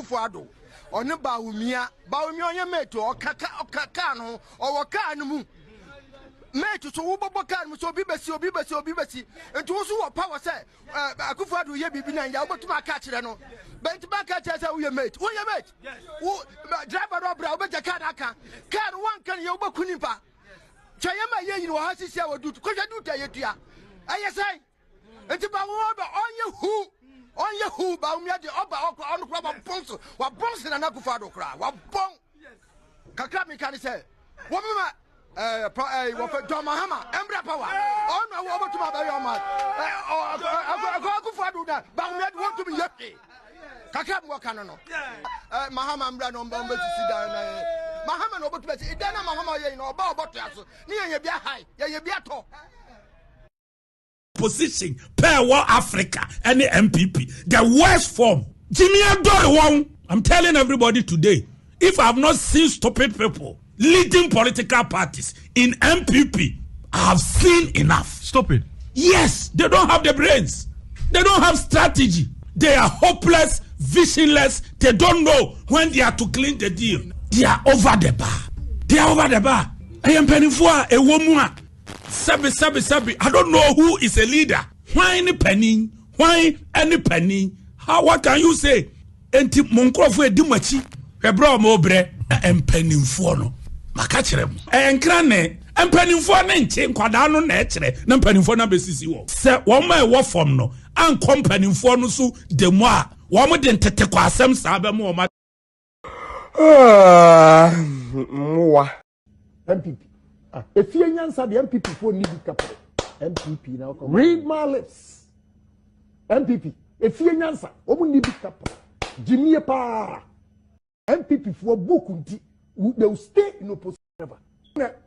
Akwaboah on Bawumia Bawumia meto or Kakano or Kanamu. Mate so Ubokan so Bibasi and to also power say Akwaboah Yabina Yabutuma Catchano. Bent back at us, we mate. Who you mate? Driver Robra, but Kanaka. Can one can Yoba Kunipa. Chayama Yen was his hour do to Koyaduta. I say, and to Bawumia on your who, Bawumia the upper on the rubber bones, what bones in an Akwaboah cry, what bone. Kakami can say, Woman. Mahama, Embra Power. Oh no, over to my Bayama. Akwaboah, Bawumia want to be yucky. Kakabwa Canano. Mahama ran on Bomba to sit down. Mahama no but it dana Mahama ye no about us. Near ye be high, ye be at all. Position per war Africa and the MPP. The worst form. Jimmy Adore. I'm telling everybody today, if I have not seen stupid people leading political parties in MPP, I have seen enough. Stop it. Yes, they don't have the brains. They don't have strategy. They are hopeless, visionless. They don't know when they are to clean the deal. They are over the bar. They are over the bar. I am penning for a woman. Sabi. I don't know who is a leader. Why any penny? Why any penny? How? What can you say? Enti monkrofu edimachi. Hebra mobre. I'm penning for no. Makachere. Enkrane. I'm penning for no nche nkwada no na echere. Na penning for na besisi wo. Se wo ma e wo form no. An company for no so de mo a wo mo de ntete kwa asem sa ba mo ma Moa MPP if you answer the MPP for need capital MPP now come read my lips MPP if you answer omu need capital Jimmy pa MPP for bokunti they will stay in opposition never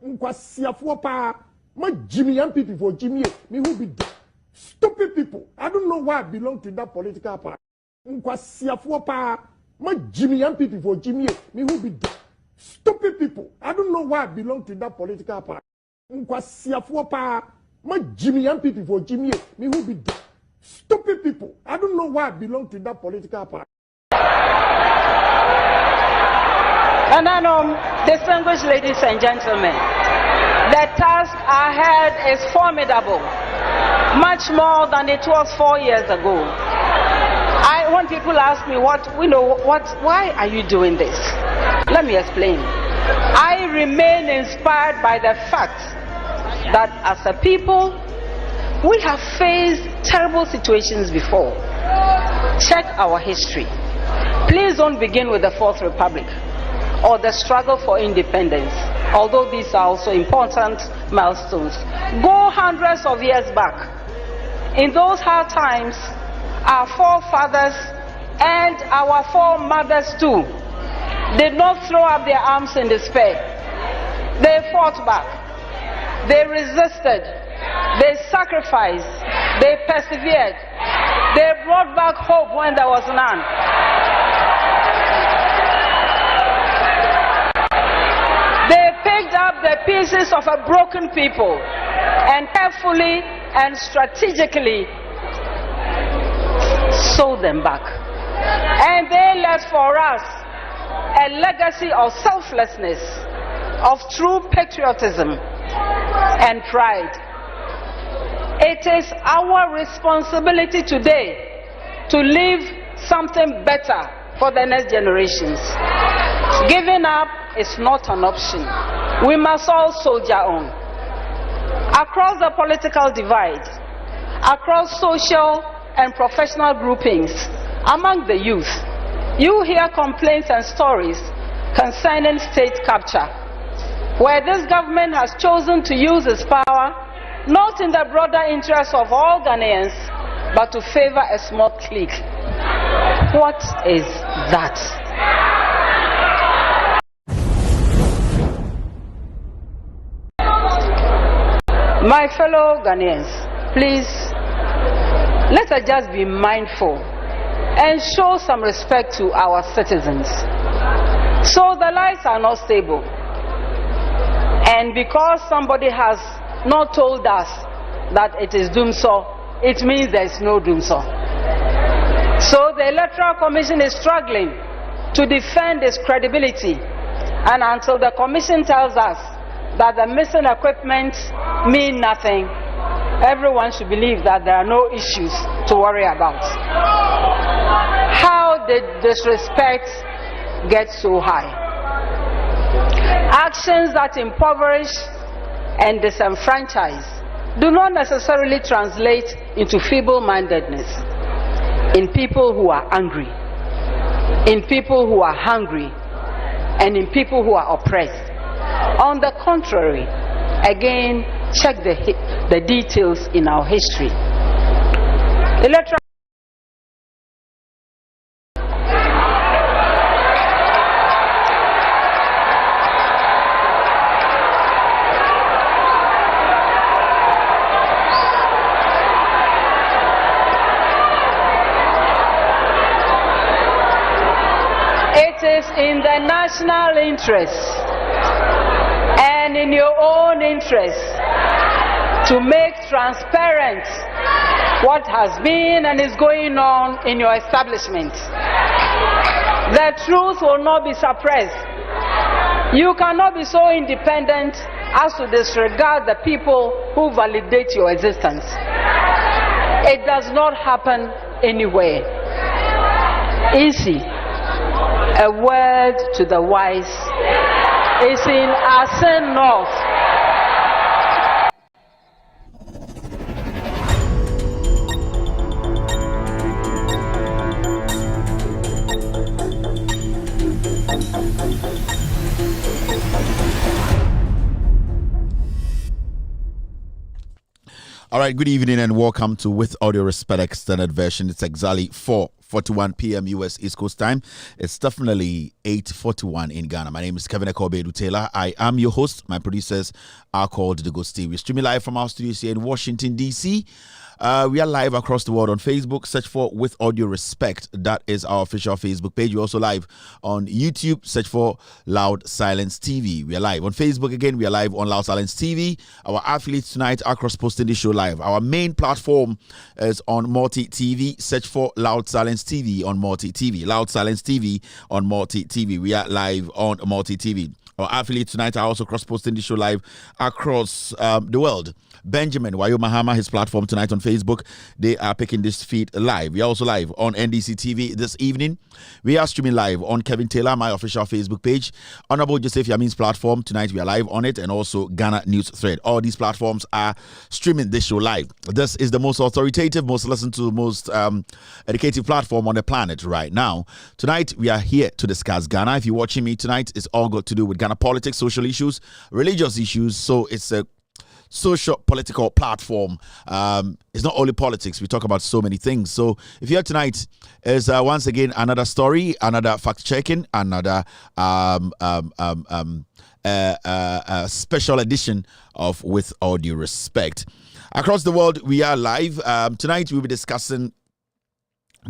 nkwasia for pa ma Jimmy MPP for Jimmy me who be dead. Stupid people. I don't know why I belong to that political party. My Jimmy MPP for Jimmy, me who be dead. Stupid people. I don't know why I belong to that political party. My Jimmy MPP for Jimmy, me who be dead. Stupid people. I don't know why I belong to that political party. And distinguished ladies and gentlemen, the task ahead is formidable. Much more than it was 4 years ago. When people ask me why are you doing this? Let me explain. I remain inspired by the fact that as a people, we have faced terrible situations before. Check our history. Please don't begin with the Fourth Republic or the struggle for independence, although these are also important milestones. Go hundreds of years back. In those hard times, our forefathers and our foremothers too did not throw up their arms in despair. They fought back. They resisted. They sacrificed. They persevered. They brought back hope when there was none. They picked up the pieces of a broken people and carefully and strategically sewed them back. And they left for us a legacy of selflessness, of true patriotism and pride. It is our responsibility today to leave something better for the next generations. Giving up is not an option. We must all soldier on. Across the political divide, across social and professional groupings, among the youth, you hear complaints and stories concerning state capture, where this government has chosen to use its power not in the broader interest of all Ghanaians, but to favor a small clique. What is that? My fellow Ghanaians, please, let us just be mindful and show some respect to our citizens. So the lights are not stable. And because somebody has not told us that it is doom so, it means there is no doom so. So the Electoral Commission is struggling to defend its credibility. And until the Commission tells us that the missing equipment mean nothing, everyone should believe that there are no issues to worry about. How did disrespect get so high? Actions that impoverish and disenfranchise do not necessarily translate into feeble-mindedness in people who are angry, in people who are hungry, and in people who are oppressed. On the contrary, again, check the details in our history. It is in the national interest and in your own interest to make transparent what has been and is going on in your establishment. The truth will not be suppressed. You cannot be so independent as to disregard the people who validate your existence. It does not happen anywhere. Easy. A word to the wise is in Asen North. All right, good evening and welcome to With Audio Respect Extended Version. It's exactly 4:41 p.m. US East Coast time. It's definitely 8:41 in Ghana. My name is Kevin Akwaboah Taylor. I am your host. My producers are called The Ghost Team. We're streaming live from our studios here in Washington, D.C. We are live across the world on Facebook. Search for With Audio Respect. That is our official Facebook page. We're also live on YouTube. Search for Loud Silence TV. We are live on Facebook again. We are live on Loud Silence TV. Our affiliates tonight are cross-posting the show live. Our main platform is on Multi TV. Search for Loud Silence TV on Multi TV. Loud Silence TV on Multi TV. We are live on Multi TV. Our affiliates tonight are also cross-posting the show live across the world. Benjamin Wayo Mahama, his platform tonight on Facebook, they are picking this feed live. We are also live on NDC TV this evening. We are streaming live on Kevin Taylor, my official Facebook page. Honorable Joseph Yamin's platform, tonight we are live on it, and also Ghana News Thread. All these platforms are streaming this show live. This is the most authoritative, most listened to, most educative platform on the planet right now. Tonight we are here to discuss Ghana. If you're watching me tonight, it's all got to do with Ghana politics, social issues, religious issues. So it's a social political platform. It's not only politics. We talk about so many things. So if you're here tonight, is once again another story, another fact checking, another special edition of With Audio Respect. Across the world, we are live. Tonight we'll be discussing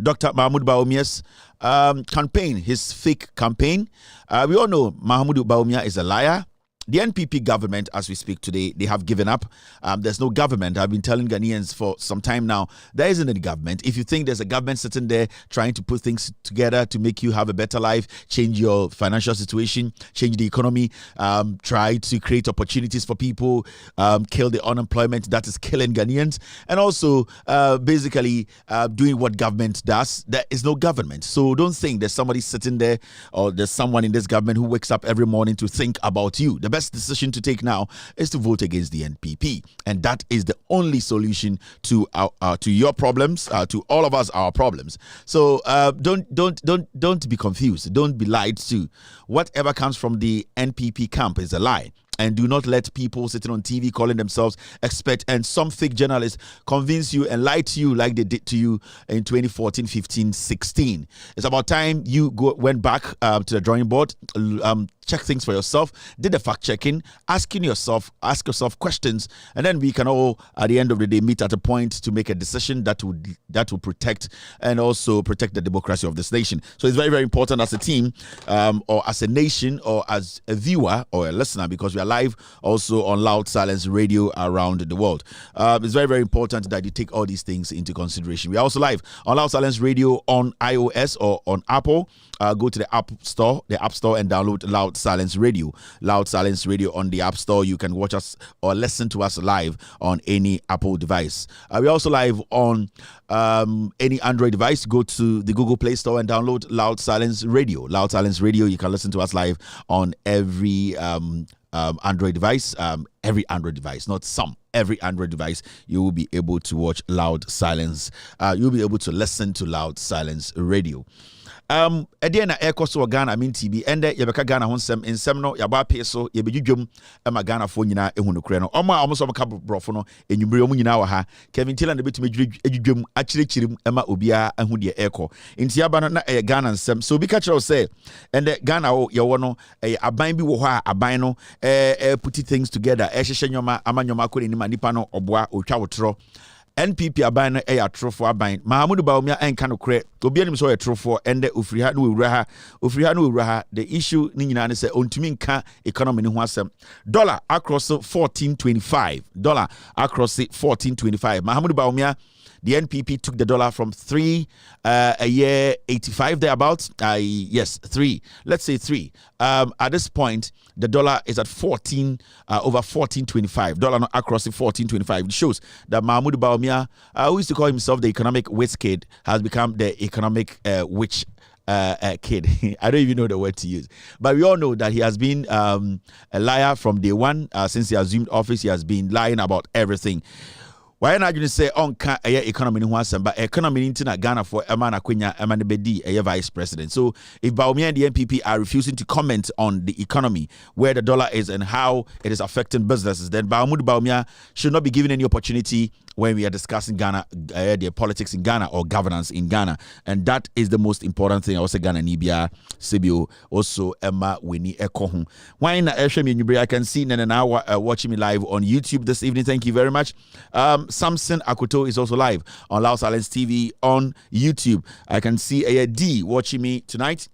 Dr. Mahmoud Bawumia's campaign, his fake campaign. We all know Mahmoud Bawumia is a liar. The NPP government, as we speak today, they have given up. There's no government. I've been telling Ghanaians for some time now, there isn't any government. If you think there's a government sitting there trying to put things together to make you have a better life, change your financial situation, change the economy, try to create opportunities for people, kill the unemployment that is killing Ghanaians, and also basically doing what government does, there is no government. So don't think there's somebody sitting there or there's someone in this government who wakes up every morning to think about you. The best decision to take now is to vote against the NPP, and that is the only solution to your problems, to all of us our problems. So don't be confused. Don't be lied to. Whatever comes from the NPP camp is a lie. And do not let people sitting on TV calling themselves expert and some fake journalists convince you and lie to you like they did to you in 2014, 15, 16. It's about time you went back to the drawing board, check things for yourself, did the fact checking, ask yourself questions, and then we can all, at the end of the day, meet at a point to make a decision that will protect and also protect the democracy of this nation. So it's very, very important as a team, or as a nation, or as a viewer or a listener, because we are live also on Loud Silence Radio around the world. It's very, very important that you take all these things into consideration. We are also live on Loud Silence Radio on iOS or on Apple. Go to the App Store, and download Loud Silence Radio. Loud Silence Radio on the App Store. You can watch us or listen to us live on any Apple device. We're also live on any Android device. Go to the Google Play Store and download Loud Silence Radio. Loud Silence Radio, you can listen to us live on every Android device. Every Android device, not some. Every Android device, you will be able to watch Loud Silence. You'll be able to listen to Loud Silence Radio. Again, na air cost Ghana mean TB and yabeka Ghana honsem in semno yaba peso yabejudwum ema Ghana fo nyina ehunu kure no omo amoso maka brofo no enyumre omu nyina wa ha Kevin Taylor na betumi edwudwum achirechirim ema obia ahu de airco nti aba no na Ghana nsem so bi ka kire say and Ghana wo ye wo no aban bi wo ho a aban no put things together ehhehye nyoma amanyoma akọ ni nipa no oboa otwa wotro NPP aban no trofo aban Mahama Bawumia enka no kre obi anim so trofo ende ofiri ha no ewura ha the issue ni nyina ne say ontumi nka economy ni ho asem dollar across 14.25 Mahama Bawumia. The NPP took the dollar from 3 a year 85 thereabouts. Yes, 3. Let's say 3. At this point, the dollar is at 14 over 14.25. Dollar not across the 14.25. It shows that Mahama Bawumia, who used to call himself the economic whiz kid, has become the economic witch kid. I don't even know the word to use, but we all know that he has been a liar from day one. Since he assumed office, he has been lying about everything. Why not you say on economy in one but economy in Ghana for Emana Quenya Emana Bedi, a vice president. So if Bawumia and the NPP are refusing to comment on the economy, where the dollar is and how it is affecting businesses, then Bawumia should not be given any opportunity when we are discussing Ghana, the politics in Ghana or governance in Ghana. And that is the most important thing. I also Ghana Nibia, Sibio, also Emma Winnie Ekohun. Why not I can see Nana now watching me live on YouTube this evening. Thank you very much. Samson Akoto is also live on Loud Silence TV on YouTube. I can see D watching me tonight.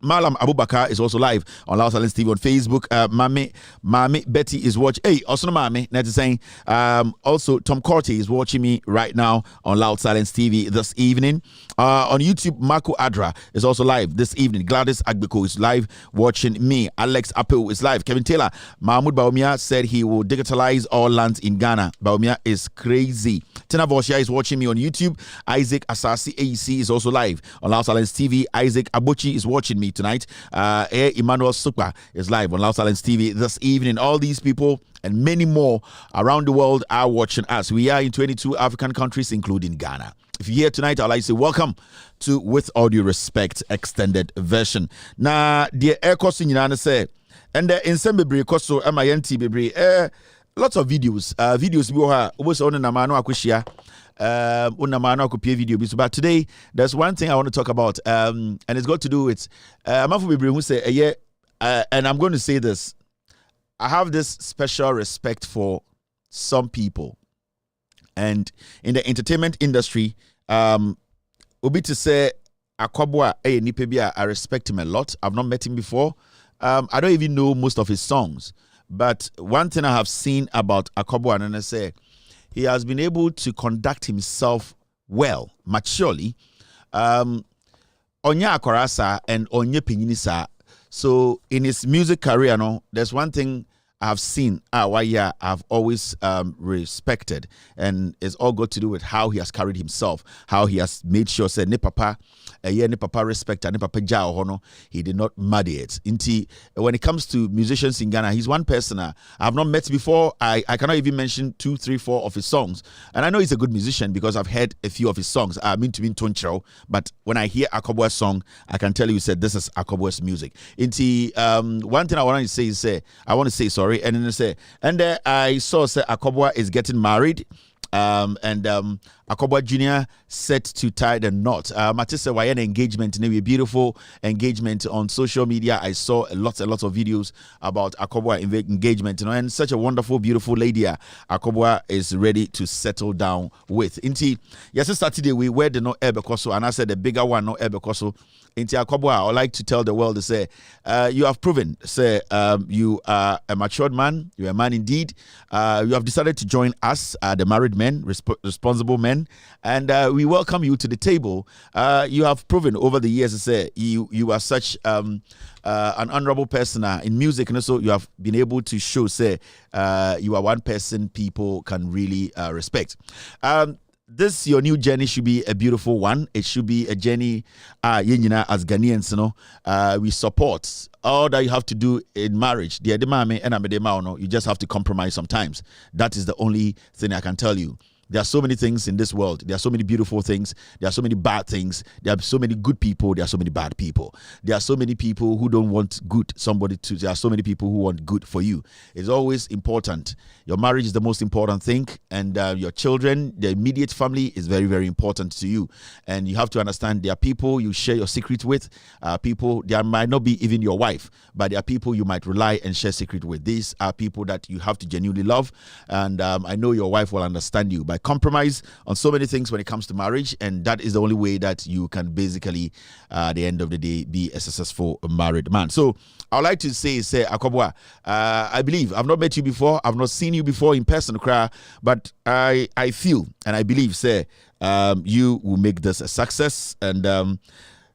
Malam Abubakar is also live on Loud Silence TV on Facebook. Mami Betty is watching. Hey, also Mami, that's saying. Also, Tom Corty is watching me right now on Loud Silence TV this evening. On YouTube, Marco Adra is also live this evening. Gladys Agbeko is live watching me. Alex Apple is live. Kevin Taylor, Mahama Bawumia said he will digitalize all lands in Ghana. Bawumia is crazy. Tina Voshia is watching me on YouTube. Isaac Asasi AEC is also live on Loud Silence TV. Isaac Abuchi is watching me tonight. Emmanuel Sukwa is live on Loud Silence TV this evening. All these people and many more around the world are watching us. We are in 22 African countries, including Ghana. If you're here tonight, I'd like to say welcome to With All Due Respect extended version. Now, the air cost in say, and in some bebre costo MINT bebre lots of videos. Videos we always on Namano Akushia. But today there's one thing I want to talk about, and it's got to do with and I'm going to say this. I have this special respect for some people, and in the entertainment industry, Obi to say Akwaboah Nipebia, I respect him a lot. I've not met him before. I don't even know most of his songs, but one thing I have seen about Akwaboah, and I say, he has been able to conduct himself well, maturely. Onya Akorasa and Onye Pinyinisa. So in his music career, there's one thing I've seen, I've always respected, and it's all got to do with how he has carried himself, how he has made sure, said, ne papa respect, ne papa ja hono, he did not muddy it. When it comes to musicians in Ghana, he's one person I have not met before. I cannot even mention 2, 3, 4 of his songs, and I know he's a good musician because I've heard a few of his songs. I mean to be Tonchero, but when I hear Akwaboah's song, I can tell you, said this is Akwaboah's music. One thing I want to say is, sorry. And then I saw say Akwaboah is getting married. Akwaboah Jr. set to tie the knot. Matisse why an engagement, a beautiful engagement on social media. I saw lots and lots of videos about Akwaboah engagement, and such a wonderful, beautiful lady Akwaboah is ready to settle down with. Inti, yes, Saturday we wear the no Ebekoso, and I said the bigger one no Ebekoso. Inti Akwaboah, I would like to tell the world to say, you have proven, say, you are a matured man, you're a man indeed. You have decided to join us, the married men, responsible men, and we welcome you to the table. You have proven over the years to say you are such an honorable person in music, and also you have been able to show, say, you are one person people can really respect. This your new journey should be a beautiful one. It should be a journey as Ghanaians, we support. All that you have to do in marriage, you just have to compromise sometimes. That is the only thing I can tell you. There are so many things in this world. There are so many beautiful things. There are so many bad things. There are so many good people. There are so many bad people. There are so many people who don't want good somebody to. There are so many people who want good for you. It's always important. Your marriage is the most important thing, and your children, the immediate family is very, very important to you. And you have to understand there are people you share your secret with. People, there might not be even your wife, but there are people you might rely and share secret with. These are people that you have to genuinely love, and I know your wife will understand you. By compromise on so many things when it comes to marriage, and that is the only way that you can basically at the end of the day be a successful married man. So I would like to say Akwaboah, I believe I've not met you before, I've not seen you before in person, but I feel and I believe you will make this a success, and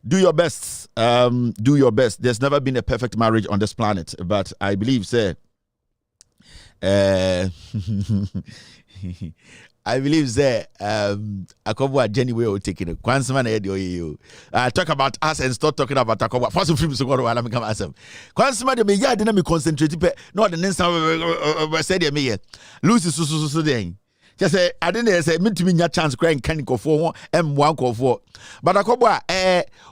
do your best. Do your best. There's never been a perfect marriage on this planet, but I believe I believe Akwaboah Jenny will take it. Talk about us and start talking about Akwaboah. First of all, so what I'm coming to Kwansman, the media didn't concentrate. Not the next time said me. Lucy so then. Just say I didn't say me to me your chance crying can go for M1 call for. But Akwaboah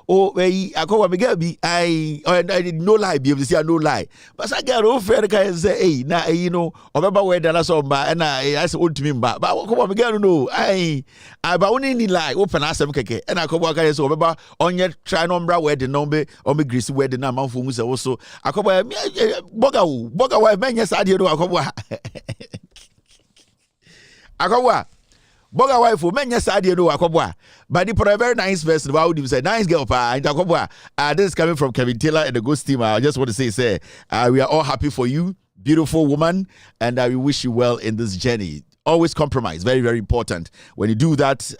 Akwaboah me get be I did no lie be able to see no lie. But I get over can say hey na obeba where the last of and I say old to me but Akwaboah me get no I but only need lie open asem keke and Akwaboah can say obeba onye try number where the number on me grease where the na man for mu say also Akwaboah boga why men yes ade do Akwaboah Akwaboah, boga wife, men yes idea no Akwaboah. But the a very nice person. Why would you say nice girl? Akwaboah, this is coming from Kevin Taylor and the Ghost team. I just want to say, we are all happy for you, beautiful woman, and we wish you well in this journey. Always compromise, very, very important. When you do that,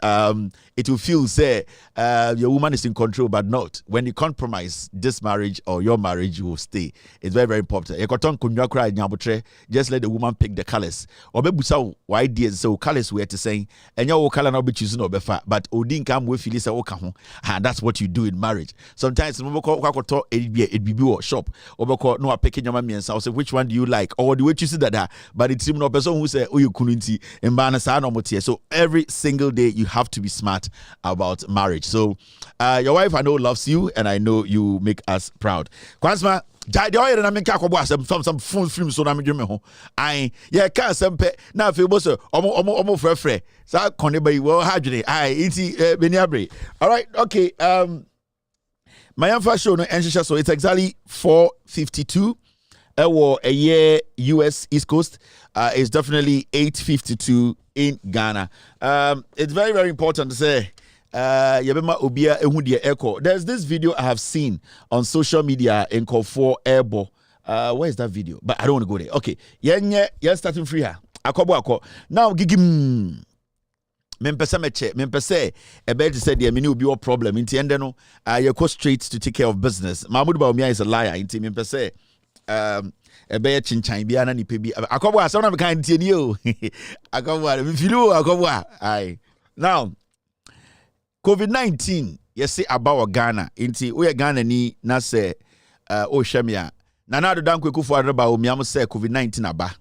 it will feel, your woman is in control, but not. When you compromise, this marriage or your marriage will stay. It's very, very important. Just let the woman pick the colors. Or maybe so ideas, so colors we to say, and your color not be choosing but Odin come with Phyllis and that's what you do in marriage. Sometimes it be shop or no picking your mommy and say, which one do you like? Or the way you see that, but it's no person who say, oh, you couldn't. So every single day you have to be smart about marriage. So your wife I know loves you, and I know you make us proud. Kwansma the oil and I make some phone films so I'm doing home. I can't sempe now if you was almost for so Connie well hydrogen. All right, okay. My first show no so it's exactly 4:52. A year US East Coast is definitely 8:52 in Ghana. It's very, very important to say there's this video I have seen on social media in call for Airbo. Where is that video? But I don't want to go there. Okay. Yeah, starting free here. Akwaboah. Now gigim Mempese a better said the mini will be a problem. In the end, you go straight to take care of business. Mahmoud Bawumia is a liar. In Mempese a bear chinchan biana ni pebi Akwaboah so na me kan tie ni o Akwaboah me filu Akwaboah ai now COVID-19 you say about Ghana inti we Ghana ni na say o hwemia na na do dan kwekufo adaba o miam say COVID-19 aba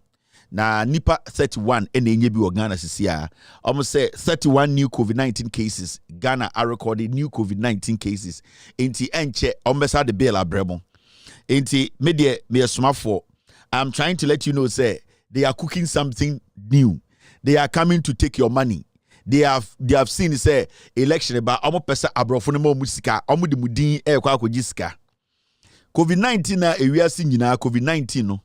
na nipa 31 enye bi o Ghana sisia almost say 31 new COVID-19 cases Ghana are recorded new COVID-19 cases inti enche ombesa de bill abremo. Inti media me smart for I'm trying to let you know say they are cooking something new. they are coming to take your money. They have seen say election about almost pesa abrofo no mo musika omo de mudin e kwa akogisika. COVID-19 na ewiase nyina COVID-19 no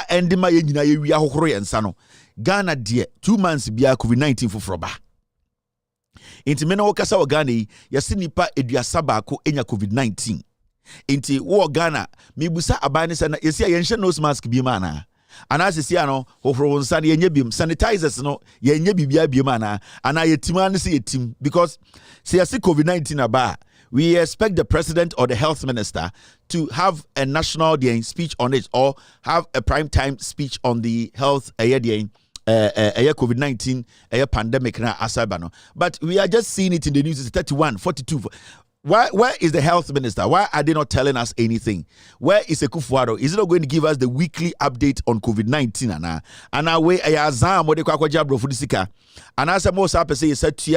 endi ma ye nyina ye wi ahohoro yensa no. Ghana de 2 months bia COVID-19 foforo ba. Inti me na wokasa wo Ghana yi yase nipa eduasa baako enya COVID-19. Inti wo Ghana mibusa abane se na yesi yenhye nose mask bi ma na. Ana sisi ano hohoro nsa na yenye bim sanitizers no yenye bibia biem ana yetim an se yetim because say yase COVID-19 aba we expect the president or the health minister to have a national day speech on it or have a prime time speech on the health COVID-19 pandemic na asabano. But we are just seeing it in the news. It's 31, 42. Where is the health minister? Why are they not telling us anything? Where is Akwaboah? Is it not going to give us the weekly update on COVID-19? And our way azam what they call jabro for the and as a most happy say set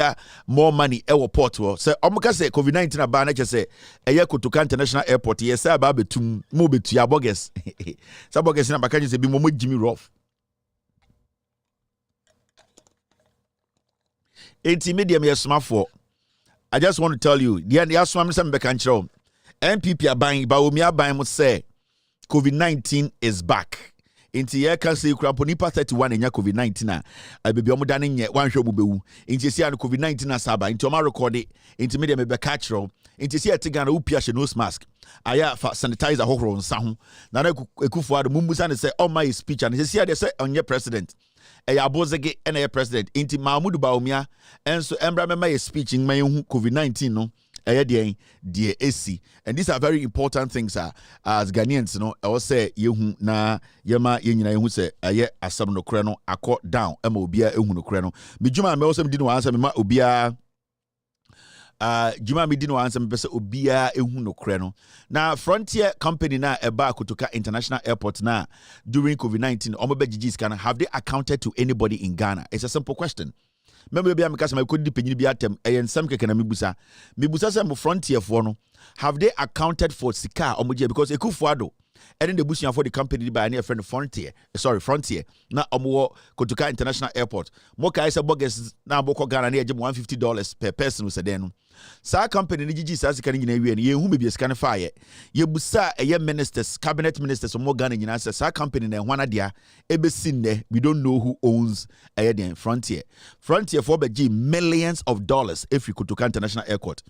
more money airport. So omuka say COVID-19 abana just say Kotoka International Airport. Yes, sir, babe to move to your bogus. Some bogus na bakaji say be momo Jimmy Rough. Medium yes for. I just want to tell you, the aswam some bekancho. MPP are buying, Bawumia buying must say COVID-19 is back. Inti ye can say Kraponipa 31 in COVID-19. I be omudani ye one show bubu. Inti see COVID-19 asaba. Into my record it. Inti media me bekachro. Inti see tigana upia nose mask. Aya for sanitizer hokro on sahu. Na Akwaboah the mumbusa say on my speech and he see they say on your president. Abozege and president inti Mahama Bawumia and so embra mema speech in my COVID-19 no dear AC. And these are very important things as Ghanaians no I will say yehu na yema yenyina yehu say aye asam no kre no akọ down ema obia ehu no kre no bijuma me also mdi no answer me ma obia Juma Midino answer me pese obia ehu no kre no. Na Frontier company na eba Kotoka International Airport na during COVID-19 omobegigi scan have they accounted to anybody in Ghana? It's a simple question. Remember be ameka say could depend bi atem ensam keke na mebusa say mo Frontier for no have they accounted for sika omoje because Akwaboah and the bushing for the company by any friend Frontier na omo Kotoka International Airport mo kai say bogus na boko Ghana na $150 per person we say den sa company ni gigi sa sika nyina wie ye hu be sika na fire ye busa ministers cabinet ministers mo Ghana nyina say sa company na hwana dia ebesin ne we don't know who owns den Frontier for be millions of dollars if you Kotoka International Airport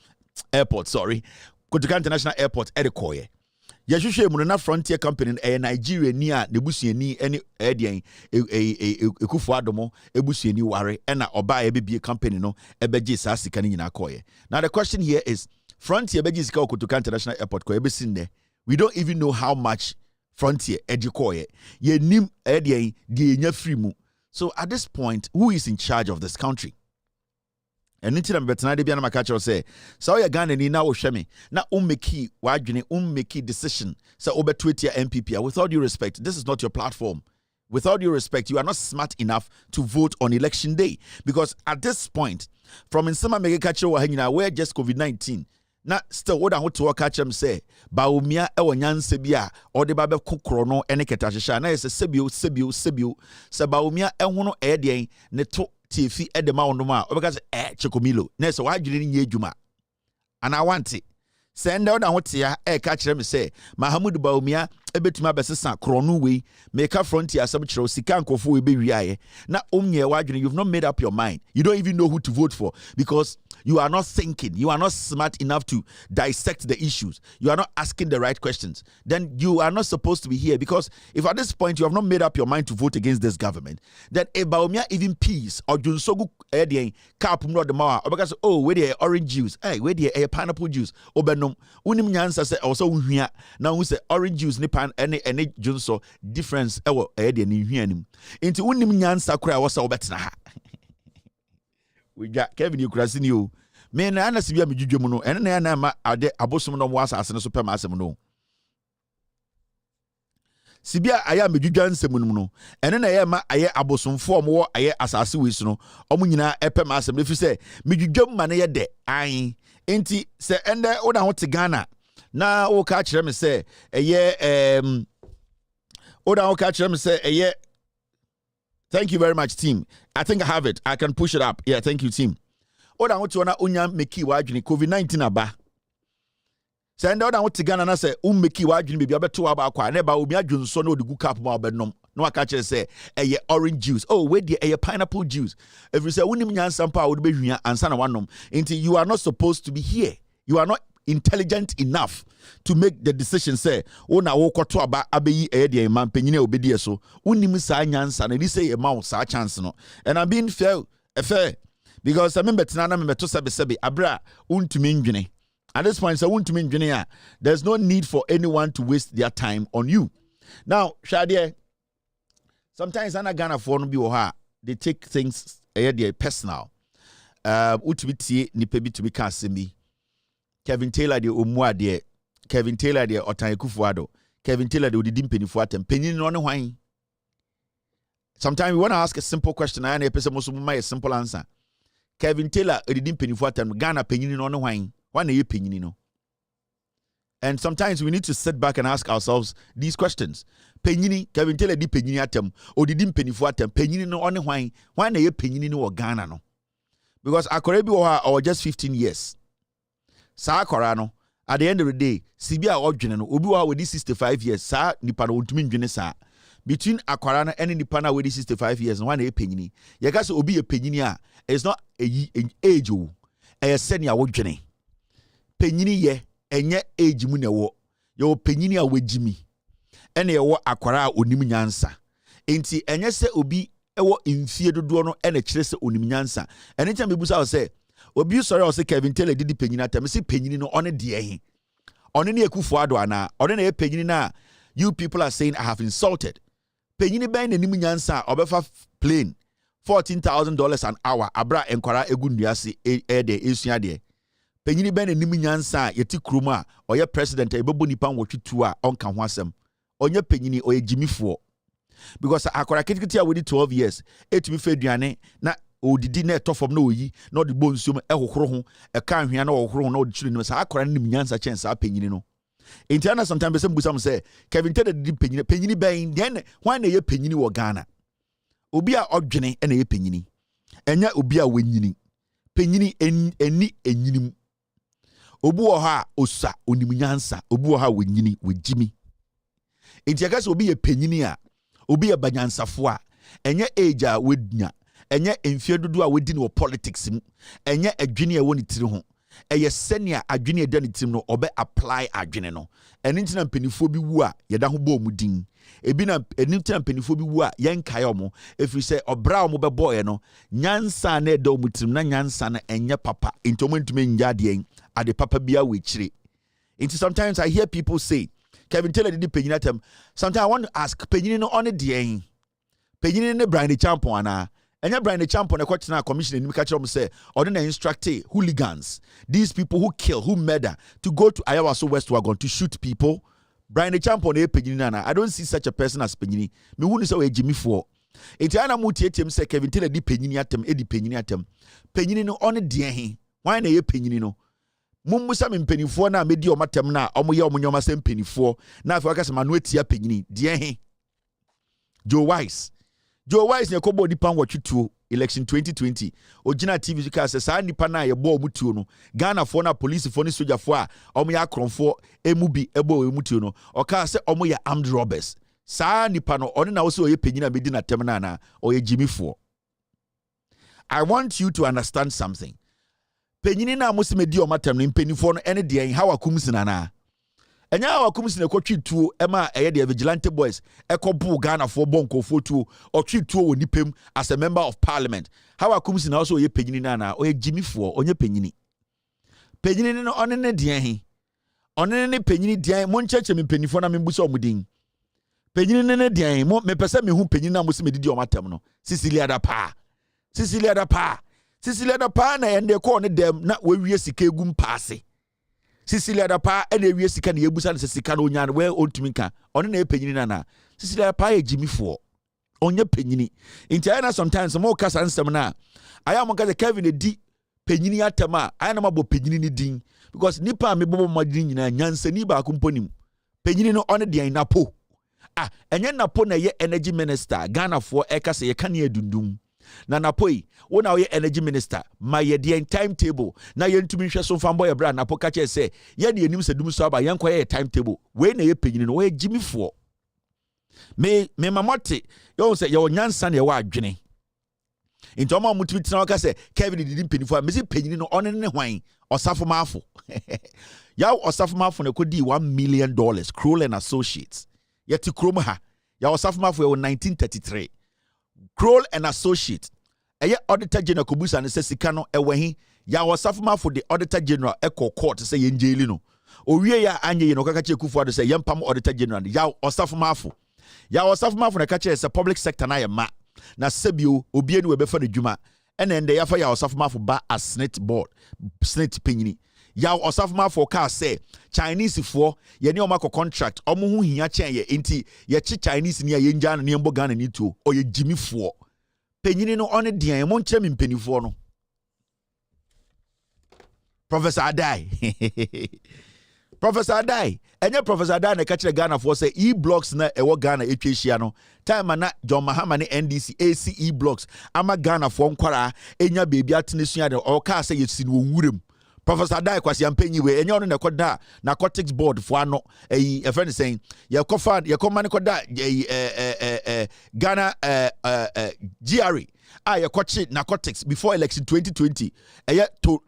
Kotoka International Airport edikoye Yashushe Munana Frontier Company Nigeria near Nebusiani any Edian Akwaboah Ebusiani Ware and Oba Ebi company no Ebeji Sasi Kanina Koye. Now the question here is Frontier Beji Kotoka International Airport ko ebesinde. We don't even know how much Frontier Edikoye. Ye nim Edian di nya free mu. So at this point, who is in charge of this country? And until I'm better, I am a catcher say, so you're Ghana ni na oshemi na ummeki wajuni decision. So over Twitter MPP. With all due respect, this is not your platform. With all due respect, you are not smart enough to vote on election day because at this point, from insama mega catcher where just COVID-19. Na still what I want to catch them say Bawumia ewo nyanse bia or the babe kokro no ene ketahyeha na yese sebio se Bawumia ehono edien ne to tifi edema onoma obeka se chekomilo na yese wadwene nye adwuma and I want it send out what ya catch them say Mahama Bawumia ebetuma besesa krono we make a Frontier asem kire sika nkofo we be wiaye na omnye wadwene you've not made up your mind you don't even know who to vote for because you are not thinking. You are not smart enough to dissect the issues. You are not asking the right questions. Then you are not supposed to be here because if at this point you have not made up your mind to vote against this government, then a Bawumia even peace or Junsogu cap no the mawa or because where the orange juice, where the pineapple juice, obenom unim nyansa say also unhia now who say orange juice nipan any junso difference ewo the ni hwianim. Into unim nyansa kura wasa obetna ha. We got Kevin Ukrasini you. Me na ana sibia medwudwem no ene na ma ade abosom no mo asase no so pem asem no. Sibia aya medwudwan nsem no ene na ye ma aye abosomfo mo aye asase we so no omo nyina epem asem no fi se medwudwam ma na ye de an enti se ende wo na ho te Ghana na wo ka kire me se eye wo na wo ka kire me se eye Thank you very much, team. I think I have it. I can push it up. Yeah, thank you, team. Oda want to unya meki wajuni COVID-19 aba. Send out what Ghana na say meki wajuni baby abeto aba kwa na ba obi adwonso na odigu cup ma obenom. No aka kire say eye orange juice. Oh, where the eye pineapple juice. If you say unim nyansa mpa wo be hwia ansa na wanom. Until you are not supposed to be here. You are not intelligent enough to make the decision say na wo kwoto aba abeyi de man panyine obedi so unim sa nyansa na ni say e ma sa chance no. And I'm being fair because I remember tena na me to sebe abra untumi ndwene. At this point, so there's no need for anyone to waste their time on you. Now, Shadia, sometimes Ghana for no be they take things personal. Utibiti ni pebi to be kasimi. Kevin Taylor de omwa de Kevin Taylor de Otan Kufuado. Kevin Taylor de odidim penifuatem. Penin no ne hwan. Sometimes we want to ask a simple question and a person must a simple answer. Kevin Taylor odidim penifuatem Ghana penin no ne hwan. One year penny, no. And sometimes we need to sit back and ask ourselves these questions. Penny, Kevin Taylor di penny atem, or did penny for atem, penny no on wine, one year penny no or Ghana no. Because Akwaboah or just 15 years. Sa Korano, at the end of the day, Sibia original, Ubuwa with this 65 years, Sa Nipano ultimate genesa. Between Akwarana and Nipana with this 65 years, and 1 year penny. Yagas will be a penny, it's not a age, a senior journey. Penyini ye enye age mu ne wo ye wo penyini a wagimi ene ye wo akwara onim nyansa enti enye se obi ewo mfie dodo no ene kire se onim nyansa ene tia mebusa wo se obi sorry wo se Kevin Taylor didi penyini atam se penyini no one de ehe one ne ekufo ado ana one na ye penyini na you people are saying I have insulted penyini ben nanim nyansa obefa plane $14,000 an hour abra enkwara egu nduase de esua de penyini ben enim nyansa yeti kruma oye president ebebo nipa nwotwetu a onka ho asem onye penyini oye jimifo because akwara kitikiti a wedi 12 years etumi feduane na odidi na etofom na oyi na odi bonsuom ehohoro ho eka ahwea na ohohoro ho na odi chiri nim sa akwara nim nyansa chensa penyini no entiana sometimes some busam say Kevin Taylor di penyini ben den wan na ye penyini wo Ghana obi a odwene na ye penyini enya obi a wanyini penyini eni enyinim obu oha osa onimunyansa obu oha wenyini wejimi enti akase obi ye penyini a obi ye banyansafo a enye age a wednya enye emfie dodo a wedi no politics mu enye adwene a woni tiri ho eye senia adwene eda ne tirim no obe apply adwene no eni ntina mpenifo bi wu a yeda ho bo mu din ebi na eni ntina mpenifo bi wu a yenkae omo efiri se obra omo be boye no nyansa na eda omu tirim na nyansa na enye papa entomo ntume nya de at the papa bia we chire. Into sometimes I hear people say, Kevin Taylor did penyini atem. Sometimes I want to ask, penyini no on the day. Penyini ne Brian the champion ana. Enya Brian the champion na commission ni catch say, or then instruct hooligans, these people who kill, who murder, to go to Ayawaso West Wagon to shoot people. Brian the champion penyini ana. I don't see such a person as penyini. Me who is a Jimmy for. Enti ana mu tietem say Kevin Taylor di penyini atem, penyini atem. Penyini no on the day. Why na ye penyini no? Mummusa mpenifo na medi omatem na omoye omonyoma se mpenifo na afa wakase manu etia penyini de he Joe Wise ne kobo dipa nwotwetuo election 2020 ogina TV ka se sa nipa na ye bo omutuo no Ghana fo na police fo ni soldier fo a omoye akronfo emubi ebo omutuo no oka se omoye armed robbers sa nipa no one na wo se oye penyina medi na tem na na oye jimifo. I want you to understand something. Penyini na musime di omatem no mpenifo no ene de how akumsina na enya how akumsina ekotwituo ema eye de vigilante boys ekobu Ghana for bonko fotuo otwituo woni pem as a member of parliament how akumsina also ye penyini na oye jimifo onye penyini no onene de onene penyini de mo ncheche mpenifo na membuso omudin penyini ne de mo mepese me hu penyini na musime di omatem no Cecilia da pa Cecilia da pa na yende ko ne dem na wewie sika egum paase. Cecilia da pa na wewie sika na yebusa na sika na onya na we ontumi ka. One na epenyini na. Cecilia da pa ye jimifo. Onye penyini. Nti ayana sometimes mo kasa nsem na. Aya mo kasa Kevin di penyini atema. Ayana mabo penyini ni din because nipa me bobo madin nyina nyansa ni ba ko mponim. Penyini no one de na po. enye napo na ye energy minister Ghana for eka se ye kan ye dundum na napoi wona ye energy minister ma ye de timetable na ye ntumi hwe so fambo ye bra napo ka che se ye de enim se dum so aba ye nkwa ye timetable we na ye panyini no we jimifo me mamote yo se ye onyansa na ye wa adwene into oma mutumi tina ka se Kevin didi mpanifo me se panyini no one ne hwan osafo maafo ya osafo maafo ne kodi $1 million Kroll and Associates yeti krom ha ya osafo maafo ye 1933 Kroll and Associates eye auditor general kobusa ne se sika no ewahi ya osafo maafo the auditor general eko court se ye njeli no owie ya anye ye no kaka che kufu ado se ye mpam auditor general ya osafo maafo ne ka che se public sector na ye ma na sebio obie ni we befa ne dwuma ene ende ya fa ya osafo maafo ba as senate board senate penyini ya osafo maafo ka say Chinese for ye ne omako contract omo hu hia chen ye enti ye chi Chinese ni ye nja na ne mbo Ghana ni tuo o ye jimi fo penyini no one dian mo nche mi mpenifo no Professor Adai enye Professor Adai na ka kire Ghana for say e-blocks na ewo Ghana etwehia no time na John Mahama ne NDC ACE blocks ama Ghana for nkwara enya bebi atene sua de o ka say yesi no nwurem Professor Adai kwasi ampanyi we enye ono ne koda narcotics board for ano a friend saying ye kofa ye komane koda Ghana GRE ye kochi narcotics before election 2020 to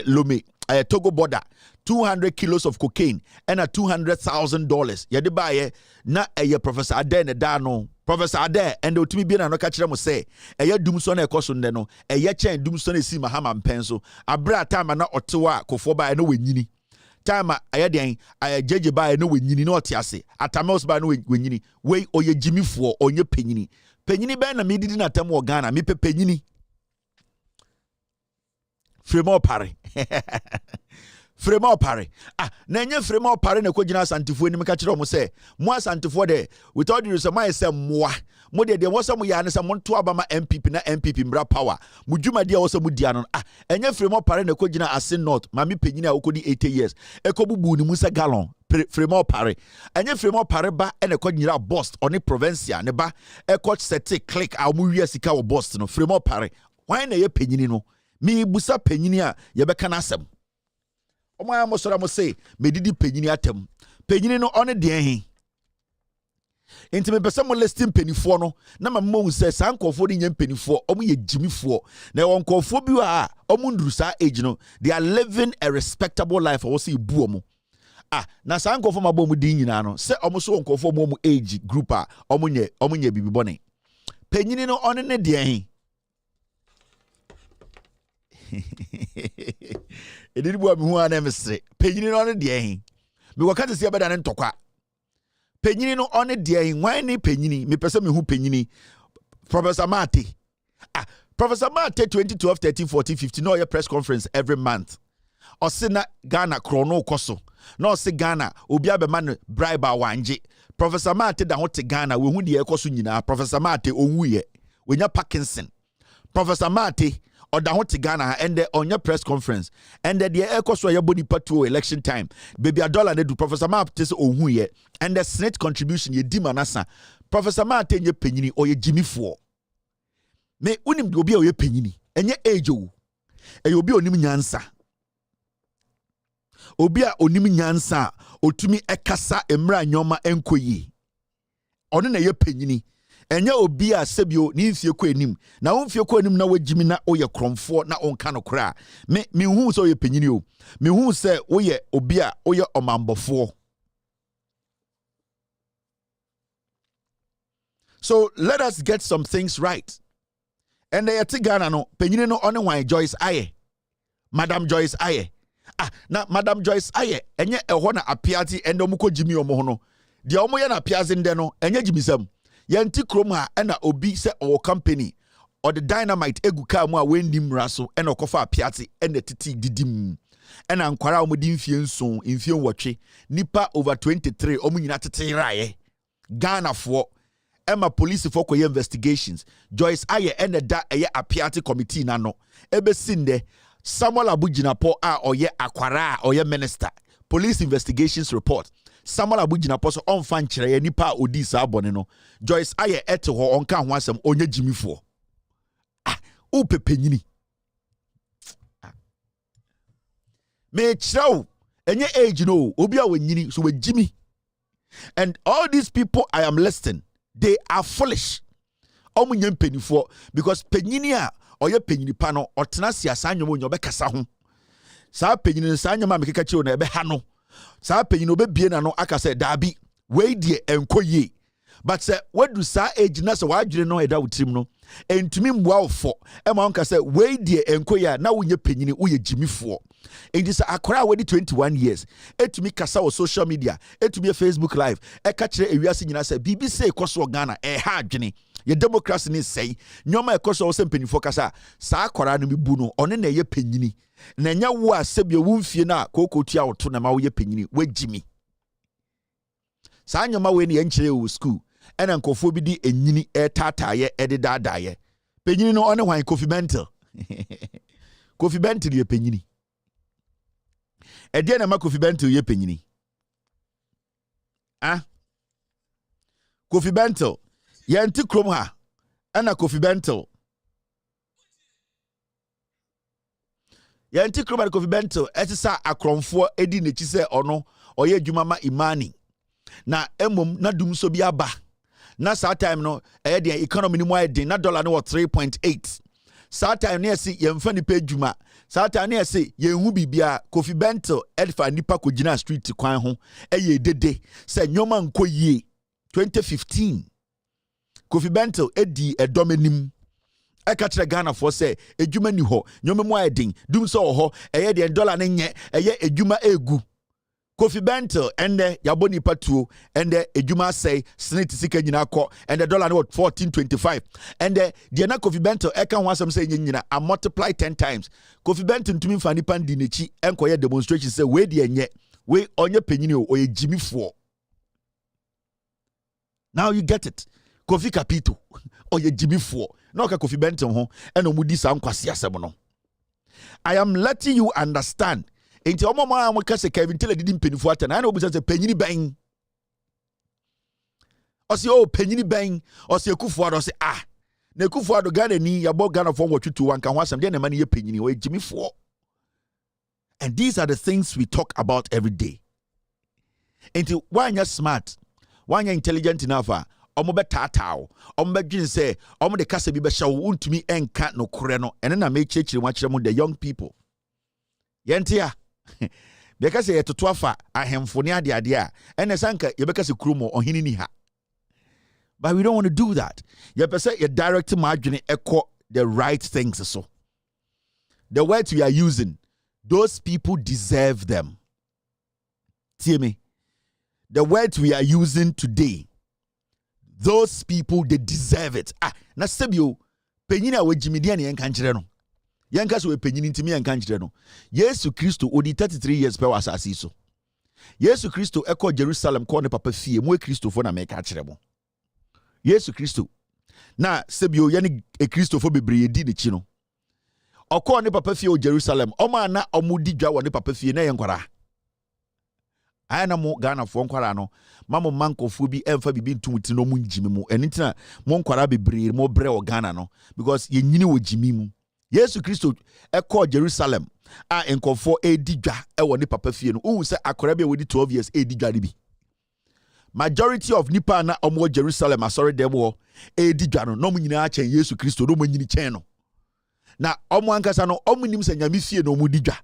Lome Togo border 200 kilos of cocaine and $200,000 ye de baye na Professor Adai ne da no Professor Adai and the otimi bi na no ka kire mo say dum so na ekoso nde no chen dum so na si Mahama mpenso abra time na otewa kofo ba na wenyini time den jeje ba na wenyini na otiase atamos ba na wenyini we oye jimifo onye penyini be na medidi na tam wo Ghana me penyini Fremo pare Fremo pare na enye fremo pare na kogina santifo ni meka kire mo se mo asantifo de without the reason my say moa mo de wo se mo ya ne se mo nto abama MPP na MPP mbra power mo dwuma de wo se mo dia no enye fremo pare na kogina asin north mami penyini a okodi 80 years ekobubu ni musa gallon fremo pare enye fremo pare ba ene kogina boss oni provincia ne ba ekot sete click a mo wi asika wo boss no fremo pare why na ye penyini no mi busa penyini a ye be kana asem Omo mo sora mo say medidi penyini atem penyini no one de ehin enti me pese mo listing penifo no na ma mo say sankofo de nyam penifo omo ye jimifo na wonkofo bi a omo nduru sa age no they are living a respectable life o say bu omo na sankofo ma bo mu din nyina no se omo so wonkofo mo age group a omo nye bibi bone penyini no one ne de ehin ediri bua me hu ana mesre penyini no ne de ehin me wakati se abeda ne ntokwa penyini no one de ehin wan ne penyini me pese me hu penyini Professor Mate Professor Mate 2012 13 14 15 no your press conference every month osina Ghana krono koso no se Ghana obi abema no bribe awanje Professor Mate da hote Ghana we hu de ekoso nyina Professor Mate owuye wenya Parkinson Professor Mate oda ho te Ghana and the on your press conference and the ekoso ya body patu election time baby $1 na do Professor Mate say ohun ye and the Senate contribution ye di manasa Professor Mate nye penyini o ye jimifo me unim obi o ye penyini enye age o e obi onim nyansa obi a onim nyansa otumi ekasa emra nyoma enkoyi ono na ye penyini enye obi a sebio ni mfie kɔ anim na wo mfie kɔ anim na wagimi na oyɛ kromfo na onka no kra me hu so oyɛ penyini o me hu sɛ oyɛ obi a oyɛ ɔmambɔfo. So let us get some things right. And they yet Ghana no penyini no one wan Joyce Aye Madam Joyce Aye na Madam Joyce Aye enye ɛhɔ na apiati ende omuko jimi omo ho no de omo ye na apiaze nde no enye jimisam yanti krom ha ena obi se o company or the dynamite egu ka mu a wendim raso ena okofa apiati ena titi didim ena nkwara omudi mfie nson mfie nwotwe nipa over 23 omu nyina tete raye Ghana for Emma police for koye investigations Joyce Aye ena da eye apiati committee na no ebe sinde Samuel Abujinapo a oye akwara oye minister police investigations report Samuel Abujina poso on fan chere nipa odi saa bone no Joyce aye ete ho onka ho asem onye jimifo o pepenyini me chiraw enye age no obi a wanyini so wajimi. And all these people I am listing, they are foolish. Omunyem penifo because penyini a oye penyini pa no otena siasa anwom onyo be kasa ho. Saa penyini saa nyama mekeka chiro na ebe ha no. Saa penyini obebie na no aka say dabi we die enkoye. But say wadu saa age na say wadwire no eda wutrim no entumi mbua ofo e ma onka say we die enkoye na wonye penyini wo ye jimifo. It is akora wedi 21 years etumi kasa o social media etumi Facebook live e ka kire ewiase nyina say BBC koso Ghana ha adwene ye democracy ni say nyoma e koso o se mpanifo kasa saa akora no mebu no one na ye penyini na nya wo asebie wo mfie na kokotua woto na ma wo ye penyini wagimi saa nyoma we ne ye nkire o school ena nkofo bi di enyini e tataye e de dadaye penyini no one hwan Kofi Bentil Kofi Bentil ye penyini Ediana Kofi Bentil ye penyini. Kofi Bentil. Ye nti krom ha. Ana Kofi Bentil. Ye nti krom ha Kofi Bentil. Etisa akromfo edi nechi se ono oye adwuma ma imani. Na emom na dum so bi aba. Na saa time no de economy ni mo ayedin na dollar no 3.8. Saa time ne esi ye mfa ni pa adwuma. Saa time ne esi ye hu bibia Kofi Bentil edfa nipa ko gina street kwan ho eye dede se nyoma nkoyie 2015 Kofi Bentil edi edomenim eka kire Ghana for se adwuma ni ho nyoma mu ayedin dum so ho eye de dollar ne nye eye adwuma egu Kofi Bentil ende yaboni patuo ende ejuma say snit sika nyina ko ende dollar no 14.25 ende de na Kofi Bentil eka ho asem say nyina a multiply 10 times Kofi Bentil ntumi mfa ni pandi nechi enkoye demonstration say we de enye we onye penyini o ye jimifo. Now you get it. Kofi Kapito oye jimifo na oka Kofi Bentil ho eno mudi sa nkwase asem no. I am letting you understand. Enti omoma amka se Kevin Taylor didi mpenifo ata na obusa se penyini ben osi o penyini ben osi Ekufuado osi na Ekufuado Ghana ni yabo Ghana for watwutu wanka ho asem de na mani ye penyini o ejimifo. And these are the things we talk about every day. Enti wanya smart wanya intelligent enough omo be tatao omo be dwin se omo de kasa bi be hye wo untumi enka no kore no ene na me chechire mo akire mo the young people yentia because ye toto afa ahemfo ne ade a ene sanka ye beka se krumo ohini ni ha. But we don't want to do that. Ye pese ye direct margin echo the right things so. The words we are using, those people deserve them. See me? The words we are using today, those people, they deserve it. Na sebio penyina we jimidi ne enka nkire no. Yanka so penyini ntimi yanka nkire no. Yesu Kristo odi 33 years pe wasasi so. Yesu Kristo eko Jerusalem ko ne papa fie mo Kristofo na meka kire mo. Yesu Kristo na sebio ye ne Kristofo bebre di ne chi no. Oko ne papa fie o Jerusalem o ma na omudi dwa wo ne papa fie na ye nkwara. Ayana mo Ghana fo nkwara no mamo mankofo bi emfa bibi ntumuti no mu njimi mu enitina mo nkwara bebre mo bre o Ghana no because ye nyini wo jimi mu. Yesu Kristo eko Jerusalem enkofo edidwa ewo ne papa fie no wu se akora bi wodi 12 years edidwa bi. Majority of nipa na omo Jerusalem asori demo edidwa no mo nyina achen Yesu Kristo no mo nyini chen no. Na omo ankasa no omo nim se nyame fie no mo didwa.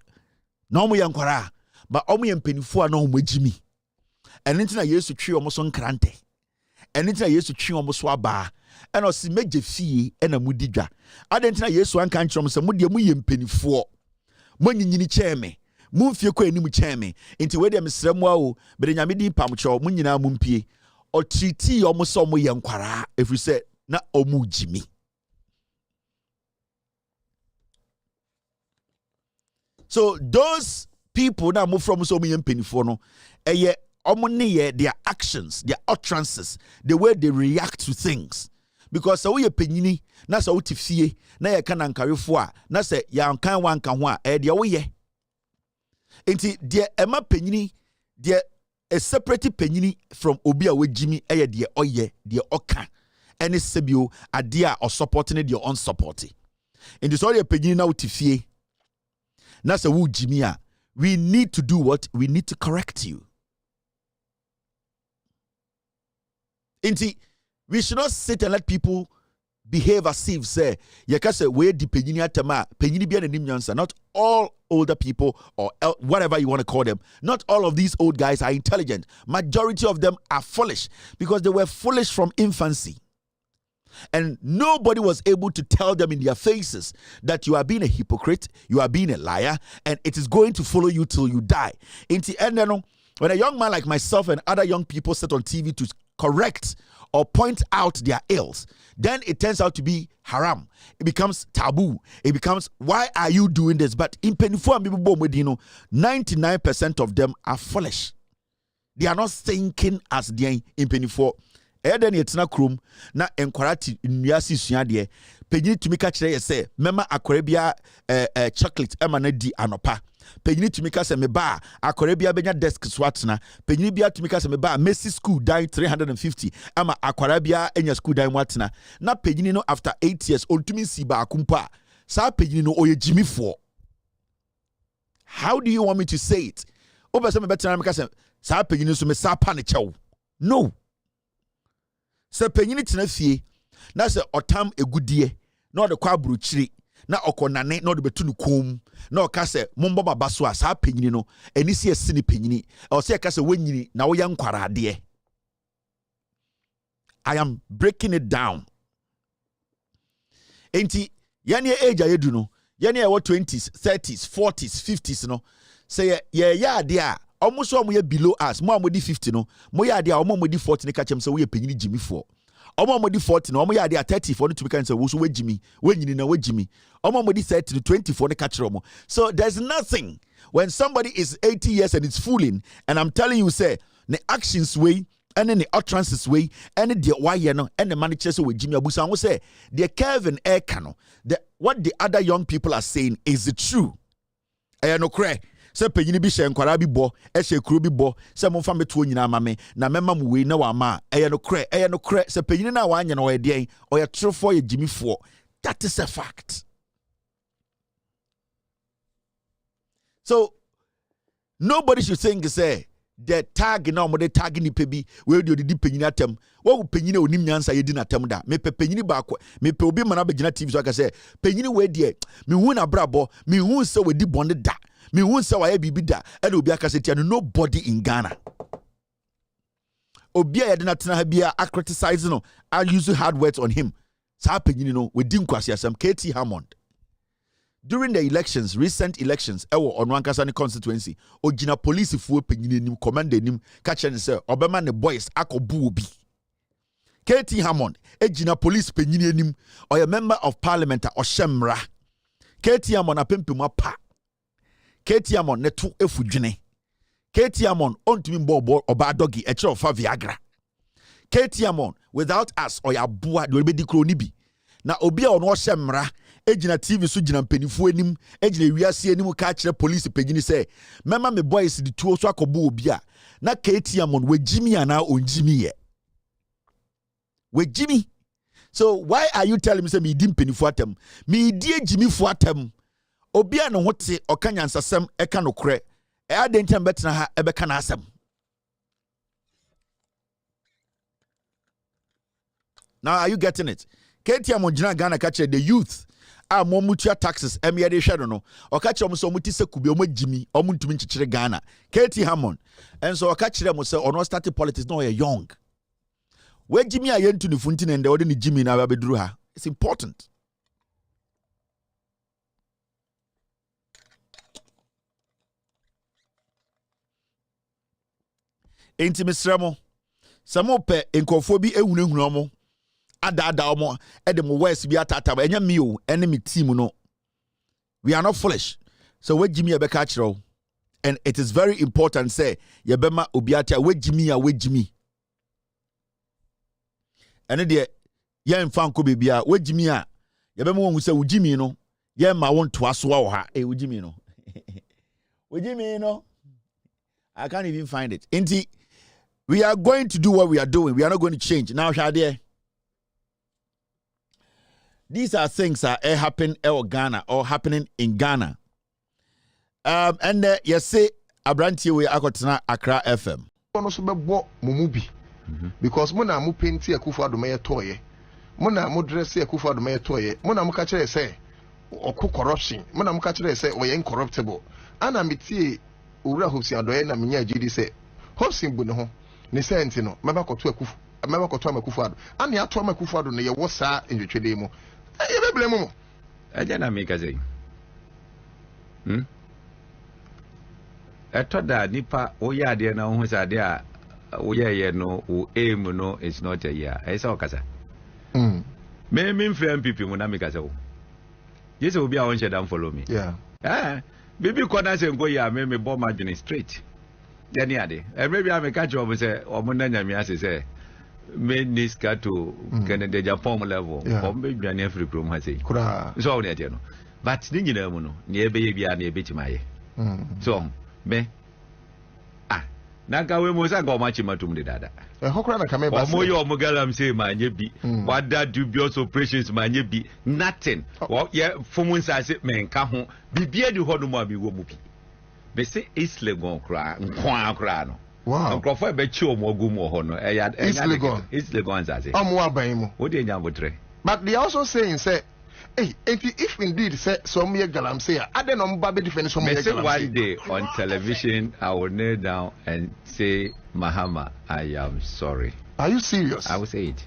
Na omo ye nkwara ba omo ye mpanifo a na omo agimi. Enitina Yesu twi omo so nkrante. Enitina Yesu twi omo so aba. Eno si meje fie ena mudidwa. Adentina Yesu anka nkyerem se mudie mu ye mpanifo. Mo nyinyini cheme. Mu mfie kwa enimu cheme. Enti we de mesremu a o bere nyame di pamcho mu nyina mu mpie. O triti omo so omo ye nkwara efri se na omo jimi. So those people na move from so many penifo no eye omo their actions, their utterances, the way they react to things. Because so we penyini na so uti fie na ye kana nkarefo a na se ya nkan wanka ho a de wo ye enti de ema penyini de a separate penyini from obi a we Jimmy eye de oye de oka any sebio adia or supporting the unsupported. In the story of penyini na utifie na se wu Jimmy a, we need to do what? We need to correct you. Inti, we should not sit and let people behave as if say yakase we di penyini atama penyini bia nanim nyansa. Not all older people or whatever you want to call them, not all of these old guys are intelligent. Majority of them are foolish because they were foolish from infancy, and nobody was able to tell them in their faces that you are being a hypocrite, you are being a liar, and it is going to follow you till you die. In the end, when a young man like myself and other young people sit on TV to correct or point out their ills, then it turns out to be haram. It becomes taboo. It becomes, why are you doing this? But in Penifo and people, 99% of them are foolish. They are not thinking as they in Penifo. Then it's not krum na enquirati nuasi suade. Pejini to me catch say, Mema Akwaboah chocolate emanedi anopa. Pejini to me catch me ba Akwaboah benya desk swatna. Pejini bia to me catch me ba Messi school dine 350. Ama Akwaboah enya school dine watna. Na pejini no after 8 years on to me si ba kumpa. Sa pejini no oye Jimmy for. How do you want me to say it? Oba se me better na say sa pejini so me sa pa ne chew. No. Se penyini tena fie na se otam egudie na ode kwa bruchiri na okonane na ode betu no kom na oka se mombo baba so asa penyini no enisi esi ne penyini o se ka se wanyini na wo yankwarade. I am breaking it down. Enti yani age ayedu no yani e 20s 30s 40s 50s no say ye ade a almost one we below us. More modi 50 no. More ya dia almost modi 40 ne catch him say we penyini Jimmy for. Almost modi 40 no. More ya dia 30 for to be can say we so we Jimmy. We nyini na we Jimmy. Almost modi 30 to 24 ne catch him. So there's nothing when somebody is 80 years and it's fooling, and I'm telling you say the actions way and then the utterances way and the why no and the managers with Jimmy Abusa will say the Kevin Air Cano. The what the other young people are saying is true. I no cry. Se penyini bi hye nkwara bi bo ehye kuro bi bo se mo fa meto nyina mame na mema mu we na wa ma eye no kre se penyini na wa anya na o de o ye trofo ye Jimmy. That is a fact. So nobody should think say the tag na mo de tag ni pe bi we de di penyini atem wo penyini onim nyansa ye di na atem da me pe penyini ba ko me pe obi mana begina TV so aka say penyini we de me hu na brabo me hu se we di bonde da. Me won't say why bibi da and obi akasetia no nobody in Ghana. Obi a yedena tena ha bia a criticize no, I use hard words on him. Sa penyini no we dim kwasi asem KT Hammond. During the elections, recent elections, ewo onwankasa ne constituency, ogina police fuo penyini nim commander nim catch and say obema ne boys akobu obi. KT Hammond, egina police penyini nim or a member of parliament or shemra. KT Hammond apempemu pa. KT Hammond ne to efudwene. KT Hammond ontumi mbo oba dogi e kire ofa Viagra. KT Hammond without us or ya boa de obedi kro ni bi. Na obi a ono hye mra ejina TV so jina mpanifu anim ejina wiase anim ka kire police pagini say mema me boys di tuo so akobo obi a na KT Hammond we Jimmy ana on Jimmy ye. We Jimmy. So why are you telling me say me di mpanifu atem? Me di Jimmy fu atem. Obia no hote okanyansasem eka no kre e adentam betena ha ebeka na asem. Now are you getting it? KT Hammond jina Ghana catch the youth a mo mutua taxes emye de hwe no o catch mo so muti sekube o magimi o muntumi nchichire Ghana. KT Hammond and so o catch them say ono start politics no young. We Jimmy a yentu ni funti nende ode ni Jimmy na abeduru ha. It's important. Enti Misremo samo pe enkofo bi ehunehunu omo ada omo edem west bi atata enya me o enemy team no we are not foolish so we Jimmy ebeka kire and it is very important say ye bema obiata we Jimmy ene de ye mfa nko bebia we Jimmy a ye bema won say we Jimmy no ye ma won to aso wo ha we Jimmy no we Jimmy no I can't even find it. Enti We are going to do what we are doing. We are not going to change. Now, Shadia, these are things that happen in Ghana or happening in Ghana. And you say, Abranti, we are going to Accra FM. Because mona mu painti Akufo-Addo me toye mona mu dress Akufo-Addo me toye mona mu ka kire say oku corruption mona mu ka kire say oye incorruptible ana metie owura Hobson-Adoye na menya agidi say Hobson bu ne ho ne say enti no meba koto Akufo-Addo ana ato Akufo-Addo ne ye wo saa ndwetwede mu e be blame mu aja na me ka say etoda nipa oyade na ho sa de a yeah, no, aim no, it's not a year. I saw Casa. Me friend people when I make us. Yes, will be our down follow me. Yeah. Baby, corners and go, yeah, me bomb margin straight. Then, yeah, and maybe I may catch you over say, or Monday, as I say, made this cut to Canada Japan level. Or maybe an every room has a so that you know. But you know, near baby and near bitch my. So, me. Naka we musa go machi matum de dada. Hokra na kame basi. Omoyo omogalam say manye bi. What that dubious operations manye bi. Nothing. What yeah fomun sa say menka ho. Bibia di ho no mo abi wo mu bi. Be say Islegon kra, nkwa kra no. Wow. Nkrofo be chi omo gum ho no. Islegon sa say. Omo aban mu. Wo de nya botre. But they also saying say hey, if indeed say some year galam say, I don't know about different some year galam. One day on television, I will kneel down and say, Mahama, I am sorry. Are you serious? I will say it.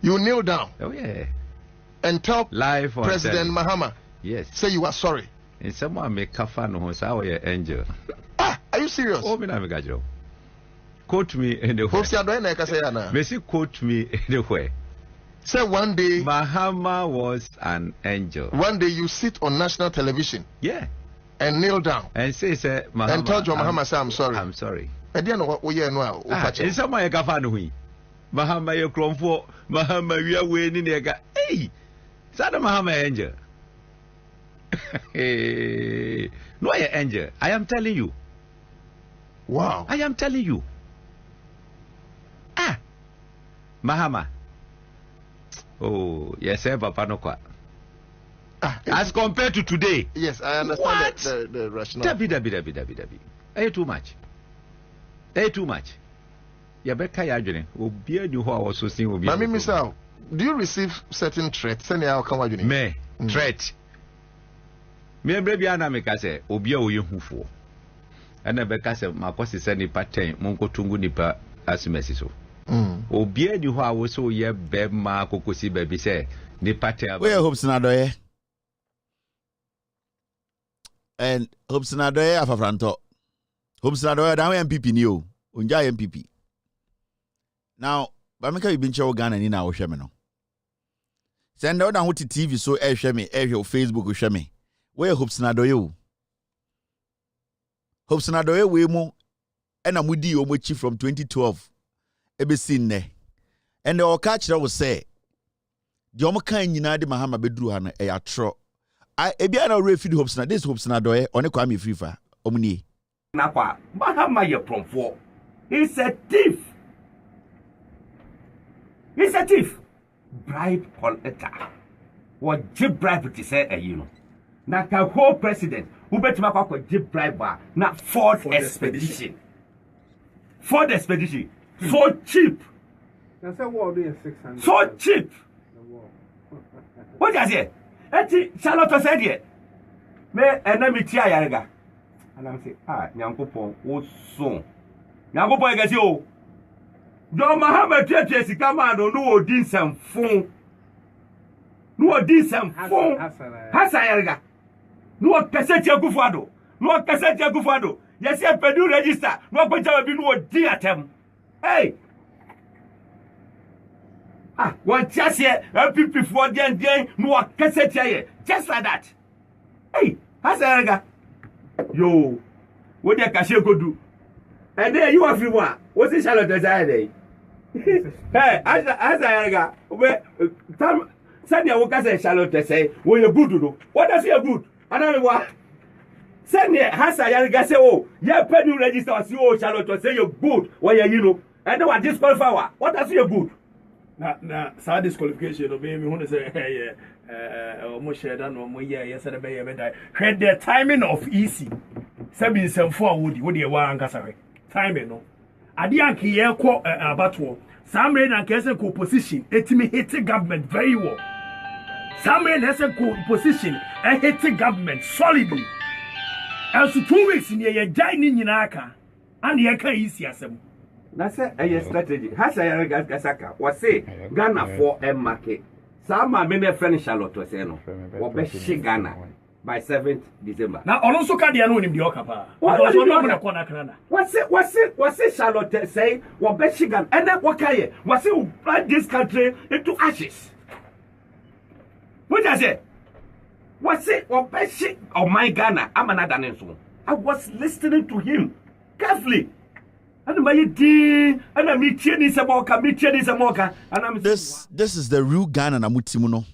You kneel down. Oh yeah. And tell live President Mahama. Yes. Say you are sorry. And someone make kafa no so I angel. Are you serious? Oh, me na me gajo. Quote me anywhere. Hobson-Adoye na ka say na. Me say quote me anywhere. Say one day Mahama was an angel. One day you sit on national television. Yeah. And kneel down. And say Mahama. And tell John Mahama say I'm sorry. I'm sorry. I didn't know what you know. And someone you can find hui. Mahama you crom for Mahama we are winning nega. Hey. Sada Mahama angel. Hey. No I angel. I am telling you. Wow. I am telling you. Mahama. Oh, yes, Papa no kwa. As compared to today. Yes, I understand the rationale. Dabi. Hey, too much. Yabeka yajene. Obia ni ho a was so seeing obia. Mami Misal, do you receive certain threats? Send how come wajene. Me threat. Me brebi ana me ka say obia oye hufo. Ana be ka say makosi send ni pattern monko tungu nipa asimesi so. Obia ni ho a wo so ye be ma kokosi baby say ni pattern. Where Hobson-Adoye? And Hobson-Adoye afafranto. Hobson-Adoye da MPP ni o. Unja MPP. Now, Bamika you been show Ghana ni na wo hwe me no. Send out down to TV so hwe me, Facebook hwe me. Where Hobson-Adoye o? Hobson-Adoye we mo na mudi o mo chi from 2012. Ebe sin ne. And the okachira will say the omo kan nyina de Mahama bedru ha no e atro. Ebia na refi de Hobson-Adoye, this Hobson-Adoye one Kwame Frifa omni. Na kwa Mahama ye promfo. He's a thief. Bribe collector. What jib bribe to say you know. Na ka whole president who bet ma kwa jib bribe na Ford expedition. Ford expedition. So cheap. That's a word in 600. So cheap. What does it? Eti Charlotte said it. Me enemy tia yarega. And I'm say, Nyankopon o so. Nyankopon egasi o. John Mahama tete sika ma no odin samfon. No odin samfon. Hasa yarega. No peseti Akufo-Addo. No peseti Akufo-Addo. Yes, you pedu register. No panja bi no odin atem. Hey. One just here, MPP for the no cassette here. Just like that. Hey, how's that? Yo, what the cashier go do? And then you have everyone. What's the Charlotte desire day? Hey, as I got, send your workers and Charlotte say, well, you're good to do. What does you're good? I don't know what. Send here, has I say, oh, yeah, penny register, see, oh, Charlotte say you're good. Why are you know? And then what disqualify? What does you good? Na sa disqualification obey me who say almost share that no more yesterday be die. Heard the timing of easy. Sabi semfo would you wa ankasa timing no. Ade anke ye ko abato. Samre na kese ko position etimi hit government very well. Samre na kese ko position hit government solidly. And so 2 weeks in ye jai ni nyina aka and ye kan easy asem. Na say a strategy. Has a gasaka. Was say Ghana for a market. Some are many friend Charlotte was no. Or best Ghana by 7th December. Now also can the name the okapa. What's it Charlotte say? What best Ghana and then what can you? Was it burn this country into ashes? What does it? What's it? What best of my Ghana? I'm another name. I was listening to him carefully. This is the real Ghana na mutimuno.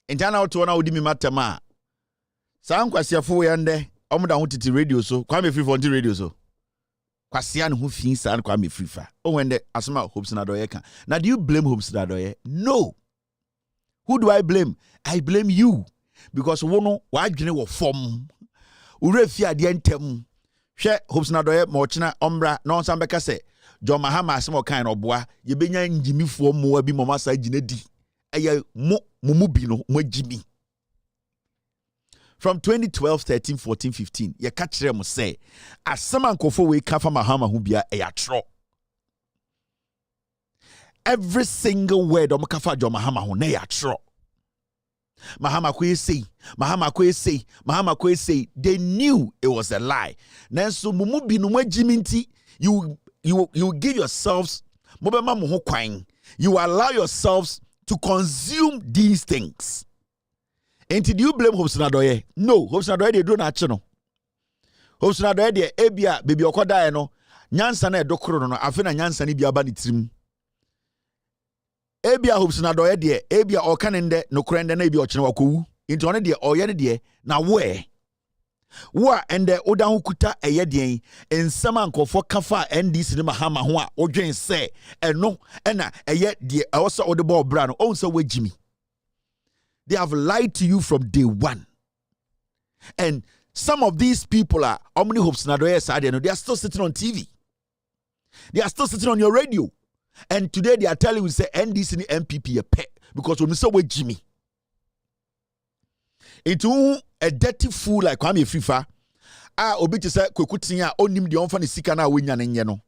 Intana oto na odi mi matama. Sa nkwasiafo yande omuda hotiti radio so kwame free for radio so. Kwasia no hu fin sa kwame free fa. O wende asema Hopes na doye kan. Now do you blame Hopes na doye? No. Who do I blame? I blame you because wono wa adwene wo fom. Ure fi ade ntem. Hwe Hopes na doye mochina ombra no nsan beka se John Mahama asemo kan no boa ye benya njimifo mo abi mama sa gine di eye mumubi no mo jimi. From 2012 13 14 15 ye ka kire mo say asema nkofo we ka fa Mahama hu bia e atro. Every single word o ka fa John Mahama hu na e atro. Mahama kwe say they knew it was a lie. Nanso mumubi no nti you give yourselves you allow yourselves to consume these things. And do you blame Hopes na doye? No, Hopes na doye they do na ache no. Hopes na doye de ebia baby okoda no nyansa na edokoro no afi na nyansa ni bia ba ni tirim. Ebia Hopes na doye de ebia okanende no krende na ebia ochene wakowu into one de oye ne de na wo ende oda hukuta eye de ensama nkofo kafa NDC ne Mahama ho a odwen se eno na eye de awose ode ball bra no onse wagimi. They have lied to you from day one. And some of these people are omni Hopes na doye side no they are still sitting on TV. They are still sitting on your radio. And today they are telling you say NDC ni MPP a pet because when we say we Jimmy. Into a dirty fool like Kwame Frifa, obi te say kwekutia onim de onfa ne sika na wonya ne nye no.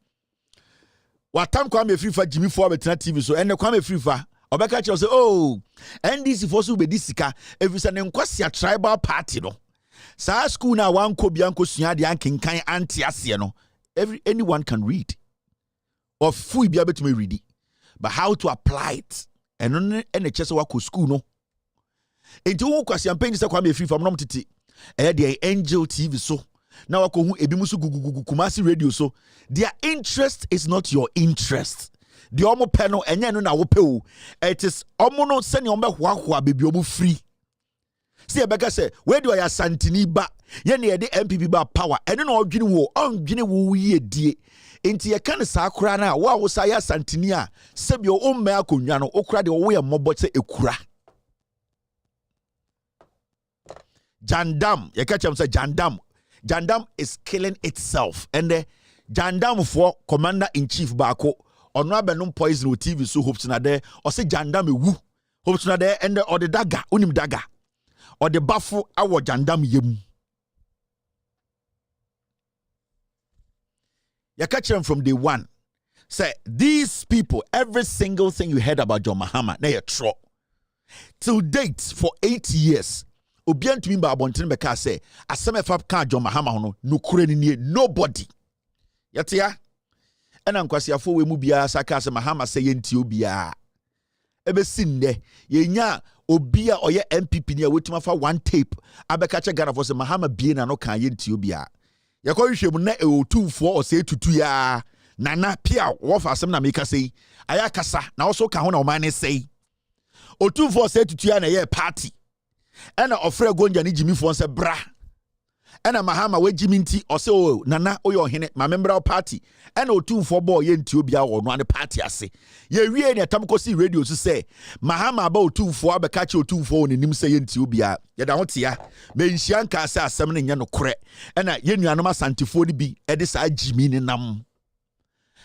Watam Kwame Frifa Jimmy for betena TV so ene Kwame Frifa obeka che say oh NDC for so be disika every ne nkwasi tribal party no. Sa school na wan ko bia nko sua de ankenkan anti ase no. Anyone can read. Or free be able to me read it. But how to apply it? And on any chess work school no. Into who question pain is a Kwame free from titi. The Angel TV so. Now wako hu ebimusu kumasi radio so. Their interest is not your interest. The omo panel enye no na wope. It is omo no send your hwa baby omo free. See Rebecca say, where do I santini ba? Ye ne de MPP ba power. Eno no odwini wo, ondwini wo ye die. Enti ye kan sa akura na wo sa ya santini a sebio omme akonwa no okura de wo ye mobot se ekura. Jandam, ye catch him say Jandam is killing itself. And the Jandam for commander in chief bako ono abenum poison TV so Hopes na there or say Jandam ewu. Hopes na there and or the dagger unim dagger or the baffle our Jandam yem. You catch them from day one. Say these people, every single thing you heard about John Mahama, they are true. Till date, for 8 years, Obian to me by Bontin Beka say, as some of can John Mahama no kureni nobody. Yatia, and I'm quasi a four mubia Sakas Mahama saying to Ubia. Ebe sinde, ye nya Obia or ye MPP near waiting for one tape. Abekacha Ghana for some Mahama being no can yin to Ubia. Yakoi shemune e 2 4 or say 2 ya nana pia wofa asem na meka say ayakasa na also ka ho na o man say o 2 4 say 2 ya na ye party ena ofre gonja ni Jimmy fo say bra ɛna Mahama wagimi nti ɔsɛ o nana oyɛ ɔhene ma membral party ɛna otumfo bɔ yɛ nti obia wɔ no ane party ase ye wie ne tam kosi radio so sɛ Mahama aba otumfo abɛka che otumfo wɔ nenim sɛ yɛ nti obia yɛda ho tia me nhia nka sɛ asɛm ne nyɛ no korɛ ɛna yɛ nuanom asantefo ni bi ɛde saa gyimi ne nam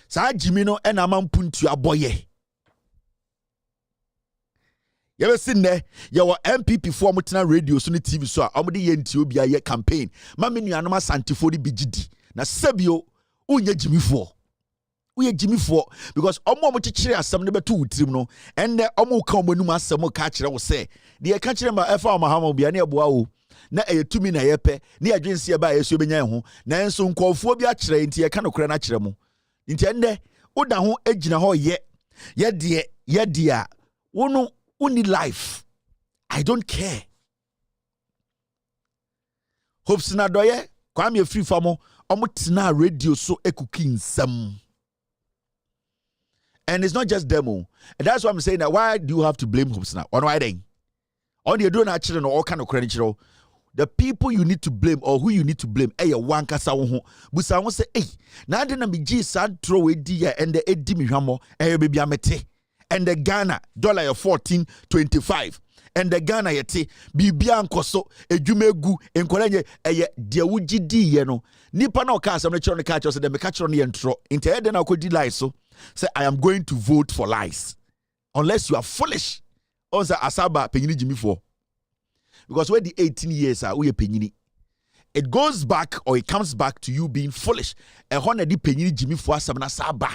saa gyimi no ɛna ma mpuntu abɔyɛ yɛbɛsi nnɛ yɛwɔ MPP for mutena radio so ne TV so a ɔmode yɛ nti obia yɛ campaign ma me nuanom asantefo ni bi gidi na sɛbio unyɛ gyimifoɔ woyɛ gyimifoɔ because ɔmo kyekyere asɛm ne bɛto wutirim no ɛnnɛ ɔmo ka ɔmo anum asɛm ka kyerɛ wo sɛ deɛ ka kyerɛ ma ɛfa Mahama obia ne ɛboa wo na ɛyɛ tumi na yɛpɛ ne adwensi ɛba yɛso bɛnya ho na enso nkɔfoɔ bi akyerɛ nti yɛka no korɛ na kyerɛ mo nti ɛnnɛ woda ho agyina hɔ yɛ a wono uni life. I don't care. Hopes na doye kwame free famo omutina radio so ekukin some. And it's not just demo. And that's why I'm saying that why do you have to blame Hopes now? On why then? On you don't actually know all kind of credit. The people you need to blame or who you need to blame, one kasa ho. Busa won say, na de na mi G sad throw e di and the edi mi hwamo baby amete. And the Ghana dollar 14.25 and the Ghana yete bibia nkoso edwumegu enkolenye de wugi di ye no nipa na oka asem ne kiro ne ka kiro se de me ka kiro ne yentro inte e de na akodi lies so say I am going to vote for lies unless you are foolish on say asaba penyini jimifo because when the 18 years are we penyini it goes back or it comes back to you being foolish e ho na di penyini jimifo asem na saba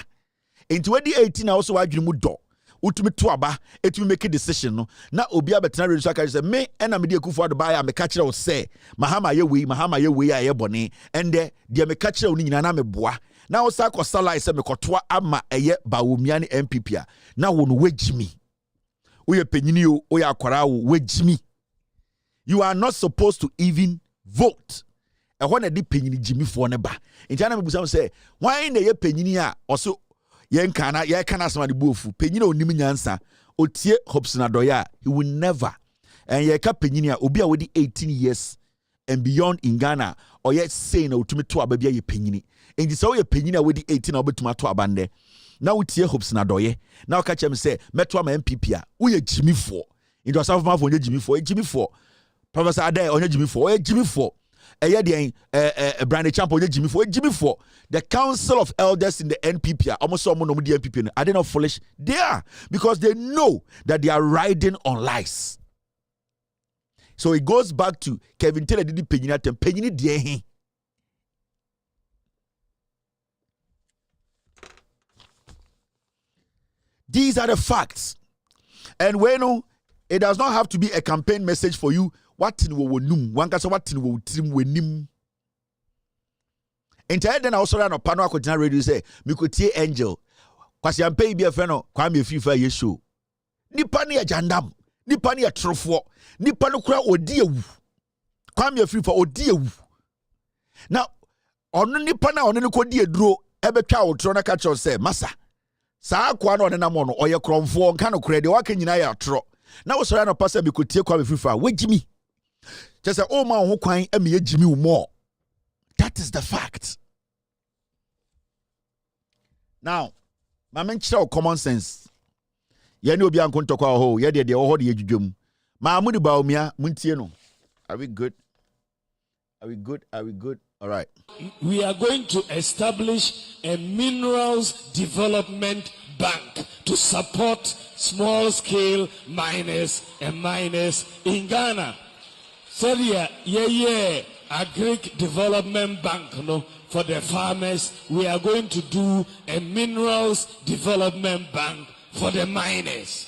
into when the 18 also wadwene mu do utumi to aba etumi make a decision no na obi abetena radio so aka say me na me de akufo adoba ya me ka kire wo say Mahama ye wei a ye bone ende de me ka kire wo nyina na me boa na wo sa ko salai say me kotoa ama eye Bawumia ne MPP a na wo no wagimi wo ye panyini o wo ye akwara wo wagimi you are not supposed to even vote e ho na de panyini jimifo ne ba nti na me busa say why na ye panyini a oso yenkana asema de buofu penyina onim nyansa otie Hopes na doya he will never and yeka penyina obi a wodi 18 years and beyond in Ghana or yet say na otumi to aba bia ye penyini enti so ye penyina wodi 18 na obetuma to aba nde na wotie Hopes na doye na oka chem say meto ama MPP a wo ye jimifo enti osafo ma fo nye jimifo Professor Ade onye jimifo Brandon Champ Jimmy the Council of Elders in the NPP almost some no the NPP are they not foolish? They are, because they know that they are riding on lies. So it goes back to Kevin Taylor did penny dear. These are the facts. And when it does not have to be a campaign message for you. What in wo num wan kasa what in wo trim wenim entire den also ran on pano akogina radio say me ko tie angel kwasi ampe bi efe no kwa me fifa ye show nipa ne agandam nipa ne trofo nipa no kura odi ewu kwa me fifa odi ewu na ono nipa na ono ne ko di eduro ebetwa wo tro na ka cho say masa saa kwa no ne na mo no oye kromfo nka no kura de waka nyina ya tro na wo so ran on pasa me ko tie kwa me fifa wagimi just say, oh, my who crying, Jimmy more. That is the fact. Now, my men show common sense. Yenu be uncle to call ho, yet the old yejum. Mahmoud Bawumia, Muntieno. Are we good? Are we good? All right. We are going to establish a minerals development bank to support small scale miners and miners in Ghana. Seria, agric development bank for the farmers. We are going to do a minerals development bank for the miners.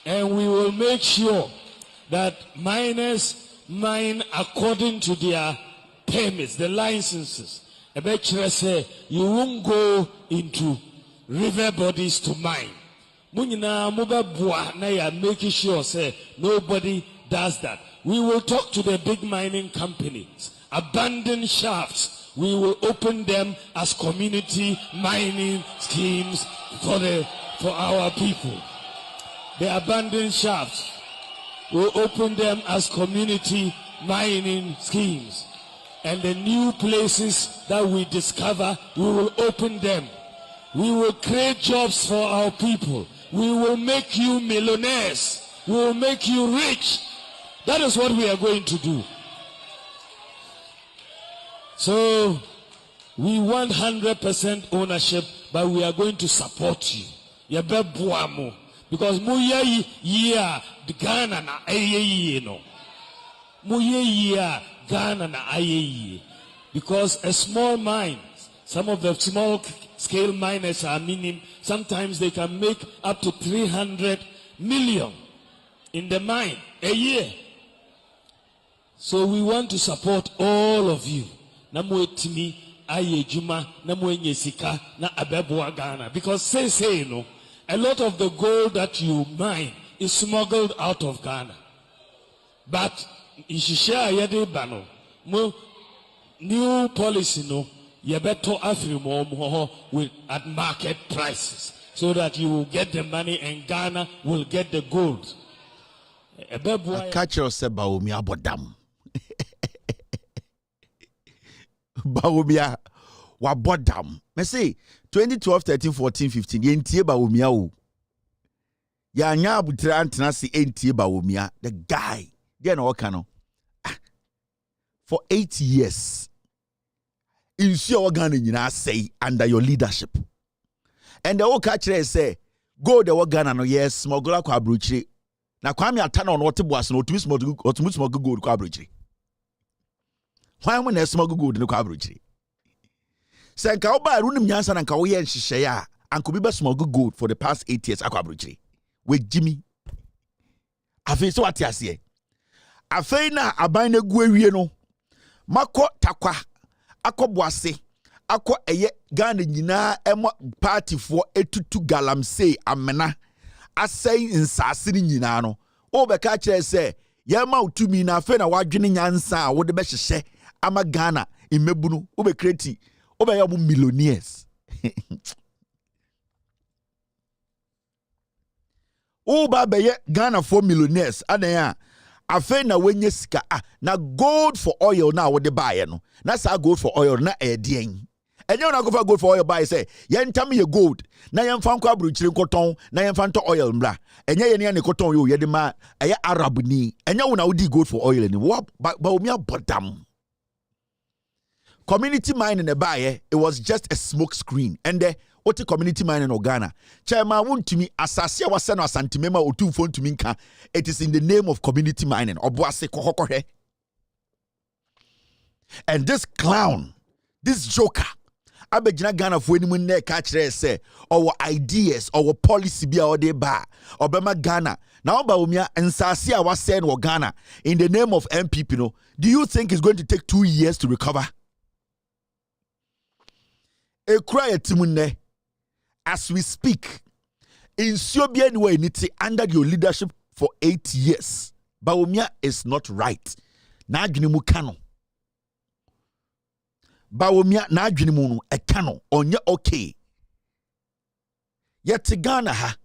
And we will make sure that miners mine according to their permits, the licenses. I bet you say you won't go into river bodies to mine. Munina mubabwa na ya making sure say nobody does that. We will talk to the big mining companies. Abandoned shafts, we will open them as community mining schemes for our people. The abandoned shafts, we'll open them as community mining schemes. And the new places that we discover, we will open them. We will create jobs for our people. We will make you millionaires. We will make you rich. That is what we are going to do. So, we want 100% ownership, but we are going to support you. Because muye yeah Ghana na aye no. Muye yeah Ghana na aye. Because a small mine, some of the small scale miners are meaning sometimes they can make up to 300 million in the mine a year. So we want to support all of you. Namwetimi aye juma namwenye sika na abeboa Ghana. Because say no, a lot of the gold that you mine is smuggled out of Ghana. But ishisha yede bano mo new policy no yebeto afrimo with at market prices so that you will get the money and Ghana will get the gold. A catcher said Bawumia bodam. Bawumia wa bodam. Me say 2012, 13, 14, 15. Yentie Bawumia o. Ya nya abutra antena si entie Bawumia. The guy. They no kano. For 8 years. In your Ghana nyina say under your leadership. And the whole catcher say go the Ghana no yes smuggler kwa abrochire. Na kwame atana on wote boase no otumi smuggle gold kwa abrochire. Why when smuggle gold no kwa abrochire? Say nka oba runim nyansa na nka wo ye nhihye ya anko bi be smuggle gold for the past 8 years akwa abrochire. We Jimmy. Afi so wate ase. Afi na aban na gu awie no. Mako takwa Akwaboah akwa eye Ghana nyina emo party for etutu galamsey amena asai nsase ni nyina no o be ka kire se ye ma utumi na afa na wadwene nyansa a wo de be hyehye ama Ghana imebunu o be create o be ya mu millionaires o ba be ye Ghana for millionaires adan ya afa na wenye sika na gold for oil na wo de bae no na sa gold for oil na edien enye na go for gold for oil bae say ye ntam ye gold na ye mfa nkwa abruchire nkoton na ye mfa nto oil mbra enye ye ne koton yo ye de ma eye arab ni enye wo na wo di gold for oil ni wo Bawumia bodam community mining in bae it was just a smoke screen and what community mining in Ghana chairman wontumi asase a wase no asantemema otumfo ntumi nka it is in the name of community mining oboase kokokohwe. And this clown, this joker, abegina Ghana for anyone ne ka kire say our ideas, our policy be our de ba obema Ghana. Now Bawumia nsase a wase no Ghana in the name of MPP no. Do you think it's going to take 2 years to recover? E cry etimunne as we speak in Siobia anyway under your leadership for 8 years. Bawumia is not right. Na adwene mu kano. Bawumia na adwene mu no ekano onye okay. Yet Ghana ha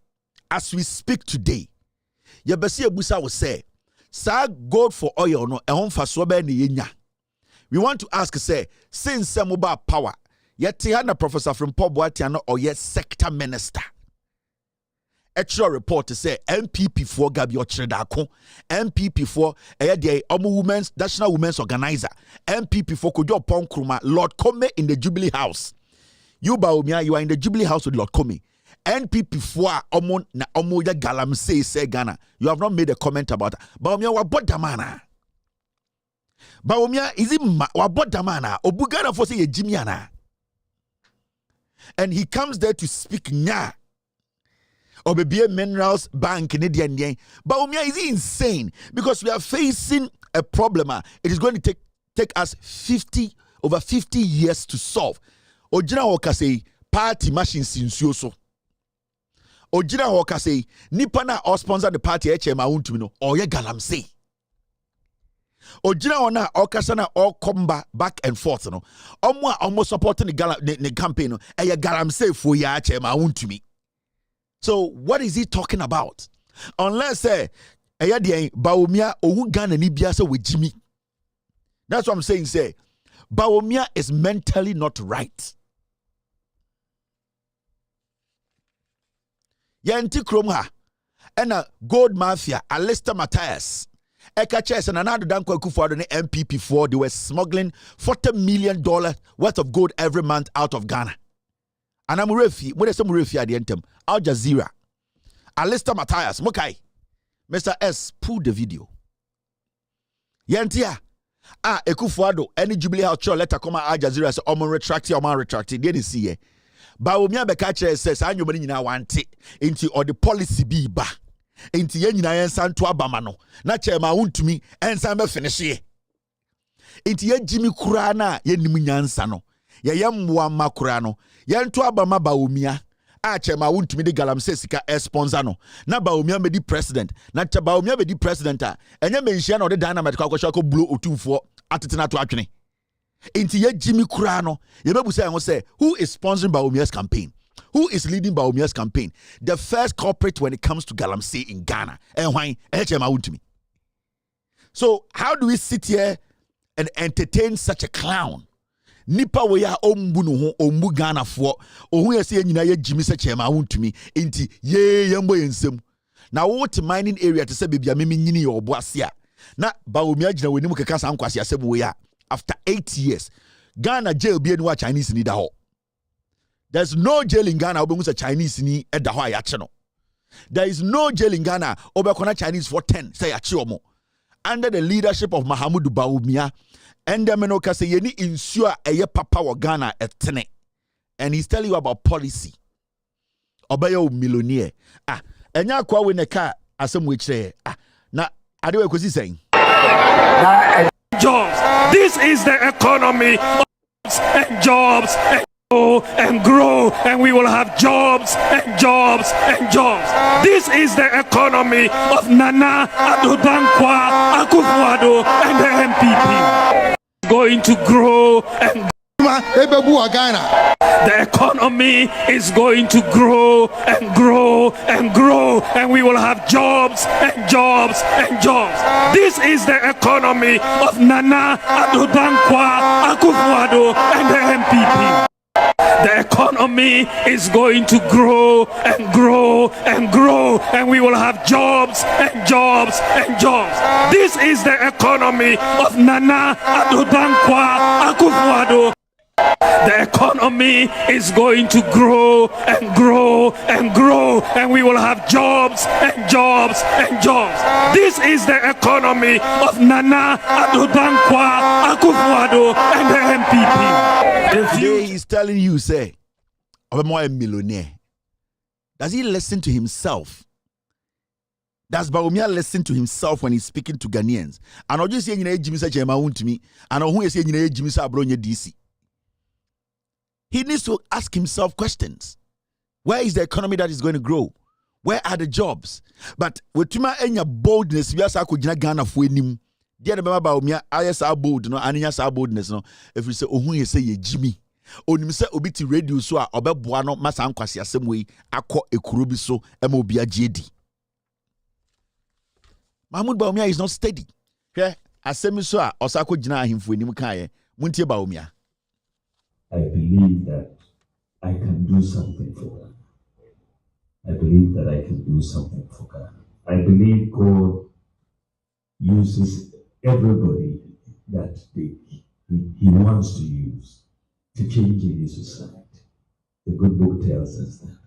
as we speak today. Yebesi ebusa wo say sa gold for oil no ehomfa so ba na yenya. We want to ask say since mobile power yet na Professor from Boatiano or yet sector minister. Extra report to say MPP for Gabi Ochredako, MPP for the women's National Women's Organizer, MPP for Kojo Ponkruma, Lord Kome in the Jubilee House. You Bawumia, you are in the Jubilee House with Lord Kome. NPP for Omon na Omoya Galam say Ghana. You have not made a comment about that. Bawumia wa bodamana. Bawumia is it wa bodamana? Obugana for say Jimiana. And he comes there to speak nya. Or maybe a minerals bank in India. Bawumia is insane because we are facing a problem. It is going to take us over 50 years to solve. Ojina woka say party machine sinsuoso. Ojina woka say nipa na or sponsor the party HM awuntumi no or ye galamsey. Ojina ona okasana or combat back and forth no. Omwa almost supporting the campaign no e ye galamsey for ya HM awuntumi. So what is he talking about? Unless Bawumia owu Ghana ni bia se we Jimmy. That's what I'm saying. Say, Bawumia is mentally not right. Yanti Kromha, and a gold mafia, Alistair Matthias. Ekaches and another Danko Akufo-Addo and MPP4, they were smuggling $40 million worth of gold every month out of Ghana. And I'm refi, what is some refi at the end? Al Jazeera. Alistair Matthias, Mokai. Mr. S, pull the video. Yantia. Akufo-Addo, any Jubilee House show letter come Al Jazeera say, Oman retracted. They didn't see it. Bawumia Bekache says, I know money want it into or the policy be ba. Into yen na yensan to abamano. Na chema untumi ensan be finish ye. Into ye Jimmy Kurana ye nimunyansa no. Ye yamwa makurano. Yen to abama Bawumia. Chema untumi de galamse sika sponsor no. Na Bawumia be di president. Na cha Bawumia be di president a. Enye mention no de dynamite kwa ko blow otumfo atetena to atwene. Into ye Jimmy Kurano. Ye bebu say who is sponsoring Bawumia's campaign? Who is leading Bawumia's campaign? The first corporate when it comes to galamsey in Ghana. And why? So how do we sit here and entertain such a clown? Nipa we ya ombu Ghana for ohu yesi nyina ye Jimmy se chema wuntumi inti ye yambo yensem. Na what mining area to say bibia memi nyini ye obo ase a. Na Bawumia gina weni mu keka san kwase asem we ya. After 8 years, Ghana jail be any Chinese ni da ho. There's no jail in Ghana obe a Chinese ni e da ho ayacheno. There is no jail in Ghana obe kona Chinese for 10 say achiomo. Under the leadership of Mahama Bawumia, and the meno kase yeni insure eye papa wa Ghana etene. And he's telling you about policy. Obeyo millionaire. Enya kwa we ne ka asem we kire. Na adewe kosi saying. Jobs. This is the economy of jobs and jobs and grow, and we will have jobs and jobs and jobs. This is the economy of Nana Addo Dankwa Akufo-Addo and the MPP. Going to grow and the economy is going to grow and grow and grow, and we will have jobs and jobs and jobs. This is the economy of Nana Addo Dankwa Akufo-Addo and the MPP. The economy is going to grow and grow and grow, and we will have jobs and jobs and jobs. This is the economy of Nana Addo Dankwa Akufo-Addo. The economy is going to grow and grow and grow, and we will have jobs and jobs and jobs. This is the economy of Nana Addo Dankwa Akufo-Addo and the MPP. Today he's telling you, say, I'm a millionaire. Does he listen to himself? Does Bawumia listen to himself when he's speaking to Ghanaians? And I'll just say, you know, Jimmy said, to me, and I'll say, you know, Jimmy said, DC. He needs to ask himself questions. Where is the economy that is going to grow? Where are the jobs? But with tuma enya boldness, we are sa kujina Ghana for him. Dear remember Bawumia, I sa bold, no, aninya sa boldness, no. If we say, oh, who you say ye Jimmy? Onim say obiti radio so a obeboa no masa nkwase asem we akọ ekurobi so ema obi agedi. Mahmoud Bawumia is not steady. Hwe asem so a osako gina ahemfo anim kae. Muntie Bawumia. I believe that I can do something for Ghana. I believe that I can do something for Ghana. I believe God uses everybody that he wants to use to change any society. The good book tells us that.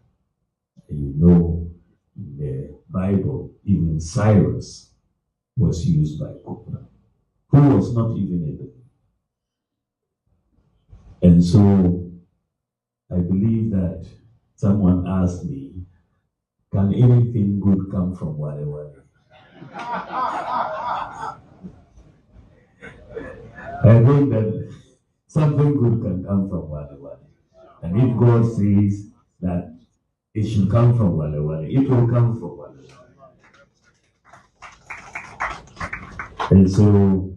And you know, in the Bible, even Cyrus was used by God, who was not even a believer. And so, I believe that someone asked me, can anything good come from Wale Wale? I think that something good can come from Wale Wale. And if God says that it should come from Wale Wale, it will come from Wale Wale. And so,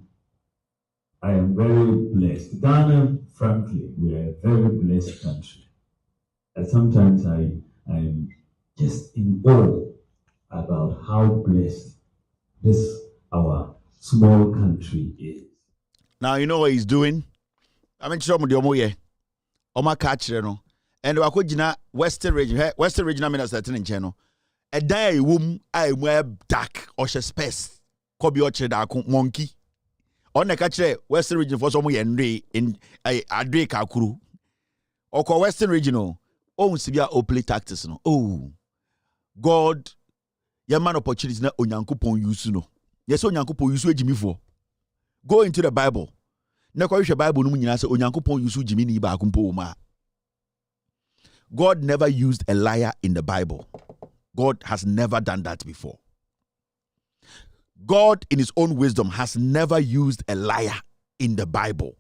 I am very blessed. Ghana, frankly, we are a very blessed country. And sometimes I'm just in awe about how blessed this, our small country is. Now you know what he's doing. I mean, show me the omoye. Oma catch no. And we are jina Western region. Western region I mean as certain channel. A day womb I wear dark or space. Kobi oche da monkey. On the catch Western region for some way in a Drake Akuru. Or Western regional. Oh, Sibia Opley tactics no. Oh, God, your man opportunities na onyankopon use no. Yes, onyankopon use Jimmy for. Go into the Bible. Na kwa the Bible no nyina say onyankopon use Jimmy ni ba akumpo ma. God never used a liar in the Bible. God has never done that before. God in his own wisdom has never used a liar in the Bible.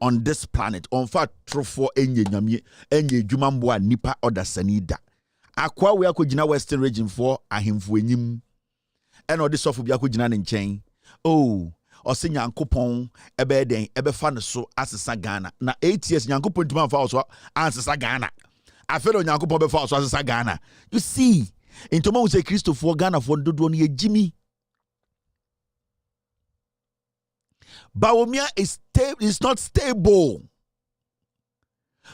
On this planet, on fact, true for enye jumambo nipa oda sanida. Akwaboah akogina Western region for ahemfo enyim. And all this of bi akogina ne nchen. Oh, ose nyankopon ebe den ebe fa ne so asesa Ghana. Na 8 years nyankopon tuma fa so asesa Ghana. Afero nyankopon be fa so asesa Ghana. You see, into mo say Christopher Ghana for dodo no ye Jimmy. Bawumia is not stable.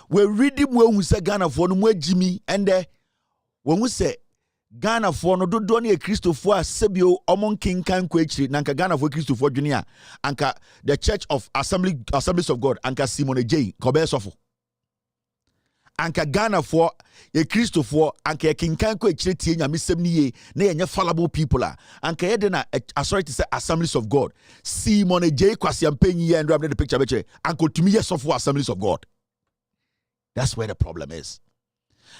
We're reading when we say Ghana for no Jimmy and when we say Ghana for no do a Christopher Sebio among King Kan Quetri Nanka Ghana for Christopher Junior Anka the Church of Assemblies of God Anka Simone J Kobe Sofo Anka Ghana for a Christopher Anka King Kan Quetri Tia Missemni ne any fallible people Anka Edena sorry to say Assemblies of God Simone J Kwasiam Penny and grab the picture Anko to me yes of Assemblies of God. That's where the problem is.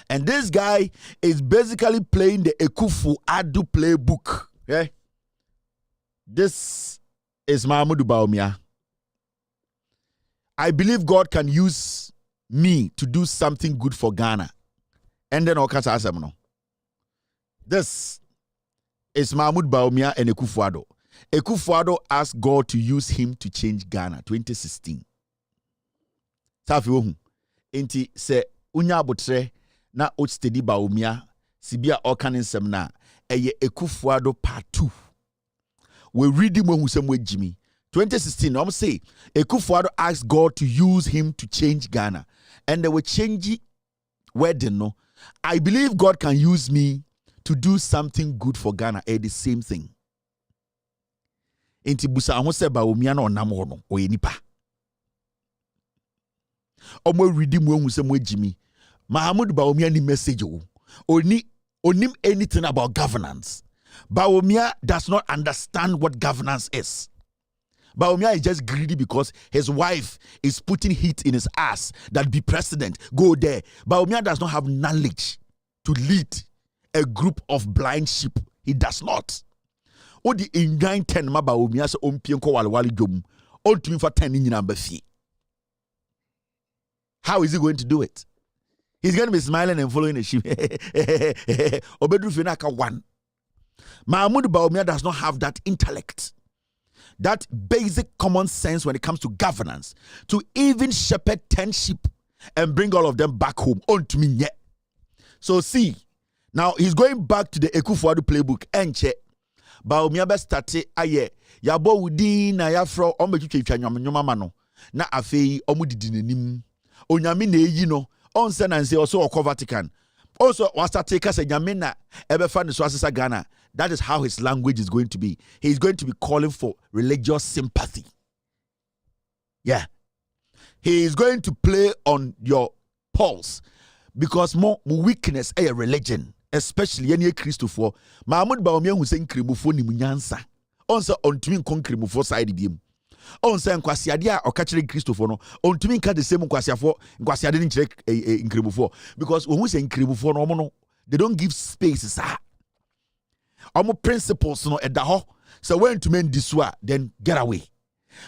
And this guy is basically playing the Ekufu-Addo playbook. Okay? This is Mahmoud Bawumia. I believe God can use me to do something good for Ghana. And then Okata. This is Mahmoud Bawumia and Ekufu-Addo. Ekufu-Addo asked God to use him to change Ghana 2016. Safi Inti se unya abotre na otstedi Bawumia sibia okanin semna eye Ekufu-Addo part 2. We read him when we say Jimmy 2016. I'm say Ekufu-Addo asked God to use him to change Ghana, and they will change it. Where they know, I believe God can use me to do something good for Ghana. The same thing. Inti busa ahun se Bawumia na onam ho no o nipa. Omo redeem when we say Jimmy. Mahmoud Bawumia ni message onim anything about governance. Bawumia does not understand what governance is. Bawumia is just greedy because his wife is putting heat in his ass that be president. Go there. Bawumia does not have knowledge to lead a group of blind sheep. He does not. Odi ingan 10 ma Bawumia se ompien ko walwali dwom. Ontumi fa 10 nyina mbafi. How is he going to do it? He's going to be smiling and following the sheep. Obedru Fenaka 1. Mahmoud Bawumia does not have that intellect, that basic common sense when it comes to governance, to even shepherd 10 sheep and bring all of them back home. On to me yet. So see, now he's going back to the Ekufu-Addo playbook. Enche Bawumia be starte aye yabo wudi na yafro ombetwetwa nyoma no na afei omudidi nanim. Onyame na eyi no onse na nse also okọ Vatican also was start kase nyame na ebefa ne so asesa Ghana. That is how his language is going to be. He's going to be calling for religious sympathy. Yeah, he is going to play on your pulse because more weakness a religion, especially any Christopher Mahmoud Bawumia who say nkrimufo ni munyansa onse ontumi nkonkrimufo side biem. On say nkwasiade a okachire Christopher no ontumi nka the same nkwasiade ni chire nkrimufo because when we say nkrimufo no they don't give spaces principles no edaho so when to men this then get away.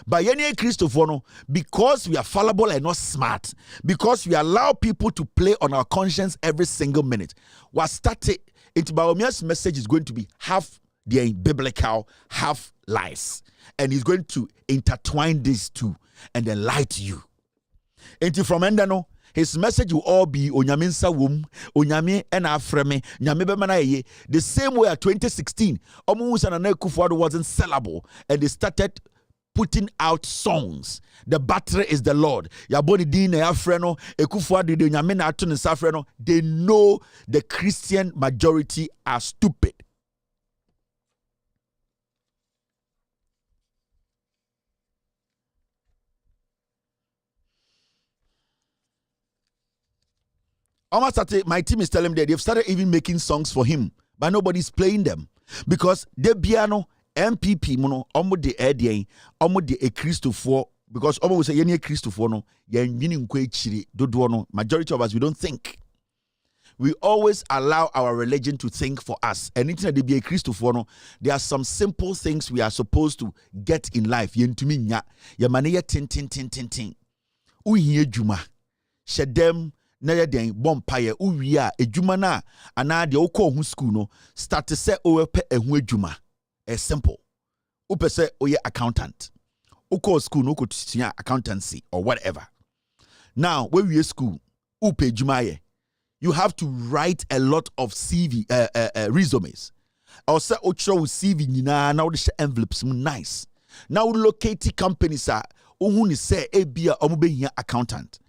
But any Christopher no, because we are fallible and not smart, because we allow people to play on our conscience every single minute, what started into Bawumia's message is going to be half the biblical, half lies. And he's going to intertwine these two and then lie to you. Into from Endano, his message will all be Onyaminsa wom, Onyame and Afreme, Nyame Bemanaye. The same way at 2016, Omusa and Ekufu-Addo wasn't sellable, and they started putting out songs. The battery is the Lord. They know the Christian majority are stupid. My team is telling me that they've started even making songs for him, but nobody's playing them because the piano MPP mono omo de edien omo de a Christopher because omo say any Christopher no yen winning kwechiri dodo no. Majority of us, we don't think. We always allow our religion to think for us. And anything that be a Christopher no, there are some simple things we are supposed to get in life. Yentumi nya yamane tin. Uhiye juma shedem na ye den bompaye uwia ejuma na ana de okọ hu school no start to say owepe ehu ejuma. It's simple. Upe say oye accountant. Uko school no ko accountancy or whatever. Now when we school upe ejuma you have to write a lot of CV resumes. Or say ocho CV nyina na wo de envelopes nice. Now locate companies are ohun ni say ebia omubehia accountant.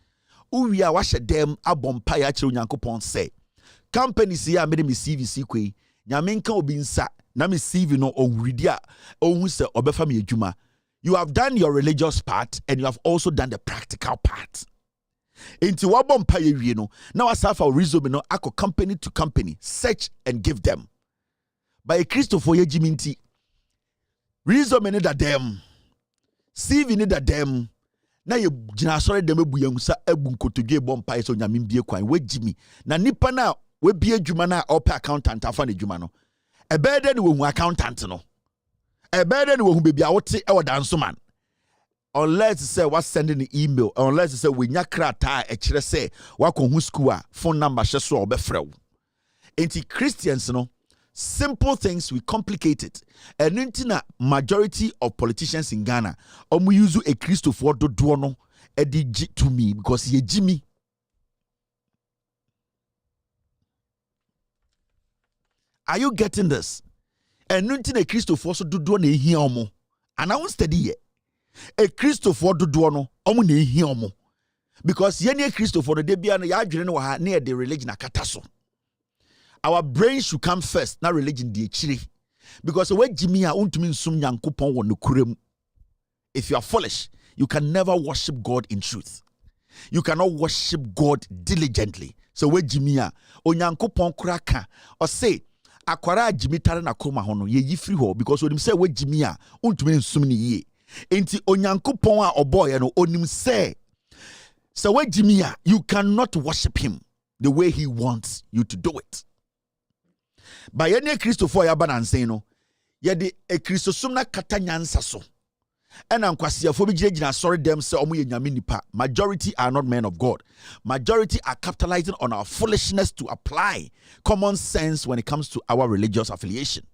Uwia wa dem abompa ya kire Onyankopon say companies here made me CV sikwe nyame nka obi nsa na me CV no owridia ohun se obefa me adwuma. You have done your religious part and you have also done the practical part. Into wabompa ye wie no na wasafa resume no akọ company to company search and give them. By a Christopher ye jiminti resume ne da dem CV ne da dem na ye gina sori dem ebu yangusa ebu nkotodwe bompa ye so nyame mbie kwan we jimi na nipa na we bie dwuma na open accountant afa ne dwuma no ebede ne wo accountant no ebede ne wo hu bebia wote e wodanso man unless say what sending an email unless say we nya krata e kire say wakọ hu school a phone number hye so obefrew enti Christians no simple things we complicate it. And intina majority of politicians in Ghana, use a Christopher dodo no to me because ye Jimmy. Are you getting this? And intina Christopher so dodo ne hi omo. And I won't study ye. A Christopher dodo no omo ne hi omo. Because ye ne Christopher de bia no ya adwene no ha near the religion akataso. Our brain should come first, not religion di chiri. Because when Jimmy untumi nsum Nyankopon wo nokurem. If you are foolish, you can never worship God in truth. You cannot worship God diligently. So when Jimmy Onyankopon kraka or say akwara Jimmy tare na koma ho no ye yifri ho because onim say when Jimmy untumi nsum ni ye. Enti Onyankopon a oboye no onim say so when Jimmy you cannot worship him the way he wants you to do it. By any Christopher Yabananse no, yede a Christosum na katanyansa so. And Anquasia for me, sorry them say omu nyame nipa. Majority are not men of God. Majority are capitalizing on our foolishness to apply common sense when it comes to our religious affiliation.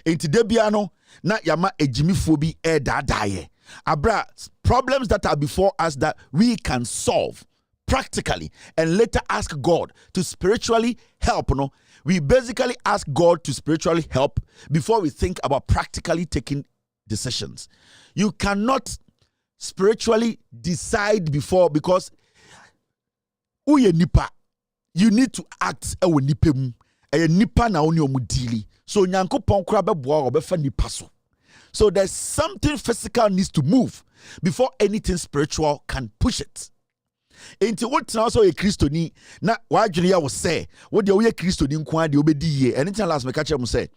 Enti debiano na yama ejimifo bi dadaye. Abra problems that are before us that we can solve practically and later ask God to spiritually help. No, we basically ask God to spiritually help before we think about practically taking decisions. You cannot spiritually decide before because uye nipa. You need to act ewe nipemu. Eye nipa na oni omudili. So Nyankopon kura beboa obefa nipa so. So there's something physical needs to move before anything spiritual can push it. Enti what also a Christoni na wadwene ya wo say wo de wo ye Christoni nko ade obedi ye anything last me catch am say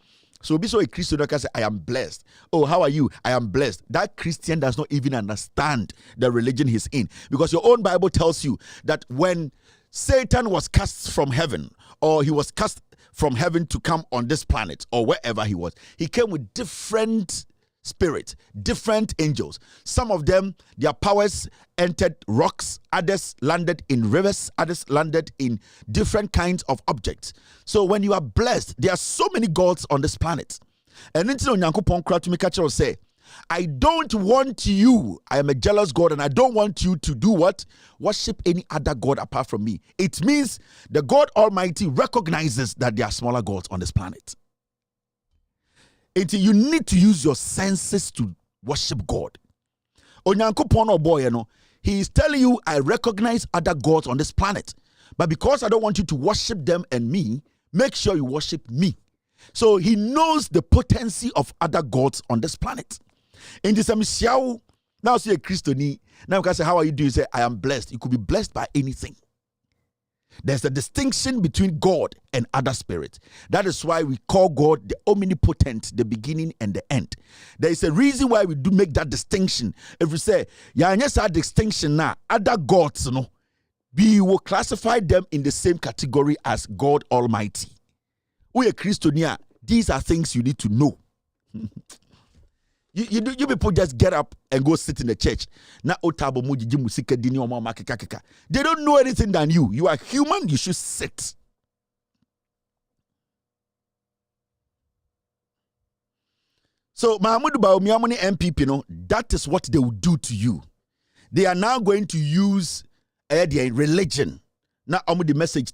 so be so a Christian that can say I am blessed. Oh, how are you? I am blessed. That Christian does not even understand the religion he's in because your own Bible tells you that when Satan was cast from heaven or he was cast from heaven to come on this planet or wherever he was, he came with different spirits, different angels. Some of them, their powers entered rocks, others landed in rivers, others landed in different kinds of objects. So when you are blessed, there are so many gods on this planet. And until Nyankopon kra to me catch say, I don't want you. I am a jealous God and I don't want you to do what? Worship any other God apart from me. It means the God Almighty recognizes that there are smaller gods on this planet. You need to use your senses to worship God. Onyankopon or boy, he is telling you, I recognize other gods on this planet. But because I don't want you to worship them and me, make sure you worship me. So he knows the potency of other gods on this planet. In this now see a Christian, now you can say, how are you doing? You say, I am blessed. You could be blessed by anything. There's a distinction between God and other spirits. That is why we call God the omnipotent, the beginning and the end. There is a reason why we do make that distinction. If we say, yeah, yes, that distinction now, other gods, we will classify them in the same category as God Almighty. We are Christian. These are things you need to know. You people just get up and go sit in the church. They don't know anything than you. You are human, you should sit. So Mahmoud Bawumia MPP, that is what they will do to you. They are now going to use their religion. Now the message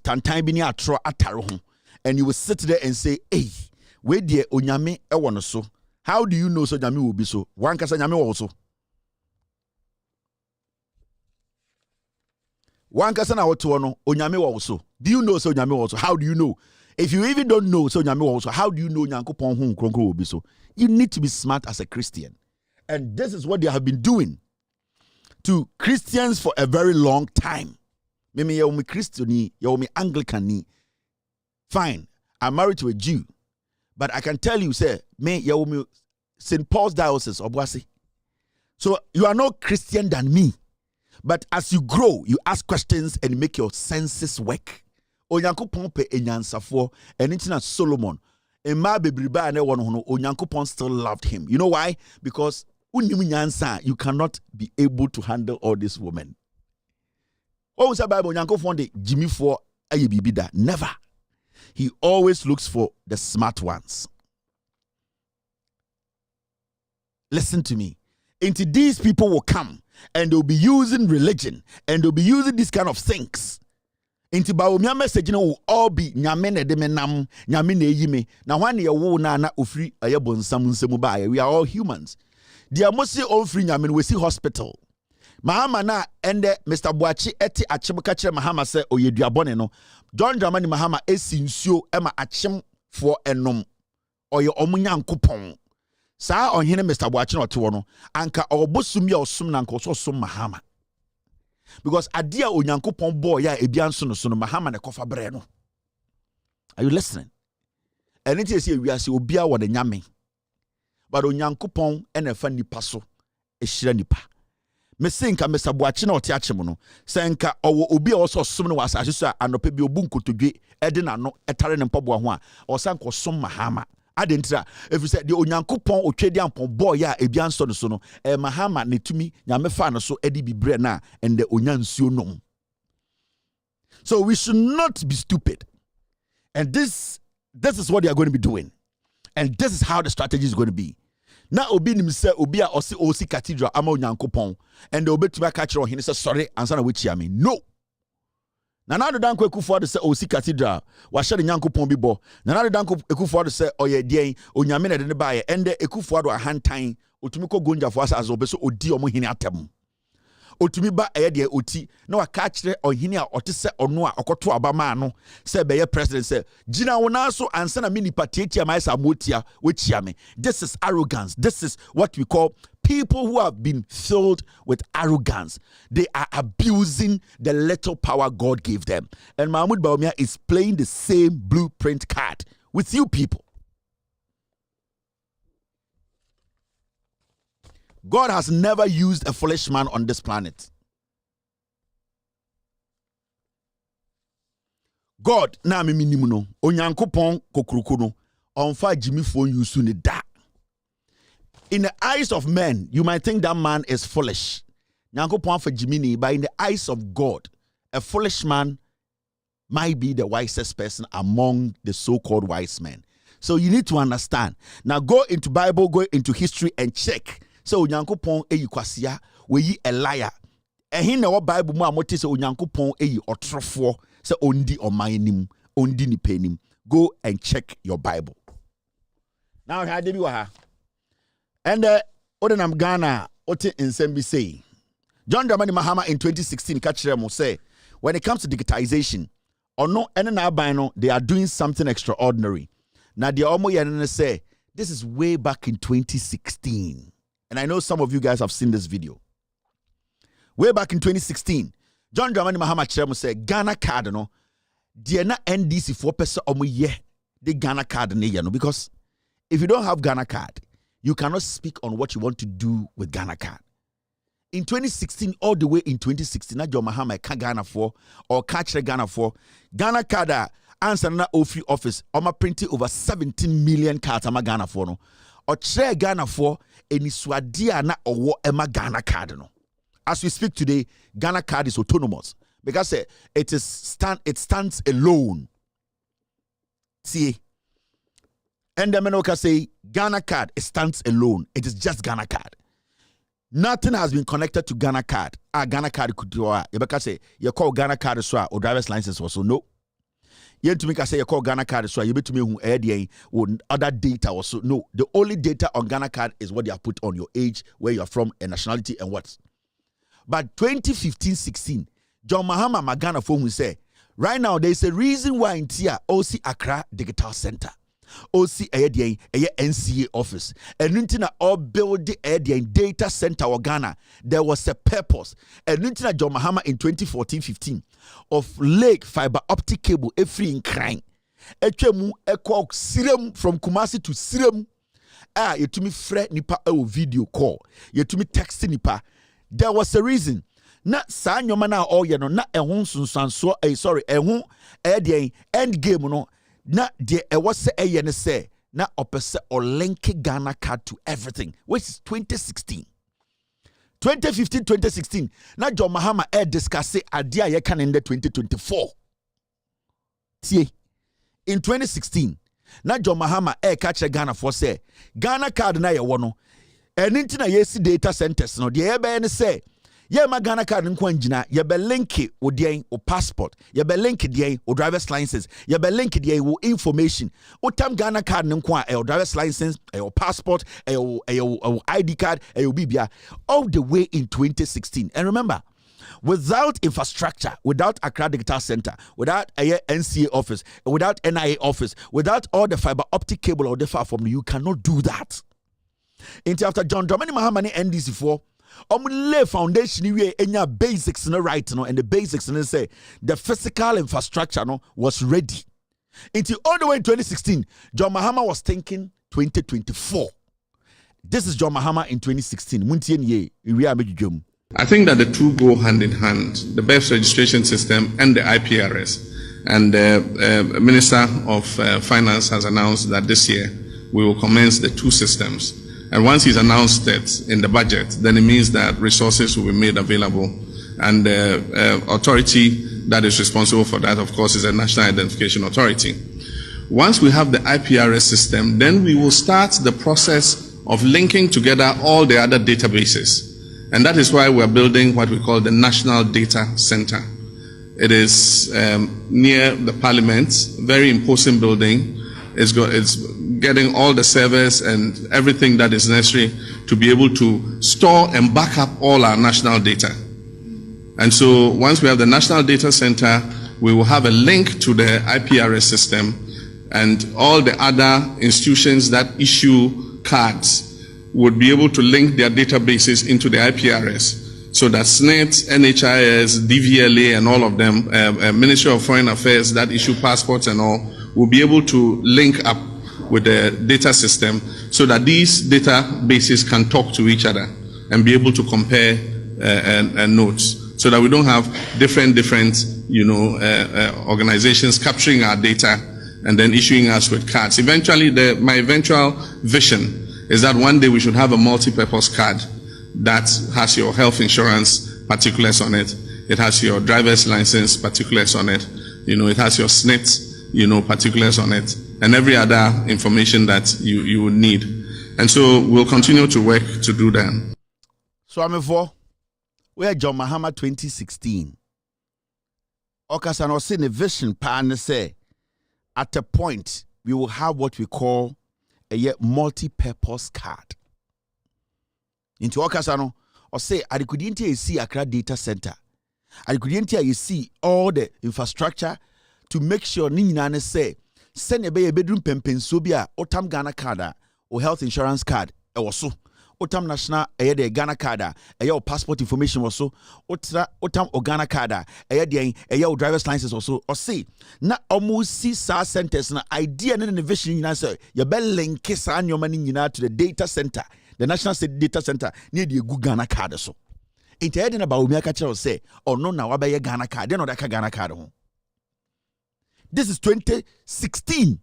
and you will sit there and say, hey, where the onyame ewono so? How do you know so nyame will be so? One kasa nyame wo so. One kasa na woto no onyame wo so. Do you know so nyame wo so? How do you know? If you even don't know so nyame wo so, how do you know Nyankopon hu nkronkro will be so? You need to be smart as a Christian. And this is what they have been doing to Christians for a very long time. Mimi ya umi Christiani, ya umi Anglicani. Fine, I'm married to a Jew. But I can tell you, say, me, you St. Paul's diocese, Obuasi. So you are no Christian than me. But as you grow, you ask questions and make your senses work. Onyankopon pe enyansafo, and it's Solomon. And my baby Onyankopon still loved him. You know why? Because you cannot be able to handle all these women. Oh, say Bible Onyankopon de Jimmy for ayebibida. Never. He always looks for the smart ones. Listen to me. Into these people will come and they'll be using religion and they'll be using these kind of things. Into Bawumia message will all be nyamene de menam nyamene yime. Now when you wo na ofri ayebon nsemu ba we are all humans. Dia mostly all free nyamene we see hospital. Mahama na ende Mr. Buachi eti achimuka kire Mahama se oyeduabone no. John Dramani Mahama esinsuo ema achim for enom. Oye omunyankopon. Saa onhene Mr. Buachi no te no anka obosum ya osum na nka so Mahama. Because adia onyankopon boy ya ebianso no so no Mahama ne kofa bre no. Are you listening? And it is here we are see obia wo de nyame. But onyankopon ene fa nipa so ehira nipa. Mesinka Mr. Buachi na ote achim no senka owo obi a oso som no wasase so anope bi obu nkotodwe ede na no etare ne mpaboa ho a osanko som Mahama adentra if you say the onyankopon otwedi ampon boy a ebianso no so no Mahama ne tumi nyame fa no so edi bibre na and the onyansuo nom. So we should not be stupid, and this is what they are going to be doing, and this is how the strategy is going to be. Now obi nim say obi a osi cathedral ama onyankopon and the obi tuma catch him say sorry answer na wechi am no. Na na do danko ekufuado say osi cathedral wa hye nyankopon bi bo. Na na do danko ekufuado say oye den onyame na de ne baaye ende ekufuado ahantan otumi ko gonjafo asa obe so odi omo hini atem. Otumi ba eye de oti na wa ka kire ohini a ote se ono a okoto abama no se be ye president se gina wona so ansa na mini patietia mai sa motia wechia me. This is arrogance. This is what we call people who have been filled with arrogance. They are abusing the little power God gave them. And Mahmoud Bawumia is playing the same blueprint card with you people. God has never used a foolish man on this planet. God na me minimu no onyankopon kokruku no onfa jimifo yusu ne da. In the eyes of men, you might think that man is foolish. Nyankopon for jimini, but in the eyes of God, a foolish man might be the wisest person among the so-called wise men. So you need to understand. Now go into Bible, go into history and check. So onyankopon eyi kwasia we yi a liar. Ehin na wo Bible mu amote se onyankopon eyi otrofo se ondi omanim ondi ni penim. Go and check your Bible. Now ha de bi wa ha. And odenam Ghana Ote Nsembi say. John Dramani Mahama in 2016 catch them say when it comes to digitization, or no, and now they are doing something extraordinary. Now the Omo Yanene say this is way back in 2016. And I know some of you guys have seen this video. Way back in 2016, John Dramani Mahama Cheremo say Ghana card no, the na NDC 4% omo ye the Ghana card no, because if you don't have Ghana card, you cannot speak on what you want to do with Ghana card. In 2016, all the way in 2016, na John Mahama ka Ghana for or catch Ghana for Ghana card answer na office office oma printing over 17 million cards ama Ghana for no or share Ghana for any swadia na owo ema Ghana card no. As we speak today, Ghana card is autonomous because it stands alone. See, and the Menoka say Ghana card it stands alone. It is just Ghana card. Nothing has been connected to Ghana card. Ghana card could do. You say you call Ghana card or driver's license also no. You to make say you call Ghana card so you be to me who other data also no. The only data on Ghana card is what they have put on your age, where you are from, and nationality and what. But 2015-16, John Mahama Magana phone will say, right now there is a reason why in Tia OC Accra Digital Center, OC NCA office, and Nintina all build the data center or Ghana. There was a purpose. And Nintina John Mahama in 2014-15 of lake fiber optic cable free in crime. Echemu ekwa sirem from Kumasi to Sirem. You to me fret nipa video call. You to me text nipa. There was a reason. Na sa nyoma na all ye no na ehun sunsanso ehun the end game no na de was say ne say na opese or link Ghana card to everything, which is 2016. 2015-2016 na John Mahama discuss idea ye can in the 2024. See, in 2016 na John Mahama catch Ghana for say Ghana card na ye wono and into na data centers no de ebe ne say ye ma Ghana card nko angina ye be link o den o passport ye be link den o driver's license ye be link den o information o tam Ghana card nko a driver's license o passport o ID card o bibia all the way in 2016. And remember, without infrastructure, without Accra Digital Center, without a NCA office, without NIA office, without all the fiber optic cable or the far from you cannot do that. Into after John Dramani Mahama NDC for lay foundation we enya basics no right no, and the basics no say the physical infrastructure no was ready. Until all the way in 2016, John Mahama was thinking 2024. This is John Mahama in 2016. I think that the two go hand in hand, the birth registration system and the IPRS. And the Minister of Finance has announced that this year we will commence the two systems. And once he's announced it in the budget, then it means that resources will be made available. And the authority that is responsible for that, of course, is the National Identification Authority. Once we have the IPRS system, then we will start the process of linking together all the other databases. And that is why we're building what we call the National Data Center. It is near the Parliament, very imposing building. It's getting all the servers and everything that is necessary to be able to store and back up all our national data. And so once we have the National Data Center, we will have a link to the IPRS system, and all the other institutions that issue cards would be able to link their databases into the IPRS, so that SNET, NHIS, DVLA, and all of them, Ministry of Foreign Affairs that issue passports and all, will be able to link up with the data system, so that these databases can talk to each other and be able to compare notes, so that we don't have different organizations capturing our data and then issuing us with cards. Eventually, my eventual vision is that one day we should have a multi-purpose card that has your health insurance particulars on it, it has your driver's license particulars on it, it has your SNET, particulars on it, and every other information that you would need. And so we'll continue to work to do that. So I'm for where John Mahama 2016. Okasano seen a vision pan say at a point we will have what we call a multi-purpose card. Into Okasano, or say adikudienti you see Accra data center. Adikudienti you see all the infrastructure to make sure ni nyina say send a bedroom pempenso bia otam Ghana card or health insurance card so otam national the Ghana card your passport information also otam Ghana card your driver's license also or say na almost see sa centers na idea na innovation nyina say you be link sa nyoma ni nyina to the data center, the national state data center near the Ghana card so into heading about Bawumia ka kire say or no na wabaye Ghana card then odaka Ghana card ho. This is 2016.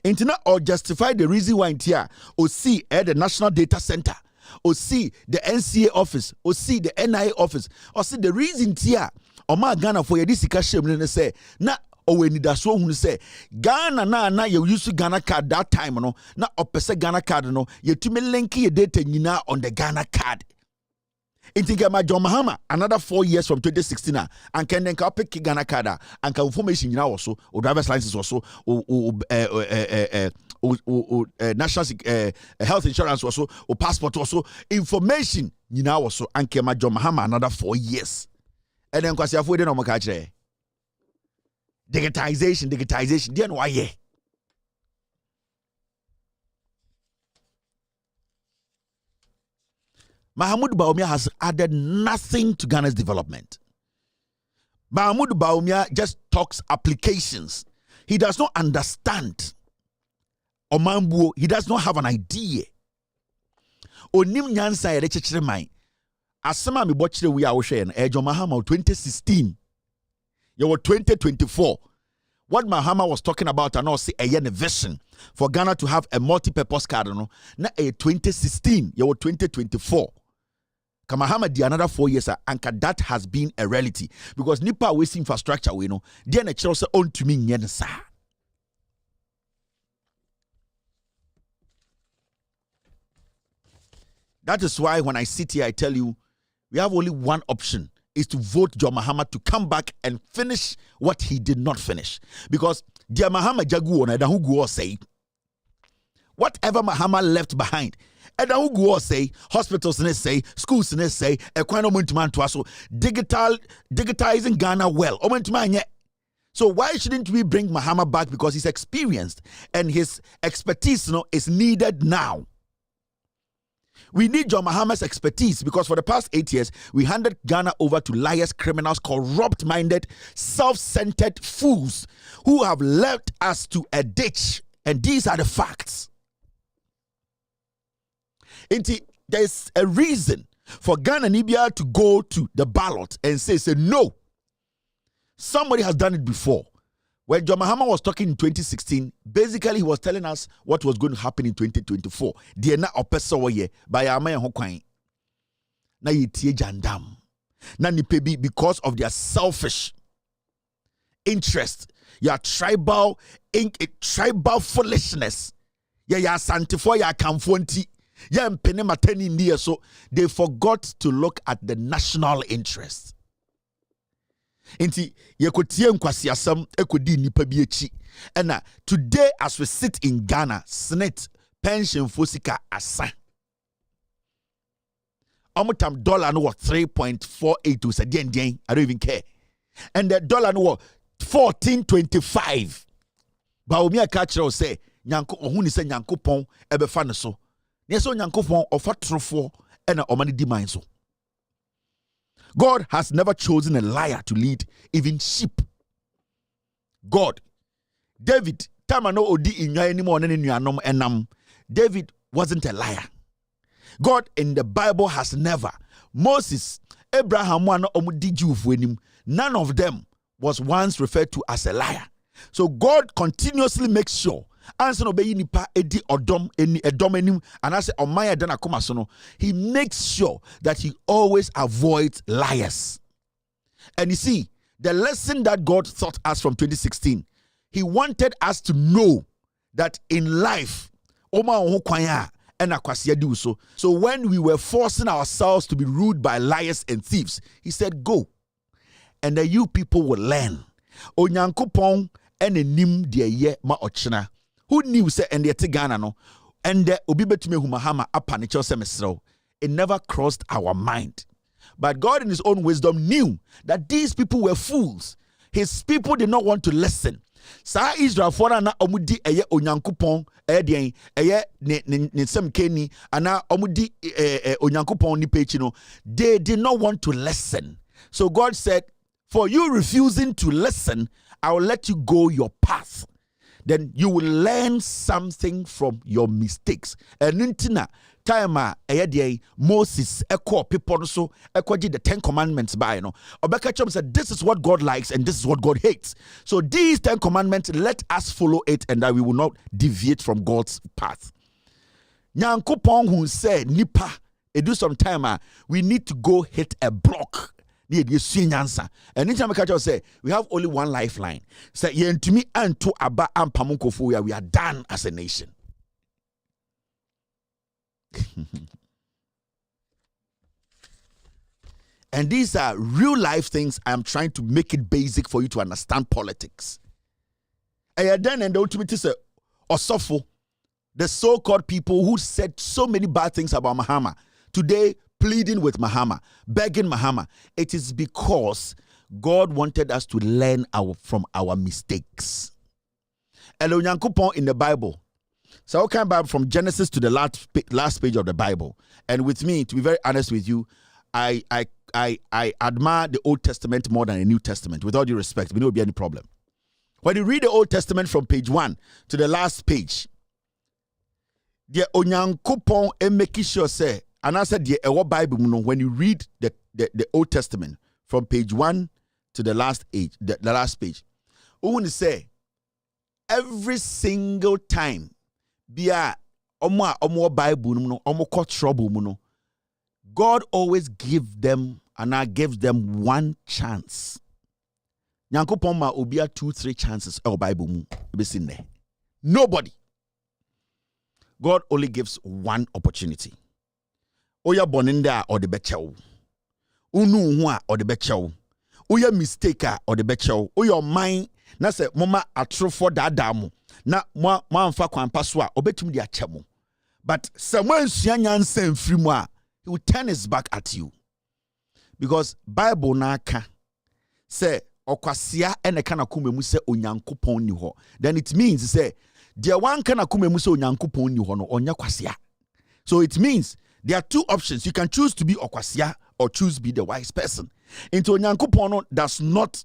Internet or justify the reason why here or see at the National Data Center or see the NCA office or see the NIA office or see the reason here or my Ghana for your discussion say na or when it so who say Ghana na you use Ghana card that time no na opese Ghana card no you to me link your data on the Ghana card. In Tingama John Mahama, another 4 years from 2016, and can then pick Ghana card and can information now also, or driver's license also, or national health insurance also, or passport also, information now also, and Kema John Mahama another 4 years. And then Kwasia Fode no Makache. Digitalization, then why yeah? Bawumia has added nothing to Ghana's development. Bawumia just talks applications. He does not understand. Omambuo, he does not have an idea. Onim nyansa yere chechire mai. Asema mi bochire we are share John Mahama 2016. You were 2024. What Mahama was talking about and also a vision for Ghana to have a multi-purpose card no na 2016. You were 2024. Kamahama di another 4 years and that has been a reality because nipa waste infrastructure we know then a church on to me nyensa. That is why when I sit here I tell you we have only one option is to vote John Mahama to come back and finish what he did not finish because John Mahama jagu ona da hugu say whatever Mahama left behind. And now go say hospitals and say schools and say digitalizing Ghana well. So why shouldn't we bring Mahama back because he's experienced and his expertise is needed now. We need John Mahama's expertise because for the past 8 years we handed Ghana over to liars, criminals, corrupt-minded, self-centered fools who have led us to a ditch, and these are the facts. There's a reason for Ghana Nibia to go to the ballot and say no. Somebody has done it before. When John Mahama was talking in 2016, basically he was telling us what was going to happen in 2024. Diena opesoye by Amaya Hokwain. Na yitie jandam. Na nipebi because of their selfish interest. Your tribal foolishness. Ya santifo ya kamfonti. So they forgot to look at the national interest. Inti yekotie nkwasiasam ekodi nipa bi echi. And today as we sit in Ghana, SNET pension fosika asa. Omutam dollar no 3.48 to say den. I don't even care. And the dollar no 14.25. Bawumia kachiro say nyanko ohuni say nyankopon ebefa ne so. Yeso nyankopon ofa trofo ena omani di man so. God has never chosen a liar to lead even sheep. God, David, tamano odi inya anymore nuanom enam. David wasn't a liar. God in the Bible has never. Moses, Abraham, none of them was once referred to as a liar. So God continuously makes sure answer obey nipa edi odom eni edom enim and as omaya dana koma so no, he makes sure that he always avoids liars. And you see, the lesson that God taught us from 2016, he wanted us to know that in life oma ho kwanya and akwasiya do so. So when we were forcing ourselves to be ruled by liars and thieves, he said go, and then you people will learn. Onyankopon ene nim de ye ma ochena. Who knew say and the Ghana no and the obi betumi hu Mahama apa ne kyerɛ sɛ mesrɛw it never crossed our mind. But God in his own wisdom knew that these people were fools. His people did not want to listen. Sa Israel for na omudi eye onyankopon edien eye ne sem keni ana omudi onyankopon ni pechi no, they did not want to listen. So God said, for you refusing to listen, I will let you go your path. Then you will learn something from your mistakes. And intina time Moses echo people so echo the 10 commandments by no. Obeka said this is what God likes and this is what God hates. So these 10 commandments, let us follow it and that we will not deviate from God's path. Nyankopon who said nipa do some time we need to go hit a block. And anytime I say we have only one lifeline. Say to me and to Abba and Pamunkofu, we are done as a nation. And these are real life things. I'm trying to make it basic for you to understand politics. And then and the ultimate say Osofo, the so-called people who said so many bad things about Mahama, today pleading with Mahama, begging Mahama. It is because God wanted us to learn from our mistakes. Elonyankopon in the Bible. So I can Bible from Genesis to the last page of the Bible. And with me, to be very honest with you, I admire the Old Testament more than the New Testament. With all due respect, there will be any problem. When you read the Old Testament from page 1 to the last page, the Onyankopon making sure say. And I said, Bible, when you read the Old Testament from page 1 to the last page, the last page, when you say every single time, Bible, trouble, God always gives them one chance. Nyankopon ma obia 2-3 chances Bible nobody. God only gives one opportunity. Oya boninda or the bechew. Unu or the bechew. Oya mistaker or the bechew. Oya mind na se mama atrofo dadamu. Na ma mfa kwan paswa obetum dia chemo. But someone nyansen free mo, he will turn his back at you. Because Bible na ka say okwasia ene kana kumemu se onyankopon ni ho. Then it means say dia wan kana kumemu se onyankopon ni ho no onya kwasia. So it means there are two options. You can choose to be Okwasia or choose to be the wise person. Into Onyankopon does not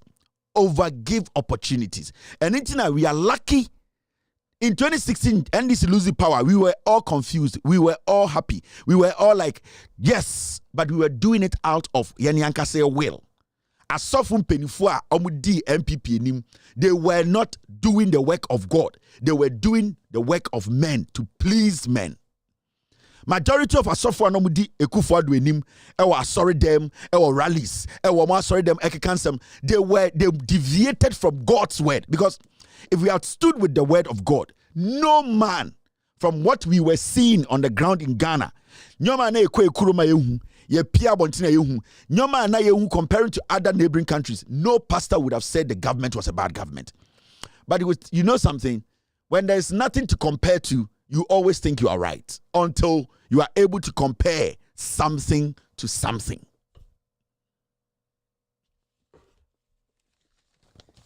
overgive opportunities. And we are lucky. In 2016, NDC losing power, we were all confused. We were all happy. We were all like, yes, but we were doing it out of Yanyankase will. Asofum penifua omudi MPP nim, they were not doing the work of God. They were doing the work of men to please men. Majority of asofo anomudi ekufu adu enim ewa sorry them ewa rallies ewa ma sorry them ekekansem they deviated from God's word, because if we had stood with the word of God, no man from what we were seeing on the ground in Ghana, nyoma na ekwe kuruma yehu ye pia bontina yehu nyoma na yehu comparing to other neighboring countries, no pastor would have said the government was a bad government. But it was, you know something, when there is nothing to compare to, you always think you are right until you are able to compare something to something.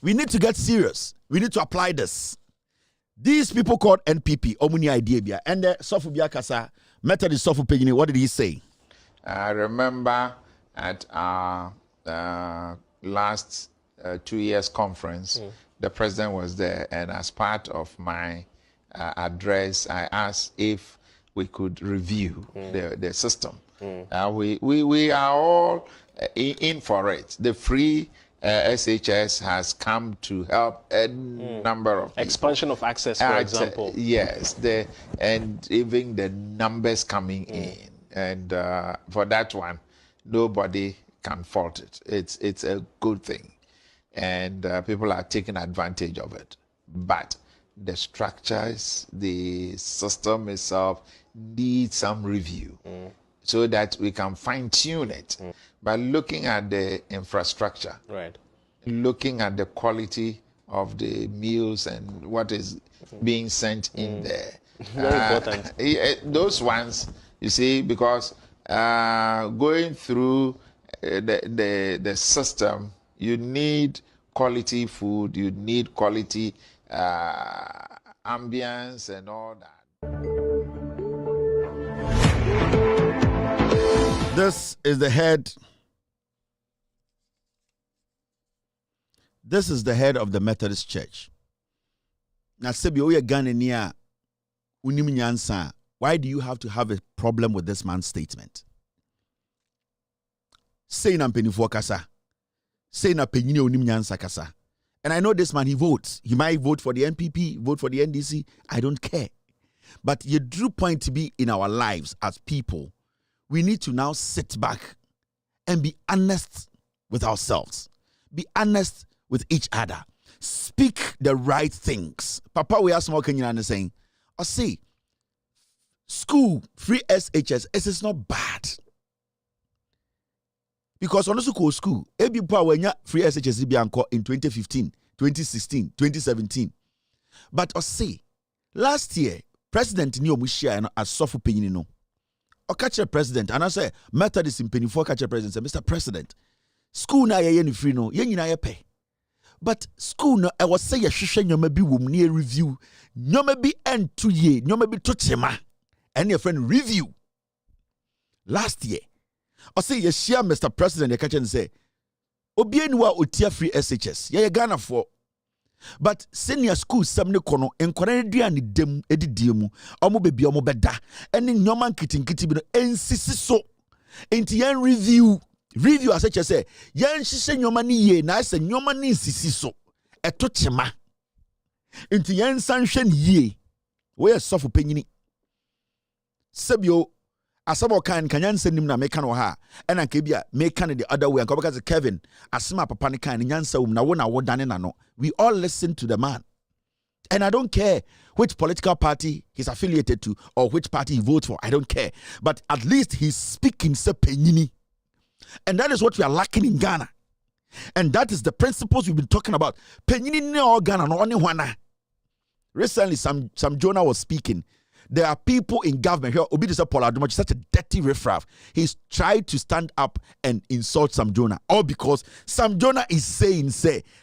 We need to get serious. We need to apply this. These people called NPP, Omuni Idea, and the Sofubia Kasa, Methodist Sofu Pegini, what did he say? I remember at our last 2 years conference, the president was there, and as part of my address, I asked if we could review the system. We are all in for it. The free SHS has come to help a number of people. Expansion of access, for example. Yes, and even the numbers coming in. And for that one, nobody can fault it. It's a good thing. And people are taking advantage of it. But the structures, the system itself needs some review so that we can fine-tune it by looking at the infrastructure, right, looking at the quality of the meals and what is being sent in there. Very important. Those ones, you see, because going through the system, you need quality food, you need quality ambience and all that. This is the head. This is the head of the Methodist Church. Now, Sebi, we are Ghana near Uniminyansa. Why do you have to have a problem with this man's statement? Say na penifo kasa. Say na penyini Uniminyansa kasa. And I know this man, he votes. He might vote for the NPP, vote for the NDC. I don't care. But you drew point to be in our lives as people. We need to now sit back and be honest with ourselves. Be honest with each other. Speak the right things. Papa, we are small Kenyan saying, I see, school, free SHS, it is not bad. Because on the school, every people when you free SHS in 2015, 2016, 2017. But I see, last year, President Niomushia as Sofu Penino. Or catch a president, and I say, Methodist in Penny for catch a president, say, Mr. President, school na ye free no, ye na ye pay. But school no, I was say a shisha nyoma bi wum near review, nyoma bi end 2 year, nyoma bi tochema, and your friend review. Last year, I say ye share Mr. President, ye catch and say, Obienwa utia free SHS, ye Ghana for. But senior school samne kono enkwara duane dem edidiemu omo bebi omo beda ene nyoma nkitinkiti bi no ensisi so enti yan review as such say yan hihye nyoma ni ye na ase nyoma ni nsisi so eto chema enti yan sanhwe ni ye we sofo panyini sebio asabo kan kanyan senim na meka no ha ena nke bia meka the other way anko because Kevin asema papa ne kan nyansa wum na wo dane na no. We all listen to the man. And I don't care which political party he's affiliated to or which party he votes for. I don't care. But at least he's speaking se penyini. And that is what we are lacking in Ghana. And that is the principles we've been talking about. Penyini no Ghana no only one. Recently some Jonah was speaking. There are people in government here. Obi Disa Paul Adumachi, such a dirty riffraff. He's tried to stand up and insult Sam Jonah. All because Sam Jonah is saying,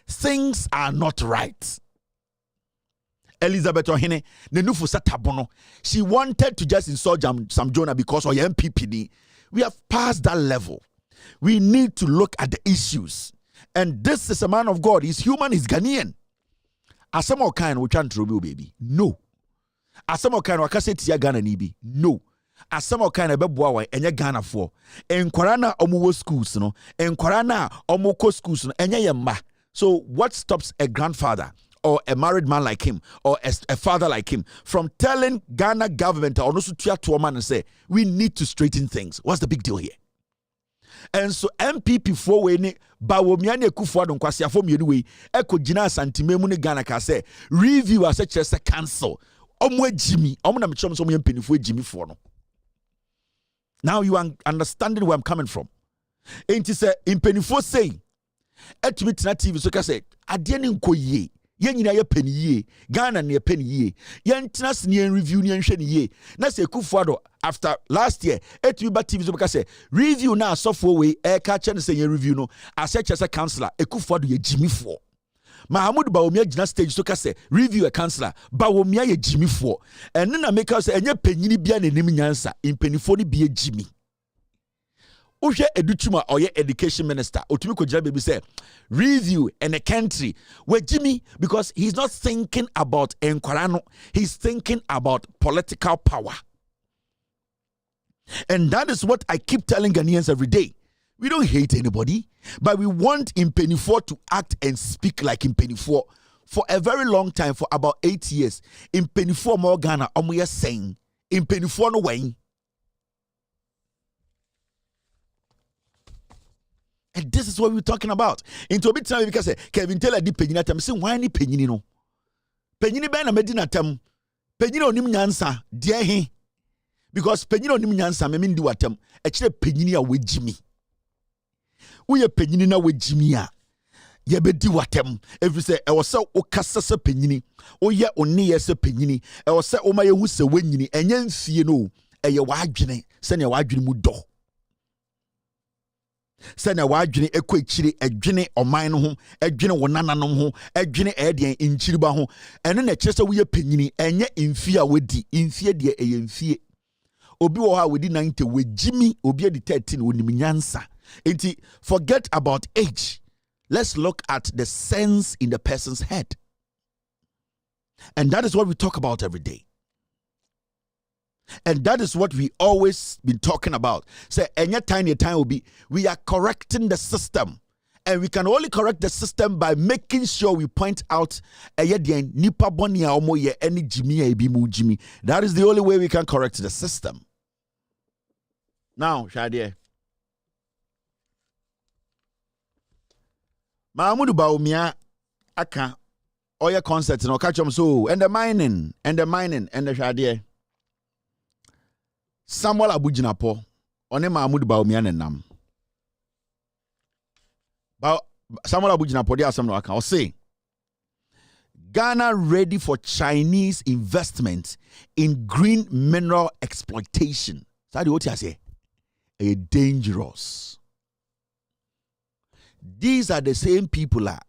things are not right. Elizabeth Ohene, Nenufu Satabono, she wanted to just insult Sam Jonah because of MPPD. We have passed that level. We need to look at the issues. And this is a man of God. He's human, he's Ghanaian. As some kind, we can't trouble, baby. No. Asamo kind of cassette Ghana nibi. No. Asamo kind of beboa enye Ghana for. Enkwara omuwo schools no. Enkwara na omoko schools no enye yemma. So what stops a grandfather or a married man like him or a father like him from telling Ghana government or no sutia to man and say we need to straighten things? What's the big deal here? And so MPP for we ni Bawumia ne kufu adon kwase afom yenu we ekogina santimemu ne Ghana ka say review as a cancel. Jimmy, now you are understanding where I'm coming from. Ain't it in penifo say at me TV so say adiani nko ye yen nyina ye penny ye Ghana ne penny ye yen tnas ne review ne nhwe ne ye na say Kufuado after last year at me TV so say review na sofo we e ka che ne say review no aseche say councillor Kufuado ye Jimmy for Mahama Bawumia gina stage so kase review a councillor Bawumia ye Jimmy for and na make us enye penyini bia ne nim nyansa impenifo ni bia Jimmy Uhye Educhuma or ye education minister otumi ko jira baby say review and a country where Jimmy because he's not thinking about enkwara, he's thinking about political power. And that is what I keep telling Ghanaians every day. We don't hate anybody, but we want Impenifor to act and speak like Impenifor. For a very long time, for about 8 years, Impenifor more Ghana, we are saying, Impenifor no way. And this is what we're talking about. Into a bit time, because Kevin Taylor di penina tam, say, why ni penini no? Penini ben a medina tam, penino nim nyansa, dear he. Because penino nim nyansa, me mean do atem, actually penini a with Jimmy. We are penini na we Jimmy a ye be di watem every say e was say o kasa se penini o ye oni ye se penini e was say o ma ye hu se wanyini enye mfie no e ye wadwene se ne wadwene mu do Send a wadwene ekwechiri edwene oman no ho edwene wonananom ho edwene edien inchiriba ho eno na kyerɛ sɛ woyɛ panyini enye mfie a wodi mfie de eye mfie obi wo ha wodi 90 wejimi obi adi 13 wonim nyansa enti forget about age. Let's look at the sense in the person's head, and that is what we talk about every day. And that is what we always been talking about. Say, any tiny time will be, we are correcting the system. And we can only correct the system by making sure we point out that is the only way we can correct the system. Now, Shadia. Mahmoud Bawumia aka oya concert no catch them so and the mining and the Shadia. Samuel Abujinapo, one Mahmoud Bawumia nenam. Samuel Abujinapo dey asem no aka. O say Ghana ready for Chinese investment in green mineral exploitation. Sadi what you say? A dangerous. These are the same people that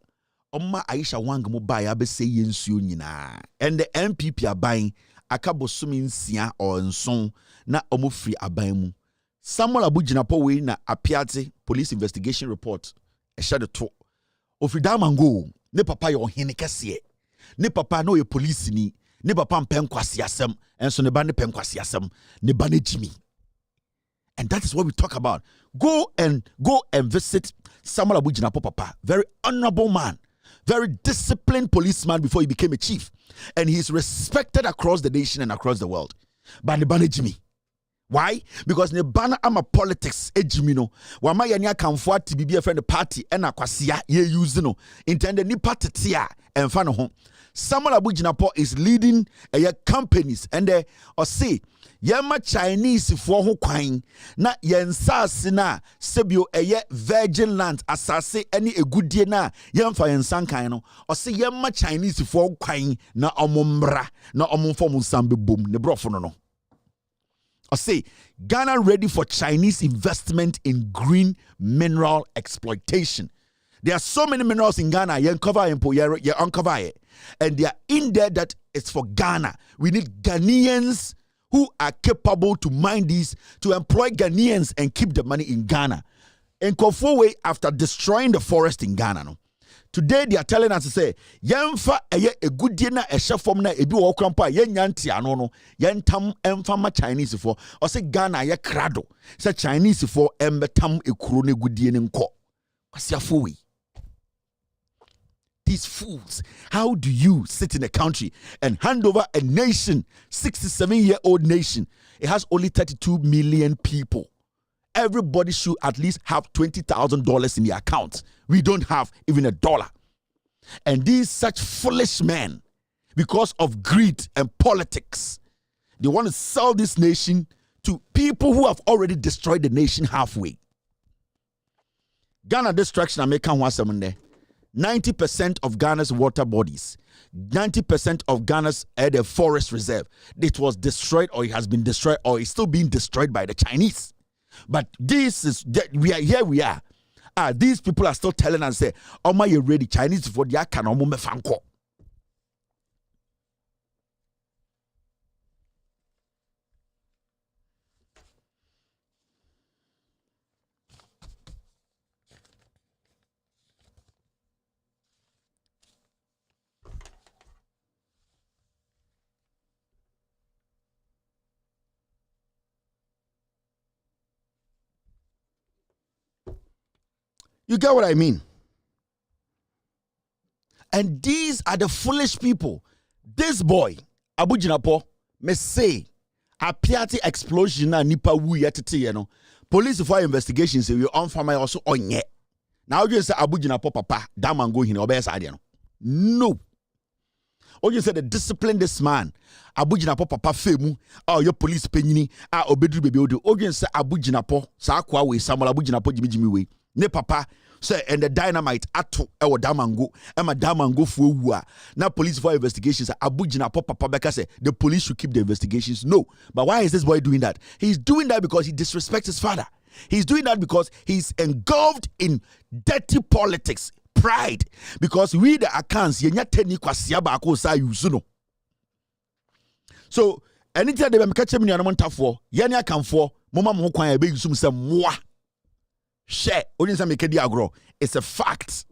Oma Aisha Wangmu buy abese yensu nyina, and the MPP are buying akabosumi nsia or nson na omo free aban. Samuel Abujinapo we na apiate police investigation report e shade to ofrida mango ne papa yo hene kese ne papa no ye police ni ne papa mpenkwase asem enso ne ba ne penkwase asem ne ba ne jimi. And that is what we talk about. Go and visit Samuel Abujinapo papa, very honorable man, very disciplined policeman before he became a chief, and he is respected across the nation and across the world. But Nebana Jimmy, why? Because Nebana ama politics ejimino. Wama yanya kamfwa to be a friend of party and akwasia ye use no intended ni party tia and fan home. Samuel Abujinapo is leading companies and they or say yama Chinese for ho kwan na yensase na sebio virgin land asase any egudie na yemfa yensan kan no or say yama Chinese for kwan na omombra na omomfo musambe bom ne brofo no or say Ghana ready for Chinese investment in green mineral exploitation. There are so many minerals in Ghana, you uncover it, and they are in there that it's for Ghana. We need Ghanaians who are capable to mine these, to employ Ghanaians and keep the money in Ghana. And Kofowe, after destroying the forest in Ghana, no? Today they are telling us to say, Yemfa a good dinner, a chef from na ebi wakrampa, yen yanti anono, yentam emfama Chinese for, or say Ghana ye krado, say Chinese for embetam e krone good dinner ko. What's your fool? These fools, how do you sit in a country and hand over a nation, 67-year-old nation? It has only 32 million people. Everybody should at least have $20,000 in their account. We don't have even $1. And these such foolish men, because of greed and politics, they want to sell this nation to people who have already destroyed the nation halfway. Ghana destruction, American one 90% of Ghana's water bodies, 90% of Ghana's forest reserve, it was destroyed or it has been destroyed or is still being destroyed by the Chinese. But this is, we are. These people are still telling us, say, oh my, you're ready, Chinese for the Akanomo Mefanko. You get what I mean? And these are the foolish people. This boy, Abujinapo, may say, a piati explosion na nipa wu yetete you know. Police for investigations say we on farmer also on yet. Now you say Abujinapo papa, that man go in obey side no. No. Or you say the discipline this man, Abujinapo papa femu, your police penyini, obedru baby odo. Or you say Abujinapo, sa akwa we Samuel Abujinapo jimi we. Ne papa say and the dynamite ato ewo damango ema damango fu wu na police for investigations Abujinapo papa beka say the police should keep the investigations. No, but why is this boy doing that? He's doing that because he disrespects his father. He's doing that because he's engulfed in dirty politics, pride. Because we the accounts, so anytime they catch me on a for, Yania can for, Mama Mokwan, big sum some moi. Share, only some make agro. It's a fact.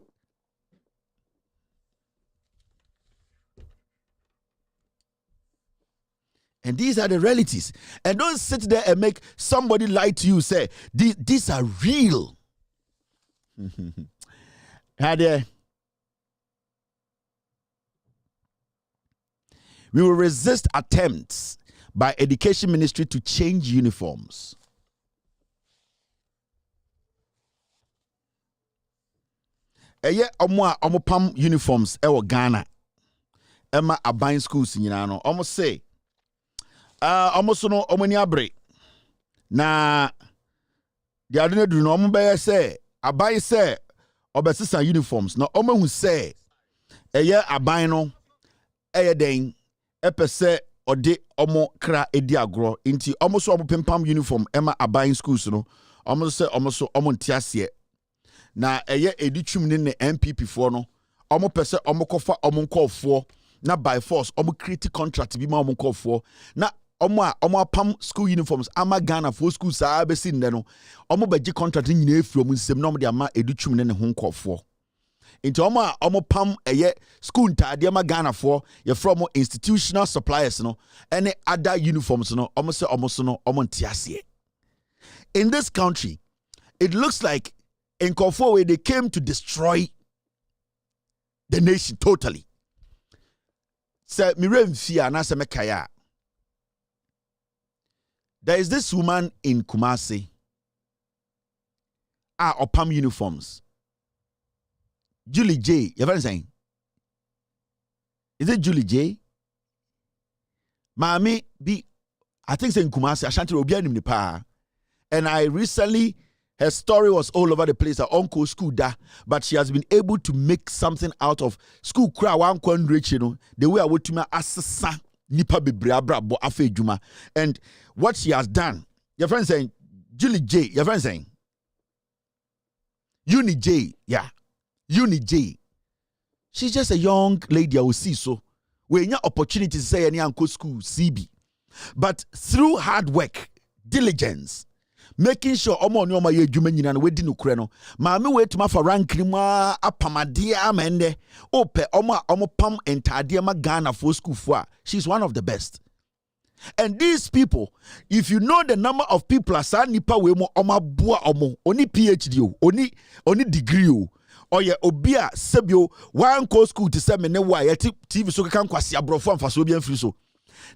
And these are the realities. And don't sit there and make somebody lie to you, say, these are real. We will resist attempts by Education Ministry to change uniforms. Eye omo pam uniforms ewo Ghana. Emma aban schools nyina no. Omo say omo so no omo ni abre. Na the aduna do no omo be say aban say obesisa uniforms. Na omo hu say eye aban no eye den epese ode omo kra edi agro nti omo so omo pempam uniform emma aban schools no omo say omo so omo ntiase na eye edichum ne MPP for no omo pese omo kofa omo nkofo na by force omo create contract bi ma omo nkofo na omo apam school uniforms ama Ghana for school saa besi nde no omo beji contract nyina efiri omo nsem na omo de ama edichum ne ho nkofo into omo pam eye school ntade ma Ghana for ye from institutional suppliers no any other uniforms no omo se omo so no omo ntiase. In this country it looks like in Kofowe they came to destroy the nation totally. Se mirem fia na se mekaya. There is this woman in Kumasi opam uniforms. Julie J. You ever saying? Is it Julie J? Mami be, I think it's in Kumasi. Ashanti Obianim Nipa. And I recently, her story was all over the place. Her uncle school da, but she has been able to make something out of school. Kra wan kwan rich, you know. The way I would to me assasa nipa bebra bo afe juma. And what she has done, your friend saying Julie J. Your friend saying Uni J. Yeah. Uni J. She's just a young lady I will see so. We have opportunities to say any uncle school CB. But through hard work, diligence, making sure omo nyoma ye dwuma nyina no wedi no kure no. Maame wait ma for rank ni ma apamade amende. Ope omo pam entade ma Ghana for school for. She's one of the best. And these people, if you know the number of people asa nipa we mo omo boa omo, oni PhD o, oni degree o. Oye obia sebio one co school to say me ne wa yeti TV so kan kwase abrofo amfaso bia mfiri so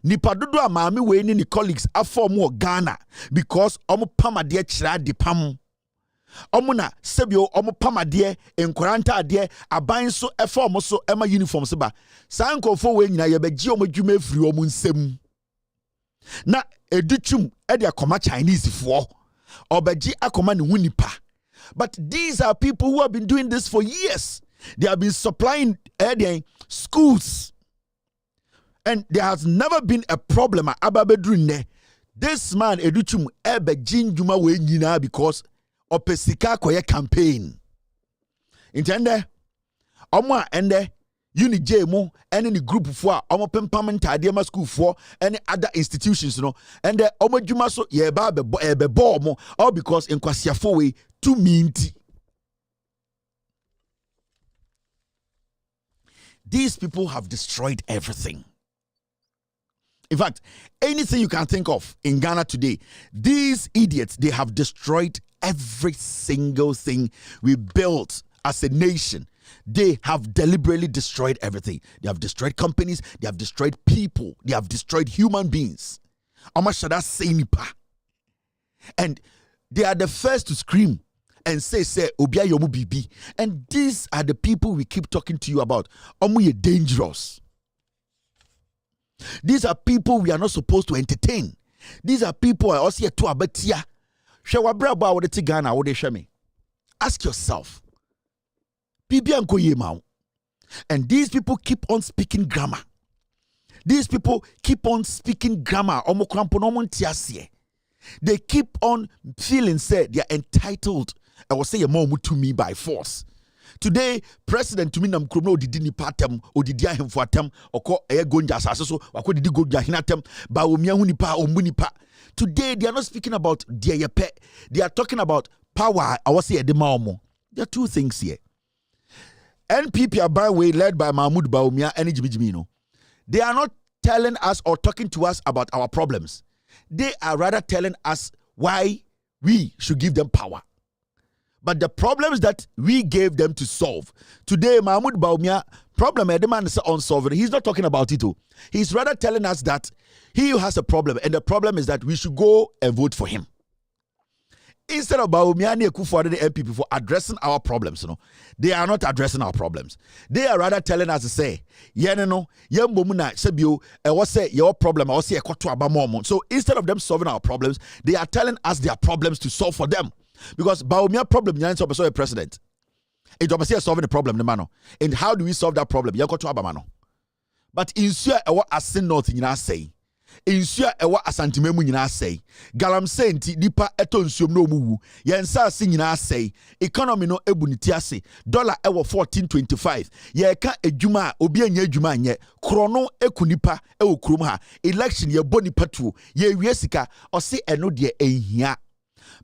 nipa dodo a maami we ni colleagues afom wo Ghana because omo pamade kira de pam omo na sebio omo pamade enkoranta ade aban so efom so ema uniform se ba sankofo we nyina ye beji omo dwuma afiri omo nsem na educhum e de akoma Chinese fo obeji akoma ne hunipa. But these are people who have been doing this for years. They have been supplying schools. And there has never been a problem at Ababedrune. This man, Educhum, ebe jinjuma we nyina because opesika koye campaign. Intende? Omwa ende, uni jemo, and any group for omo pempament adema school for any other institutions, you know. And the omo juma so ye ebe bomo, all because in kwasiafo we too minty. These people have destroyed everything. In fact, anything you can think of in Ghana today, these idiots, they have destroyed every single thing we built as a nation. They have deliberately destroyed everything. They have destroyed companies, they have destroyed people, they have destroyed human beings. And they are the first to scream and say obia yomu bibi. And these are the people we keep talking to you about. Omu dangerous. These are people we are not supposed to entertain. These are people I also to abatia. Ask yourself. And these people keep on speaking grammar. These people keep on speaking grammar. They keep on feeling said they are entitled. I will say a mom to me by force. Today, President to me nam krono didi ni patem o didi ahemfo atem oko gonja asase so wako didi godja hinatem Bawumia hu nipa ombu nipa. Today they are not speaking about their yepe. They are talking about power. I was say edema omo. There are two things here. NPP are by way led by Mahmoud Bawumia and Jimmy. They are not telling us or talking to us about our problems. They are rather telling us why we should give them power. But the problems that we gave them to solve. Today, Mahmoud Bawumia, problem the man is unsolved. He's not talking about it. He's rather telling us that he has a problem. And the problem is that we should go and vote for him. Instead of Bawumia and Akwaboah, the MPP, for addressing our problems, they are not addressing our problems. They are rather telling us to say, your problem. So instead of them solving our problems, they are telling us their problems to solve for them. Because Bawumia problem is also a president. It was solving the problem, the man. And how do we solve that problem? But insure our asin north in our say. Insure our asantimemu in our say. Galam senti nipa etonsium no muwu. Yensa sing in our say. Economy no ebunitiase. Dollar ewa 14.25. Ye ka ejuma obi anye ejuma nye. Krono ekunipa ewo krumha. Election ye boni patu. Ye wiesika ose eno de ehia.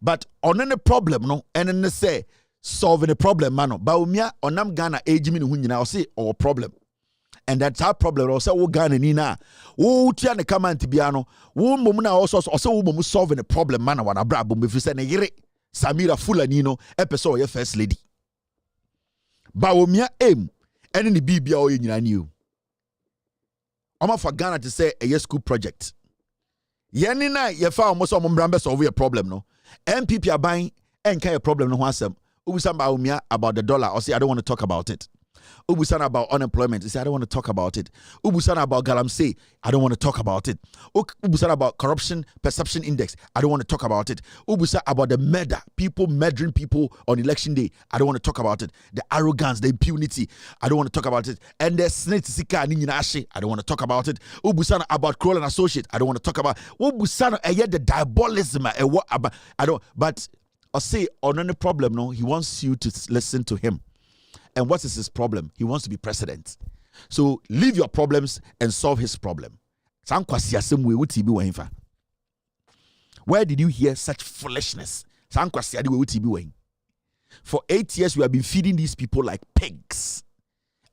But on any problem, no, and then they say solving a problem, man. Bawumia onam Ghana ejimi ni hunyina say our problem, and that's our problem. Also, we Ghana nina, we tia ne kama antibiano, we mumuna also we mumu solving a problem, man. Wana bra bumbi fi se ne yire Samira Fulanino episode ye first lady. Bawumia aim, and ni bibia o nyina new. Oma for Ghana to say a school project. Yenina ye fa almost some mbrambe solve a problem, no. MPP are buying and kind of problem no answer. Ubusan Bawumia about the dollar or say I don't want to talk about it. Ubusan about unemployment, say I don't want to talk about it. Ubusan about Galamsey, I don't want to talk about it. Ubusan about corruption perception index, I don't want to talk about it. Ubusan about the murder, people murdering people on election day, I don't want to talk about it. The arrogance, the impunity, I don't want to talk about it. And the snake sika nininashi, I don't want to talk about it. Ubusan about Kroll and Associate, I don't want to talk about. Ubusan the diabolism, I don't. But I say on any problem, no, he wants you to listen to him. And what is his problem? He wants to be president. So leave your problems and solve his problem. Where did you hear such foolishness? For 8 years, we have been feeding these people like pigs.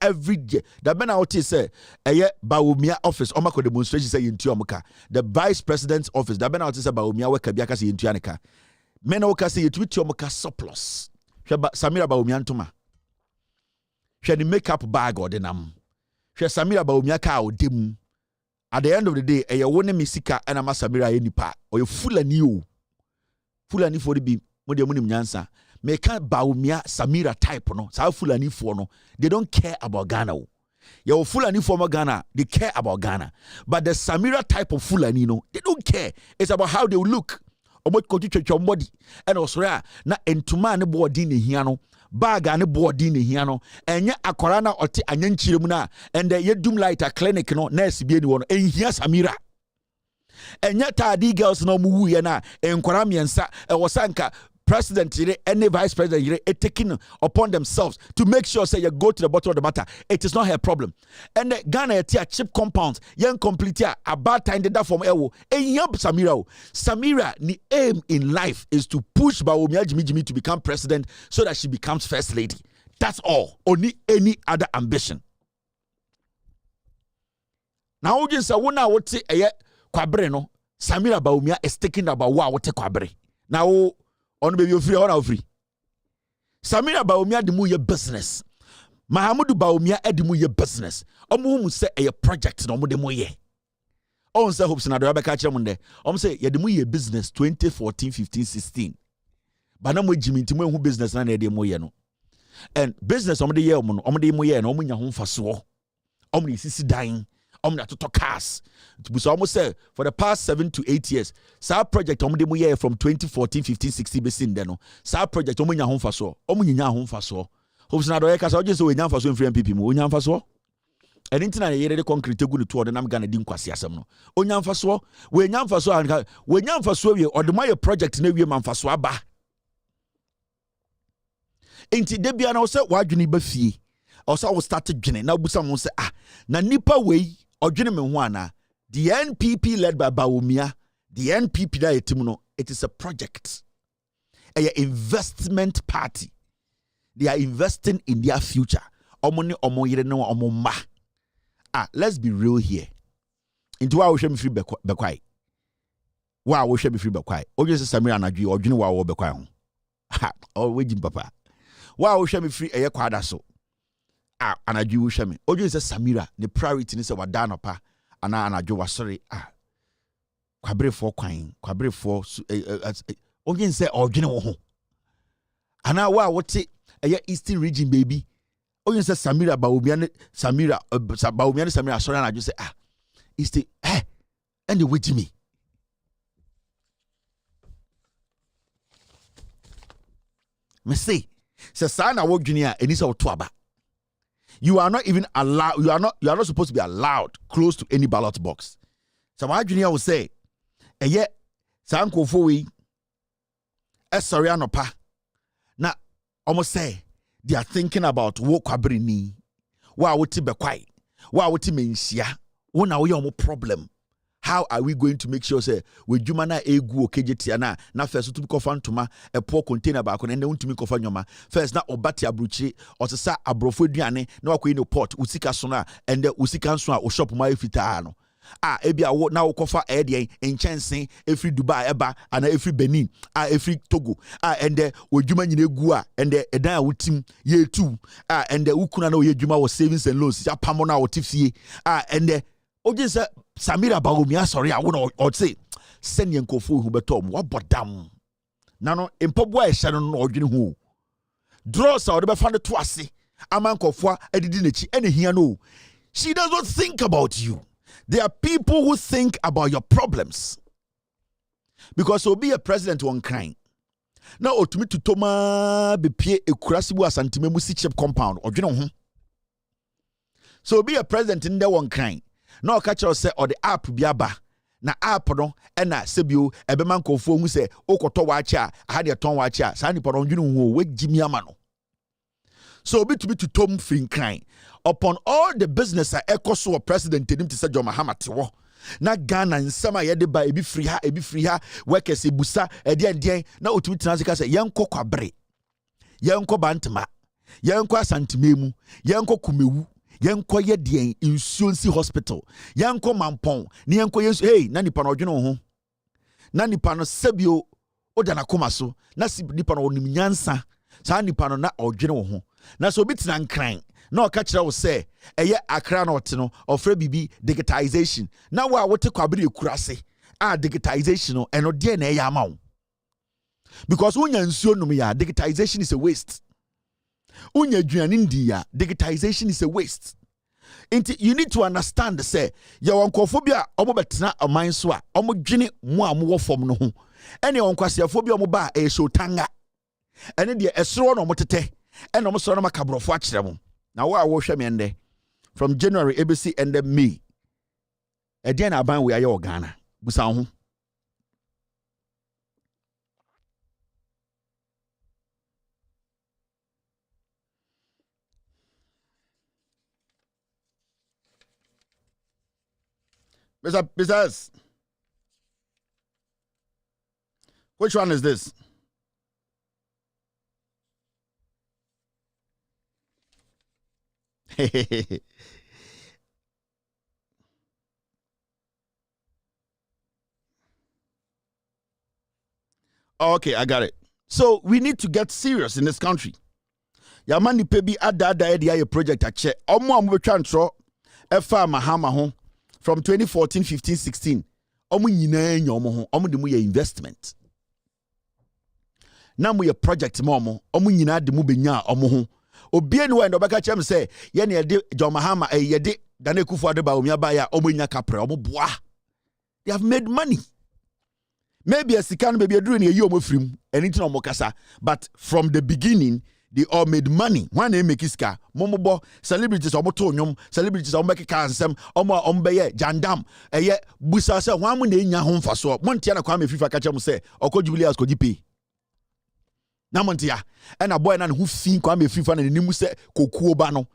Every day. The man out here say, Bawumia office, Omako demonstration say in Tuamuka. The vice president's office, the man out here say Bawumia wekabiaka say in Tuanika. Men oka say it with Tuamuka surplus. Samira Bawumia ntuma. She had the makeup bag or the nam. She had Samira Bawumia ka o dim. At the end of the day, a yawone misika and a Samira enipa or you full and you. Full and for the be when the money nyansa. Make Bawumia Samira type no. Sa full and for no. They don't care about Ghana. Your Fulani former Ghana, they care about Ghana. But the Samira type of Fulani, no, they don't care. It's about how they look. About body. And also, na entuma ne board in hiano. Baga ne board in hiano. And ya akorana oti anyen chirimuna. And the yedum lighter clinic no nurse be anyone. And here Samira. And yet di girls no muwu yana. And Kwaramiansa. And wasanka. President and the vice president are taking upon themselves to make sure say you go to the bottom of the matter. It is not her problem. And the Ghana cheap compounds, young complete a bad time that from Ewo. And yep, Samira, the aim in life is to push Bawumia Jimmy to become president so that she becomes first lady. That's all. Only any other ambition. Now you say wona wote kwabre no Samira Bawumia is taking about wa wote kwabre. Now on baby free or free. Samira Bawumia de mu ye business. Mahamudu Bawumia e de mu ye business. Omo say a project no mo de mo ye. On say hopes na do be ka kire mo nde. Omo say ye de mu ye business 2014, 15, 16. Ba na mo jimi ntimo ehu business na de mo ye no. And business omo de ye omo no, omo de mo ye no, omo nya ho mfaso. Omo de sisi dan. To cars. So almost say for the past 7 to 8 years, sa project from 2014, 15, 16 besin deno. Sa project omunya ho faso. Omunya ho faso. Hopes na do e kasa oje so enya faso mfiri MPP mu. Onya faso. And intina yere de concrete gu ne to nam Ghana di nkwase asem no. Onyamfaso, we nyamfaso we odema ye project na wie mamfaso aba. Enti de bia na wo se wadwene ba fie. O se wo start dwene na obusa mo se na nipa we odwene me ho ana. The NPP led by Bawumia, the NPP that yetimuno, it is a project. A investment party. They are investing in their future. Let's be real here. Into why we should be free bekwai. Why we should be free bekwai. Oje se Samira anadwi odwene wa wo bekwai ho. Oh wejim papa. Why we should be free eye kwada so. Anadwi wo hweme. Oje se Samira the priority ni se wada no pa. Ana anadwo wasori kwabrefo kwan kwabrefo oje se odwene wo ho. Ana wa wote Eastern region baby. Oyin say Samira Bawumia Samira sorry and I just say Eastern and the with me. Me say sana wo junior enisa otoaba. You are not even allowed, you are not supposed to be allowed close to any ballot box. So my junior will say sankofo we sorry anopa. Na almost say they are thinking about wo kwabri ni wa woti bekwai wa woti mensia wona wo your problem. How are we going to make sure say we juma na egu okejeti na first to be kofantuma a poor container back and then to me kofanyoma first na obati abruchi or sa abrofo duane na wakọ in pot usika so na and the usika so a shop ma efita no ebia wo na wokofa ede enchansen every Dubai eba and every Benin every Togo and the ojuma nyina egu and the edan wotim ye tu and the ukuna na ojuma was savings and loans ya pamo na wotifie and the oje se Samira Bawumia sorry I wona or say send yankofo hu betom wa bodam na no empobwa e hye no odwene hu draws out be fund to ase amankofo adidi nechi ene hia no. She does not think about you. There are people who think about your problems. Because will be a president one crying. Now otumi to toma be pie ekurasibu asantimemu si chip compound odwene ho. So be a president in the one crying. No catch us say or the app biaba na app no na sebio ebema nkofo hu say okoto wache a had your ton wache a sa nipa no ndwene hu we gimi ama no. So be to tom fin crying upon all the business a ekoso president tenim to say John Mahama tewo na Ghana nsama ye de ba ebi free ha workers ebusa ede na otumi tena sika say yenko kwabre yenko bantama yenko asantememu yenko kumewu yenko ye den insurance hospital yenko mampon ni yenko yesu hey na nipa no odwene ho na nipa no sebio oda na koma so na nipa no onim nyansa sa nipa no na odwene ho na so bitina nkran na o ka kire wo se eye akra na ote no ofre bibi digitalization na wa wote kwabere ekurase digitalization no eno de na eye amawo because unya nsuo num ya digitalization is a waste. Unya duane ndi ya digitalization is a waste. You need to understand say your onkophobia omo betena aman so a omo dwene mo amwo fom no ho ene onkwasiafobia omo ba e so tanga ene de esro no motete ene omo so no makabrofo akire mo na wo a wo hwe me ende from January ABC and then May again aban we aye Ghana busa ho Mr. Which one is this? Okay, I got it. So we need to get serious in this country. Yamani pebi ada idea project ache. Omo amu betwa ntro efa Mahama ho from 2014, 15, 16. Omo nyina nya omo ho. Omo de mu ye investment. Na mu ye project mo omo nyina de mu benya omo ho. Obie ni wa ndo baka chem say ye na de John Mahama ye de Dane Akufo-Addo Bawumia ba ya omo nya kapre omo boa. They have made money. Maybe a sikan maybe a dream ye omo frim anything omo kasa, but from the beginning they all made money. When they make iska, momobo celebrities omotonyum, celebrities ombekeka ansem, ombeye jandam, eye busa se wan mu na nya ho mfaso. Montia na kwa me fifa kacha mu se, okọ Jubilee House ko gipe. Na montia, e na boy na hu fi kwa me fifa na nimu se kokuo ba no.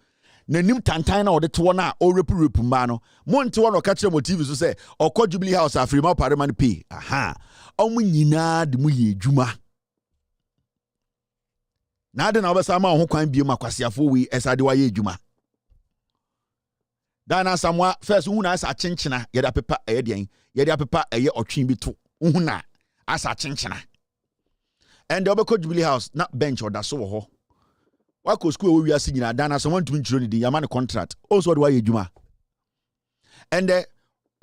Na nim tantan na ode to na o repu ma no. Monti wo no kacha mo TV so se, okọ Jubilee House afrima pare man pay. Aha. Omu nyina de mu ye adwuma. Na ade na obesa ma ho kwan biem akwasiafo wi esade wa ye adwuma. Dana samwa first hu na asa chenchena ye da pepa eye den ye da pepa eye otwen bi to hu na asa chenchena. And the obeko Jubilee House na bench oda so wo ho. Wa ko school we wiase nyina dana samwa ntumi nchiro ni di yama ne contract also de wa ye adwuma. And the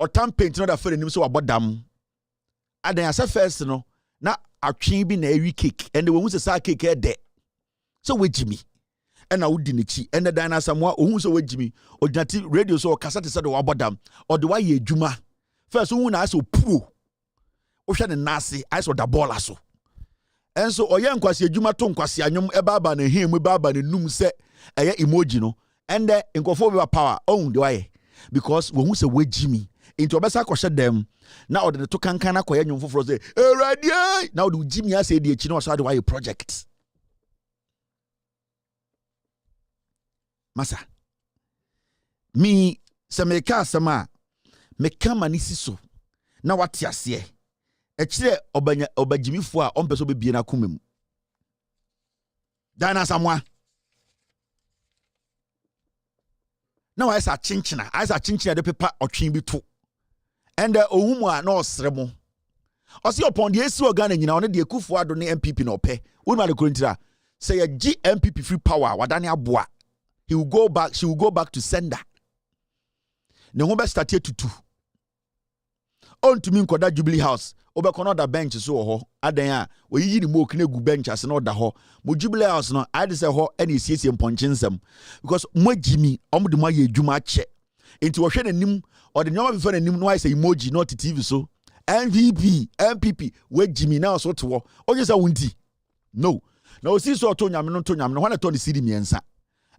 otam paint no da fere nim so wabodam. Adan asa first no na atwen bi na ewi cake and the we hu se sa cake e de. So we Jimmy and I would dinichi and the dana samwa who so we Jimmy or nati radio so cassette said the wabadam or the way ye juma first who na so pro ocean and nasi I saw the ball aso and so oyan kwasi juma to kwasi anyum e baba na him we baba na num se eye emoji no and the inkofo power own the way because we who say we Jimmy into obesa kwhye dem na or the to kankana koye nyum foforo say radio now do Jimmy say the echi no so the way project Masa, me se meka asema meka manisi so na wate ase e kire obagimifo a ompeso bebie na kumem dana samwa na wa esa chinchina de pepa otwen bi to and ohumu a na osremo osi upon the esi organ nyina one de Akufo Addo ne MPP na ope wonu ma de kontira say ye MPP free power wadane aboa. She will go back to sender. Ne ho be start tutu. On to me nkoda Jubilee House. Obe kono da bench so ho. Adan a oyiyi ni mo kne gu bench ase na oda ho. Mo Jubilee House no I say ho e na esiesie mponchinsem because mo Jimmy omde mo ye adwuma che. Enti wo hwe nanim or the nyoma before nanim no I say emoji not TV so. MPP we Jimmy now so to wo. Oje say wunti. No. Na osi so to nyame no wana to the city miensa.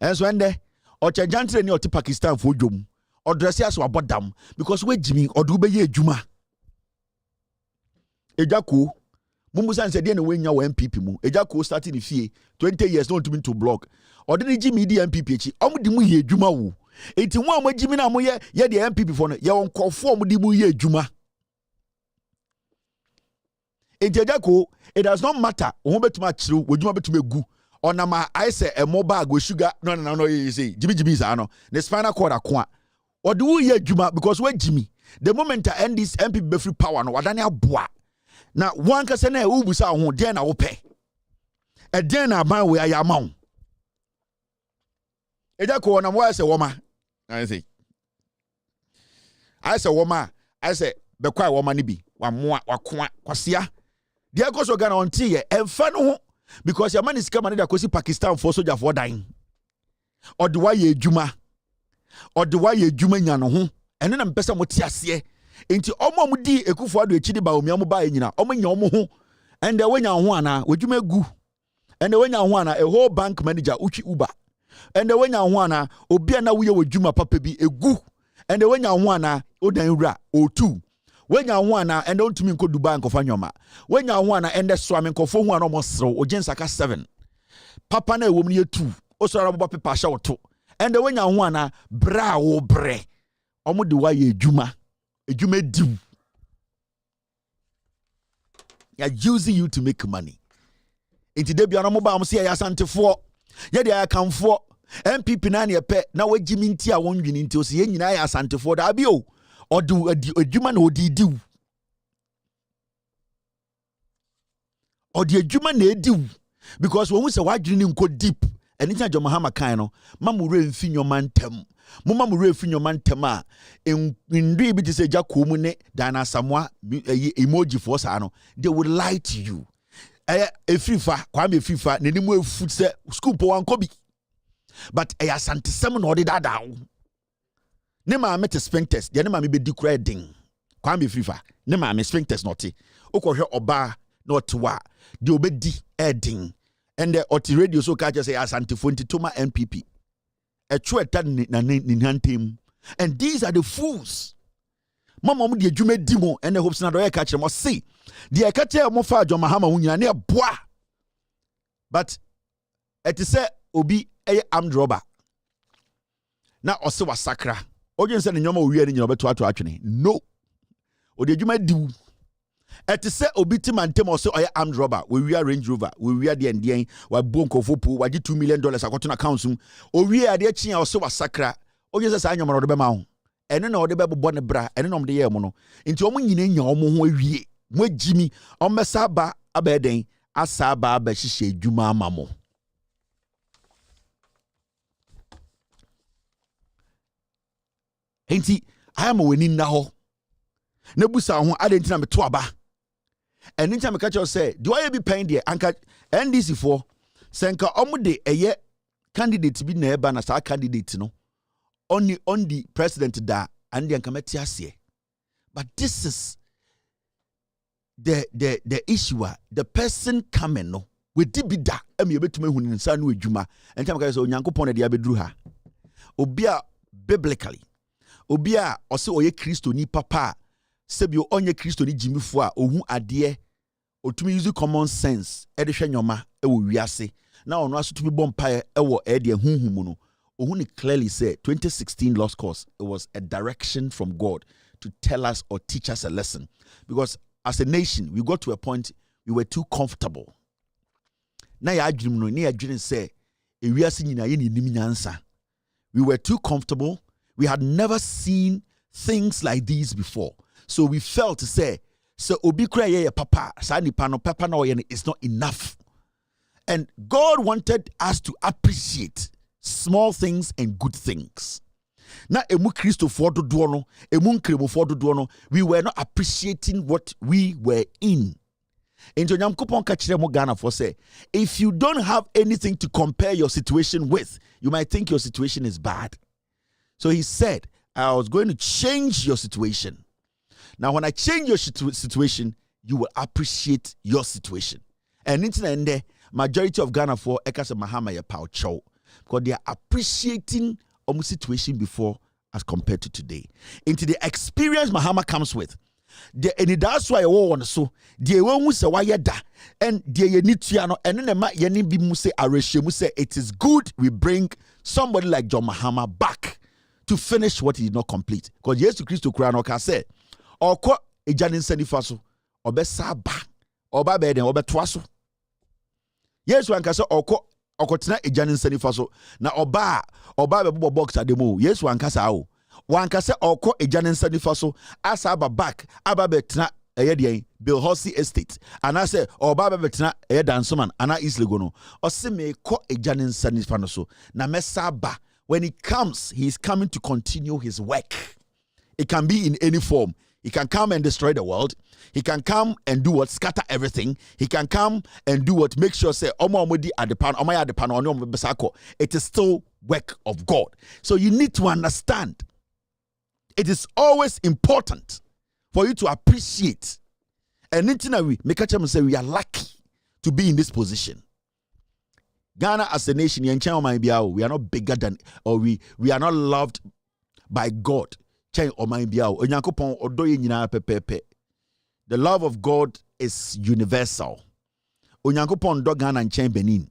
And so ende oche jantre ni oti Pakistan for dwom odresi aso abodam because we Jimmy odu be ye adwuma ejako mumusan se de na we nya wa MPP mu ejako starting the fie 20 years no ntumi to block odini Jimmy di MPP echi omudi mu ye adwuma wo enti wo am Jimmy na mo ye de MPP for no ye onkofo omudi mu ye adwuma ejako it does not matter wo betuma chiru wodwuma betuma egu onama I say a mobile go sugar no you say Jimmy is ano the spinal cord akwa or do ye adwuma because we Jimmy the moment I end this MPP be free power no wadane aboa na one ka se na ubusa ho de na wo pe e de na ban we ayama eja ko na mo say woma I say woma I say be kwai woma ni bi wa moa wakoa kwasia de ko so Ghana on tie emfa no ho because your man is coming to kosi Pakistan for soldier for dying. Or the way ye juma. Or the way ye juma nya no ho. Eno na mpesa mo tiase. Enti omo mu di Akufo Addo echi di Bawumia mo ba nyina. Omo nya omo ho. And the wenya ho ana wejuma gu. And the wenya ho ana a whole bank manager uchi Uber. And the wenya ho ana obi na wo ye wejuma papa bi egu. And the wenya ho ana odan wura O2. When you want and don't mean could Dubai and Kofanyoma. When you want and the swimming kofo one almost throw or Jensaka 7. Papa ne woman year 2. Also about paper show 2. And the when you want bra o bre. Omo de wa ye juma. A jume do. They are using you to make money. Into the Biana mobile see ya sante for. Ya de I come for MPP nani a pet. Now we Jimmy Tia won't win into see any I sante for the abio. Or do a human or do or the human they do because when we say why didn't go deep and it's not your Mahama kind of mamu re fin your man tem mama re fin your man tema in read say jakumune dana samwa emoji for sano they would lie to you a fifa kwame fifa nenimu food say school po wan kobi but a asante semen or the dada ne ma me te sphincters de ne ma me be di kura din kwa me frifa ne ma me sphincters not okohwe oba not wa de obedi edin and the oti radio so catch say as antifonti toma NPP a chweta na ninhantem, and these are the fools. Mama mu de adwuma dimo and the hopes na do catch them say the catch mo fa John Mahama wunyina na boa, but it is say obi a armed robber na ose wasakra ojen say nyoma owie ni nyoma beto ato atwene no odi adwuma diwu. It is say obi ti mantem ose oye armed robber we Range Rover we de ndien wa bonkofo pu wa $2 million akoto na accounts um owie ade chia ose wasakra ojen say sa nyoma ro be ma ho ene na ode be bobɔ ne bra ene na ɔmde yɛ mo no nti ɔmo nyina nya ɔmo ho awie mo agimi ɔmmɛsa ba abɛden asa ba abɛhyehyɛ adwuma ama mo. Enti ayama wani nna hɔ na busa ho ade ntina meto aba ɛne ntia meka kyerɛ sɛ de ɔyɛ bi pɛn deɛ anka NDC foɔ sɛnka ɔmo de ɛyɛ candidate bi na ɛba na saa candidate no on the president da and the ankameti asie. But this is the issue. The person coming no we dibida emi obetume hu ni nsa no adwuma entam ka so onyankopon na dia bedru ha obia biblically obia ose oye Kristo ni papa sebio onye Kristo ni jimifo a ohu ade otumi use common sense e de hwe nyoma e wo wiase na ono aso tumi bompa e wo e de hunhum no. Ohuni clearly said 2016 lost cause. It was a direction from God to tell us or teach us a lesson. Because as a nation, we got to a point we were too comfortable. Na ya adwum no ne ya dwene say ewiase nyina ye nim nyansa. We were too comfortable. We had never seen things like these before. So we felt to say so obi kra ye papa sa nipa no papa na oye is not enough. And God wanted us to appreciate small things and good things. Na emu Kristo for dodo no, emu nkremo for dodo no, we were not appreciating what we were in. Into Nyankopon ka kire mo Ghana for say, if you don't have anything to compare your situation with, you might think your situation is bad. So he said, I was going to change your situation. Now when I change your situation, you will appreciate your situation. And in the majority of Ghana for ekase Mahama ye pau chow. Because they are appreciating our situation before as compared to today. Into the experience Mahama comes with. And that's why I want so the one say why da and the need to and then the be muse say it is good we bring somebody like John Mahama back to finish what he did not complete. Because Jesus Christ Christ no can say or ko ejanin sanifaso obesa ba oba be den obetwaso. Yes one can say or okotena ejane nsanifa so na oba be bobo box ademo yesu ankasa o wankasa okọ ejane nsanifa so asa aba back aba betena eye de Bill Horsey estate ana say oba be betena eye dansoman ana islego no ose me kọ ejane nsanifa no so na mesa ba when he comes he is coming to continue his work. It can be in any form. He can come and destroy the world. He can come and do what? Scatter everything. He can come and do what? Make sure say, it is still work of God. So you need to understand. It is always important for you to appreciate. And we make a say we are lucky to be in this position. Ghana as a nation, we are not bigger than, or we are not loved by God. The love of God is universal. Onyankopon do Ghana and Benin.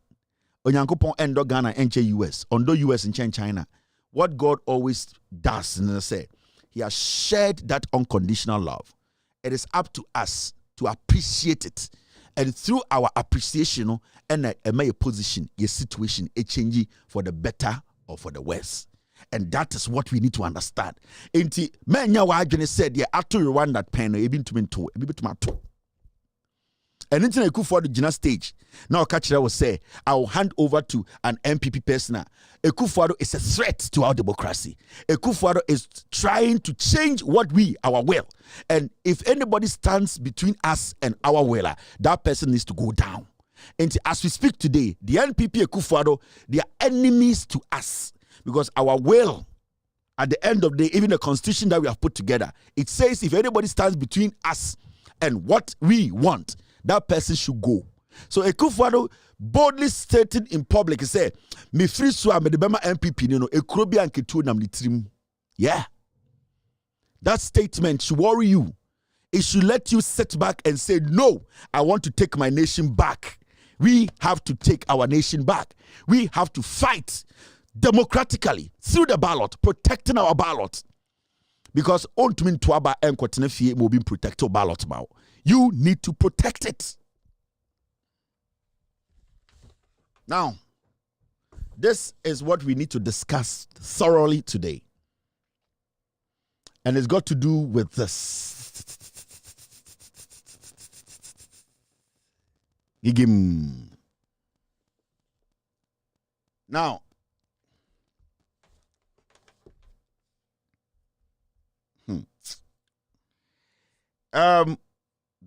Onyankopon endo Ghana and US. Ondo US and China. What God always does, and say, He has shared that unconditional love. It is up to us to appreciate it. And through our appreciation, and a position, a situation, a change for the better or for the worse. And that is what we need to understand. Enti menya wa adwene said ye ato Rwanda pen no ebi ntumi to. And into the Akufo the Gina stage. Now Kachira will say, I will hand over to an MPP person. Akufo is a threat to our democracy. Akufo is trying to change what our will. And if anybody stands between us and our will, that person needs to go down. And as we speak today, the NPP Akufo, they are enemies to us. Because our will, at the end of the day, even the constitution that we have put together, it says if anybody stands between us and what we want, that person should go. So Akufo-Addo boldly stated in public, he said, me free so me the Bema MPP no ekuro bi anketu nam litrim. Yeah. That statement should worry you. It should let you sit back and say, no, I want to take my nation back. We have to take our nation back. We have to fight democratically through the ballot, protecting our ballot. Because ontmin tuaba enkotene fie mo bin protect your ballot now. You need to protect it. Now, this is what we need to discuss thoroughly today. And it's got to do with this. Gigim. Now,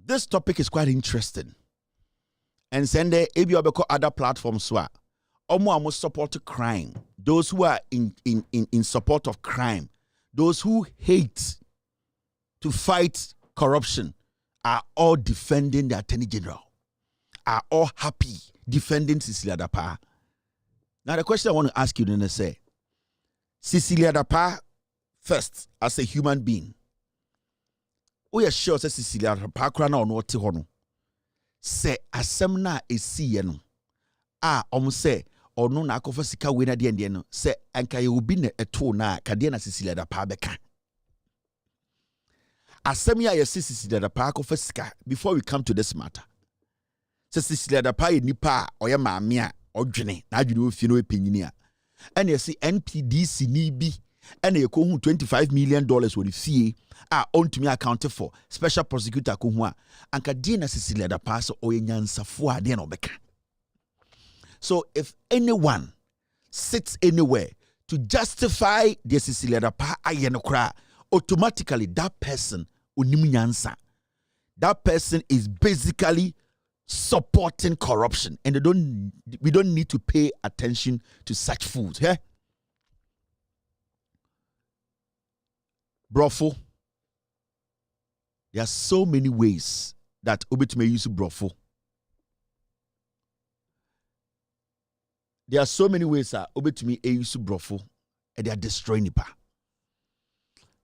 this topic is quite interesting. And send the ABO other platforms where almost support crime. Those who are in support of crime, those who hate to fight corruption are all defending the Attorney General, are all happy defending Cecilia Dapa. Now the question I want to ask you then is say, Cecilia Dapa first as a human being. We are sure that Cecilia Dapa krana ono te hono. Say asem na esi ye no. Say ono na akofa sika we na de no. Say anka ye obi na eto na kade na Cecilia Dapa beka. Asem ya ye Cecilia Dapa akofa sika before we come to this matter. Say Cecilia Dapa ye nipa oye maame a odwene na adwene ofie no epenyini a. And you see NPDC ni bi and you ko hu $25 million wo the fee on to me accounted for special prosecutor ko hu a anka die na Cecilia Dapa so oye nyansafo a de na obeka. So if anyone sits anywhere to justify the Cecilia Dapa aye no kra, automatically that person onim nyansa. That person is basically supporting corruption, and we don't need to pay attention to such fools. Yeah? Brofo. There are so many ways that Obit may use brofo. There are so many ways that Obit may use brofo, and they are destroying Nipa.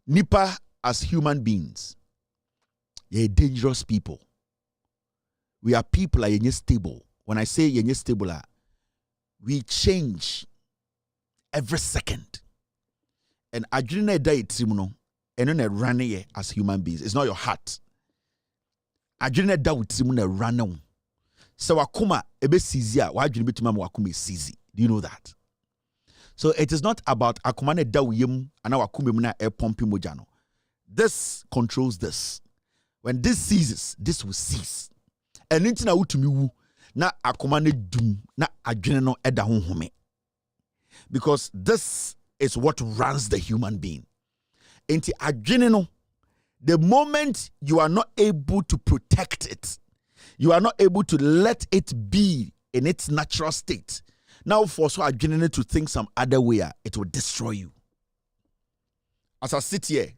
Nipa as human beings, they are dangerous people. We are people are yenye stable. When I say yenye stable, we change every second. And adrena da itrimuno, and then run as human beings. It's not your heart. Adrena da itrimuno run. So wakuma ebe sizia, wa adrena betima wakuma sizi. Do you know that? So it is not about akumane da uyem ana wakuma muna air pumping mojano. This controls this. When this ceases, this will cease. And intina utumi wu na akomane dum na adwene no eda honhome. Because this is what runs the human being. Inti adwene no, the moment you are not able to protect it, you are not able to let it be in its natural state. Now for so adwene to think some other way, it will destroy you. As I sit here,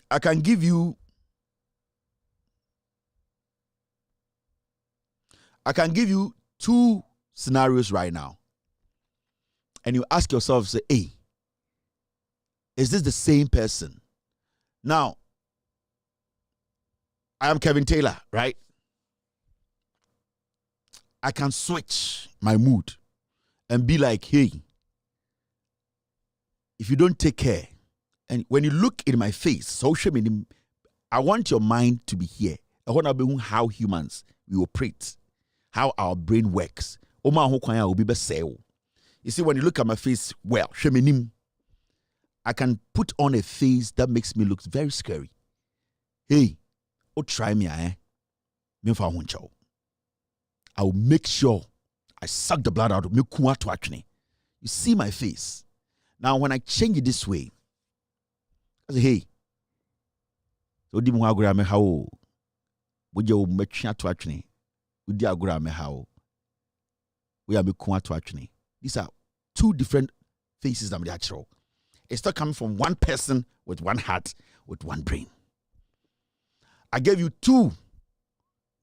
I can give you two scenarios right now. And you ask yourself, say, hey, is this the same person? Now, I am Kevin Taylor, right? I can switch my mood and be like, hey, if you don't take care, and when you look in my face, social media, I want your mind to be here. I want to be how humans we operate. How our brain works. You see, when you look at my face, well, I can put on a face that makes me look very scary. Hey, try me, I will make sure I suck the blood out of me. You see my face. Now, when I change it this way, I say, hey, so how would you make sure to actually? We are these are two different faces that are natural. It's not coming from one person with one heart, with one brain. I gave you two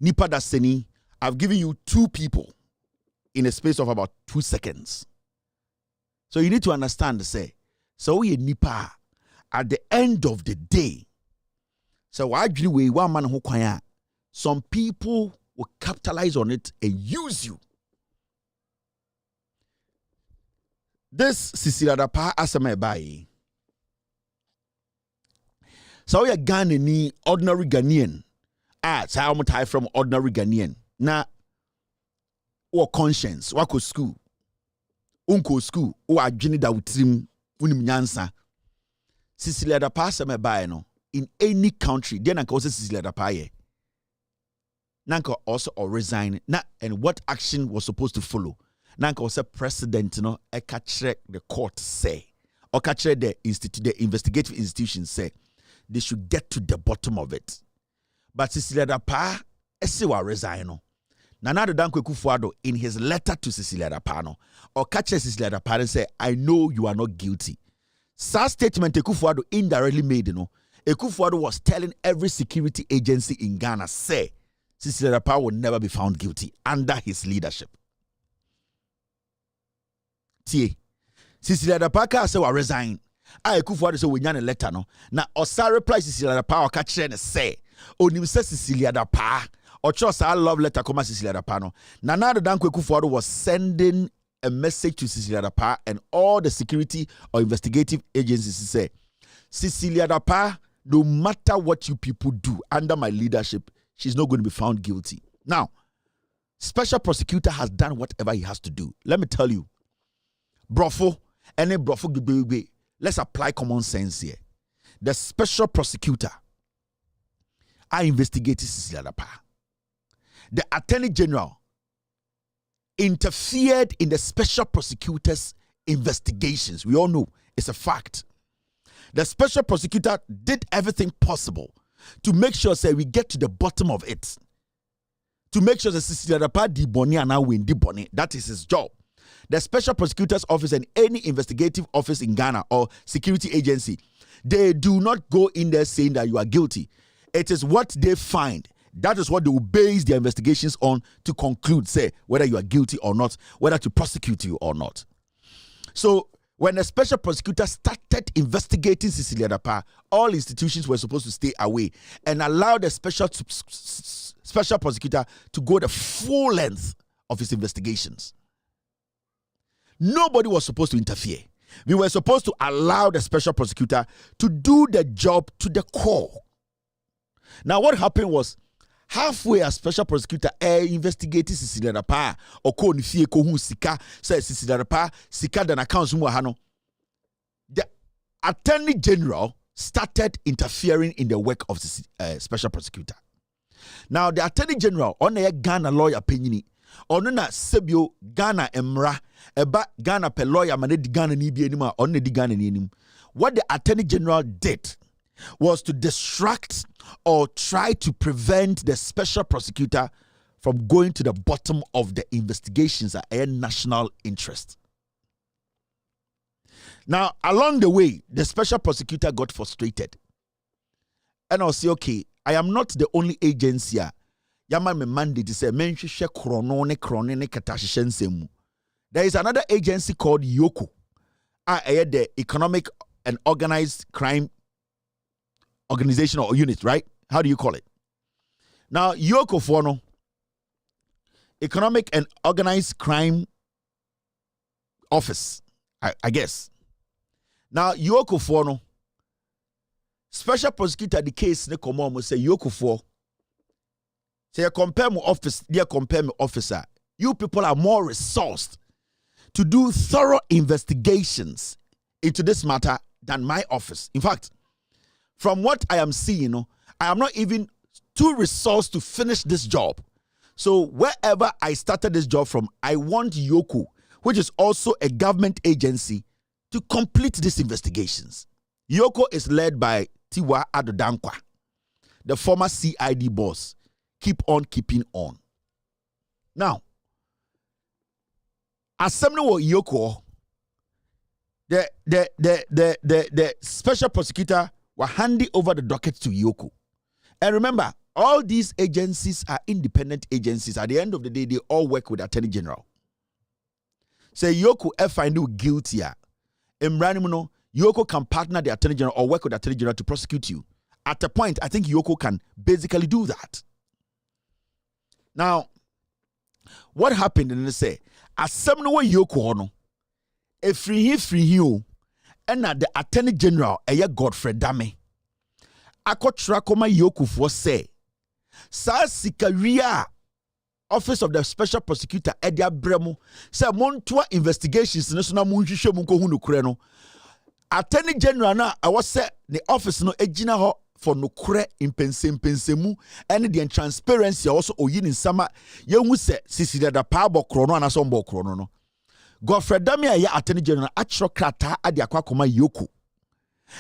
Nipa Daseni, I've given you 2 people in a space of about 2 seconds. So you need to understand, say, so we Nipa at the end of the day. So why do we one man who kwaya? Some people will capitalize on it and use you. This Cecilia Dapa asame bayi. So we are Ghanaian, ordinary Ghanaian. So I'm tired from ordinary Ghanaian. Na what conscience, what school, unko school, or adwene da utrim unim nyansa. Cecilia Dapa asame bayi no. In any country, then I also Cecilia Dapa. Nanka also or resign. And what action was supposed to follow? Nanka also president, catch the court say, or catch the investigative institution say, they should get to the bottom of it. But Cecilia Dapa, Esiwa resign. Nana Dankwe Kufuado in his letter to Cecilia Dapa, or catch Cecilia Dapa and say, I know you are not guilty. Such statement Kufuado indirectly made, Kufuado was telling every security agency in Ghana, say, Cecilia Dapa will never be found guilty under his leadership. Tie. Cecilia Dapa say will resign. Kufuado say we nyan a letter no. Na osa reply Cecilia Dapa or catch and say, onim say Cecilia Dapa or trust I love letter come Cecilia Dapa no. Na Dankwe Kufuado was sending a message to Cecilia Dapa and all the security or investigative agencies to say, Cecilia Dapa, no matter what you people do under my leadership, she's not going to be found guilty. Now, special prosecutor has done whatever he has to do. Let me tell you, brofo, any brofo, let's apply common sense here. The special prosecutor, I investigated Cecilia Dapa. The attorney general interfered in the special prosecutor's investigations. We all know it's a fact. The special prosecutor did everything possible to make sure say we get to the bottom of it. To make sure that Cecilia Dapa di boni and now win di boni. That is his job. The special prosecutor's office and any investigative office in Ghana or security agency, they do not go in there saying that you are guilty. It is what they find. That is what they will base their investigations on to conclude, say, whether you are guilty or not, whether to prosecute you or not. So, when the special prosecutor started investigating Cecilia Dapa, all institutions were supposed to stay away and allow the special prosecutor to go the full length of his investigations. Nobody was supposed to interfere. We were supposed to allow the special prosecutor to do the job to the core. Now, what happened was, halfway a special prosecutor investigating Cecilia Dapa or ko ni fie ko hu sika say Cecilia Dapa sika dan accounts mu ha no, the attorney general started interfering in the work of the special prosecutor. Now the attorney general on a Ghana lawyer penyini ono na sebio Ghana emra eba Ghana pe lawyer man di Ghana ni bi anim a ono di Ghana ni anim. What the attorney general did was to distract or try to prevent the special prosecutor from going to the bottom of the investigations at a national interest. Now, along the way, the special prosecutor got frustrated. And I'll say, okay, I am not the only agency. Yaman me mandate to say, there is another agency called YOCO, the Economic and Organized Crime Organization or unit, right? How do you call it? Now, YOCO for Economic and Organized Crime Office, I guess. Now, YOCO for special prosecutor the case ne come on say YOCO for say compare my office, dear compare my officer. You people are more resourced to do thorough investigations into this matter than my office. In fact, from what I am seeing, I am not even too resourced to finish this job. So wherever I started this job from, I want YOCO, which is also a government agency, to complete these investigations. YOCO is led by Tiwa Adodankwa, the former CID boss. Keep on keeping on. Now, as someone with YOCO, the special prosecutor were handing over the docket to YOCO. And remember, all these agencies are independent agencies. At the end of the day, they all work with Attorney General. Say Yoko find you guilty. Yoko can partner the Attorney General or work with the Attorney General to prosecute you. At a point, I think Yoko can basically do that. Now, what happened in the say? As some no Yoko ono, a free you, and the Attorney General, Godfrey Dame. Ako trakoma Yoko for say, Sa Sikaria, Office of the Special Prosecutor, Edia Bremo, say Montua investigations, National Munjisho Munko Kreno. Attorney General na I was say the office no ejina ho for no kure impensemu and the transparency also oyin in sama yehu se sisi da pa bokro no anaso mbokro no Godfrey Damia ya Attorney General atro krata ade akwakoma Yoko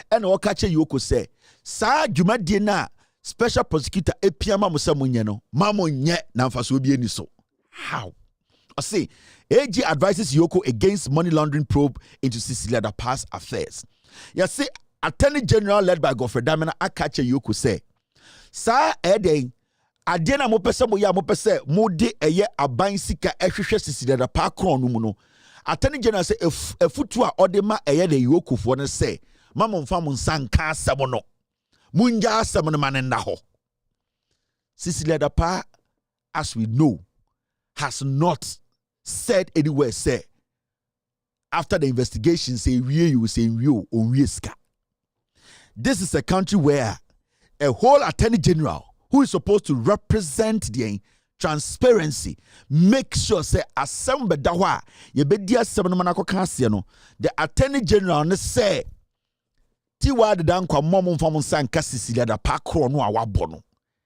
and o ka che Yoko say sa dwumadie na Special Prosecutor epiama musamunye no mamonye na mfaso obi eni so. How? I say AG advises Yoko against money laundering probe into Cecilia Dapa's affairs. You see, Attorney General led by Godfrey Damina Akache Yoko say, Sa Ede, Adena Mopesa Moya Mopese, Mode Eye Abain Sika Eshisha Cecilia Dapa Kron Numuno. Attorney General say, if a futua Odema Eye de Yoko for one say, Mamon Famun Sanka Samono, Munja Samono Manendaho. Cecilia Dapa, as we know, has not said anywhere say after the investigation say you say you on risk. This is a country where a whole Attorney General who is supposed to represent the transparency make sure say assemble dawa ye bedia seven manako kanse no the Attorney General ne say tiwa de dan kwa momon famon san kasisi da pakro no awabo no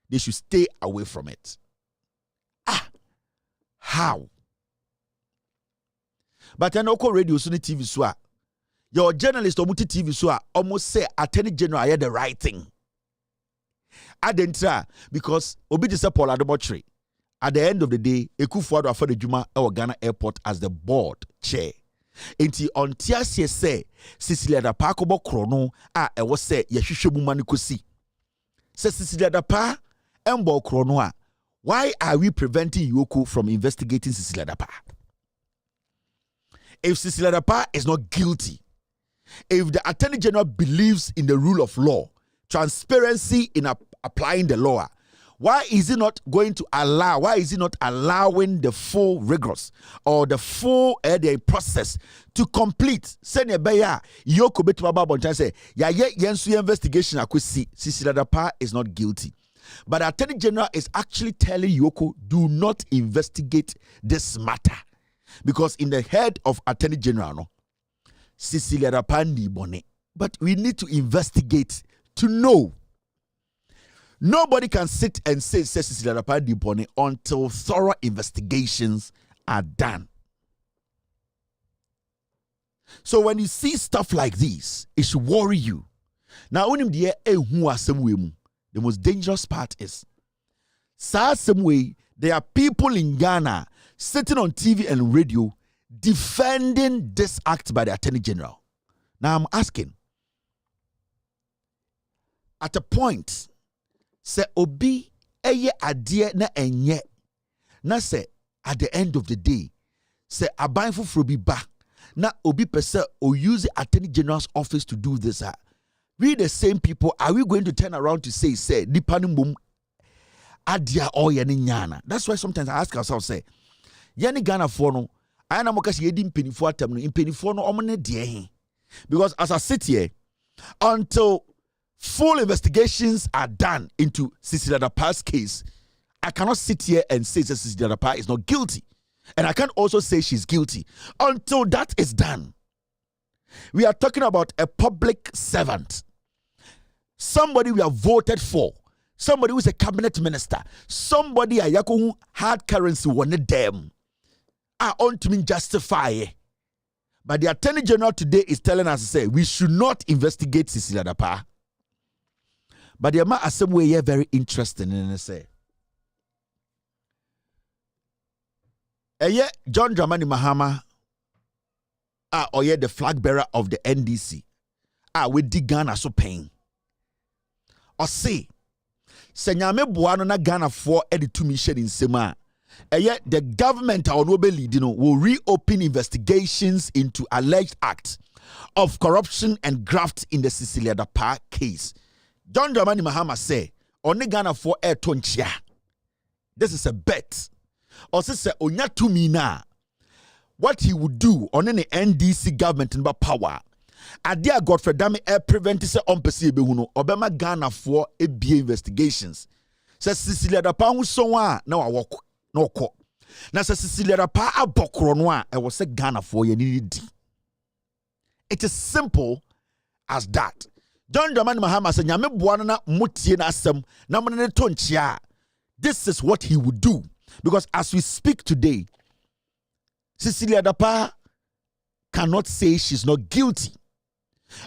they should stay away from it. How? But I know radio so TV so your journalist or multi TV so almost say Attorney General I had the right thing. I didn't try because Obi Paul Adobotri at the end of the day Ekufuado for the Juma or Ghana Airport as the board chair. Enti on TSC say Cecilia da Pakobo Krono e was say Yeshushu Mani Kusi. Say Cecilia da Pa Embo Krono. Why are we preventing Yoko from investigating Cecilia Dapa? If Cecilia Dapa is not guilty, if the Attorney General believes in the rule of law, transparency in applying the law, why is he not going to allow, why is he not allowing the full rigorous or the full process to complete? Senior Beya, Yoko Betwaba Bontan say, ya yensu investigation akwesi, Cecilia Dapa is not guilty. But the Attorney General is actually telling Yoko, do not investigate this matter. Because in the head of Attorney General, no, Cecilia Rapandi Bone. But we need to investigate to know. Nobody can sit and say Cecilia Rapandi Bone until thorough investigations are done. So when you see stuff like this, it should worry you. Now, the most dangerous part is, some way, there are people in Ghana sitting on TV and radio defending this act by the Attorney General. Now I'm asking, at a point, say obi eye adie na enye na say at the end of the day, say aban fufuro bi ba na obi pese o use the Attorney General's office to do this. We the same people, are we going to turn around to say nipanum adia or yani nyana? That's why sometimes I ask ourselves, say, yani Ghana for no, I am kasi yedim penifo atam no, penifo no omne die. Because as I sit here, until full investigations are done into Cecilia Dapa's case, I cannot sit here and say that Cecilia Dapa is not guilty. And I can't also say she's guilty until that is done. We are talking about a public servant. Somebody we have voted for. Somebody who is a cabinet minister. Somebody who hard currency wanted them. I want to justify. But the Attorney General today is telling us to say we should not investigate Cecilia Dapa. But the man some way here very interesting in say. John Dramani Mahama or the flag bearer of the NDC we dig Ghana so pain or say Senyame buano na Ghana for edi to mission in Sema. Yet the government or no will reopen investigations into alleged acts of corruption and graft in the Cecilia Dapa case. John Dramani Mahama say, "Only Ghana for air tonchia." This is a bet. Or say onya to me na. What he would do on any NDC government in power. Adia Godfrey Dami air prevent se on pesi behuno. Obama Ghana for ABA investigations. Says Cecilia Dapa who so na wa walk. No ko. Na se Cecilia Dapa abokro no a was say Ghana for ye need. It is simple as that. John Dramani Mahama said, "Nyame buana na mutie na asem na mo ne tonchia." This is what he would do, because as we speak today, Cecilia Dapa cannot say she's not guilty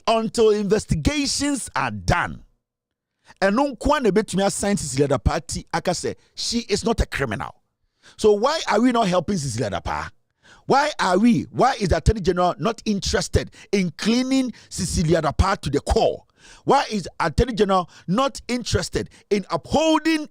until investigations are done. And no one between assign Cecilia Dapa aka say she is not a criminal. So why are we not helping Cecilia Dapa? Why is the Attorney General not interested in cleaning Cecilia Dapa to the core? Why is Attorney General not interested in upholding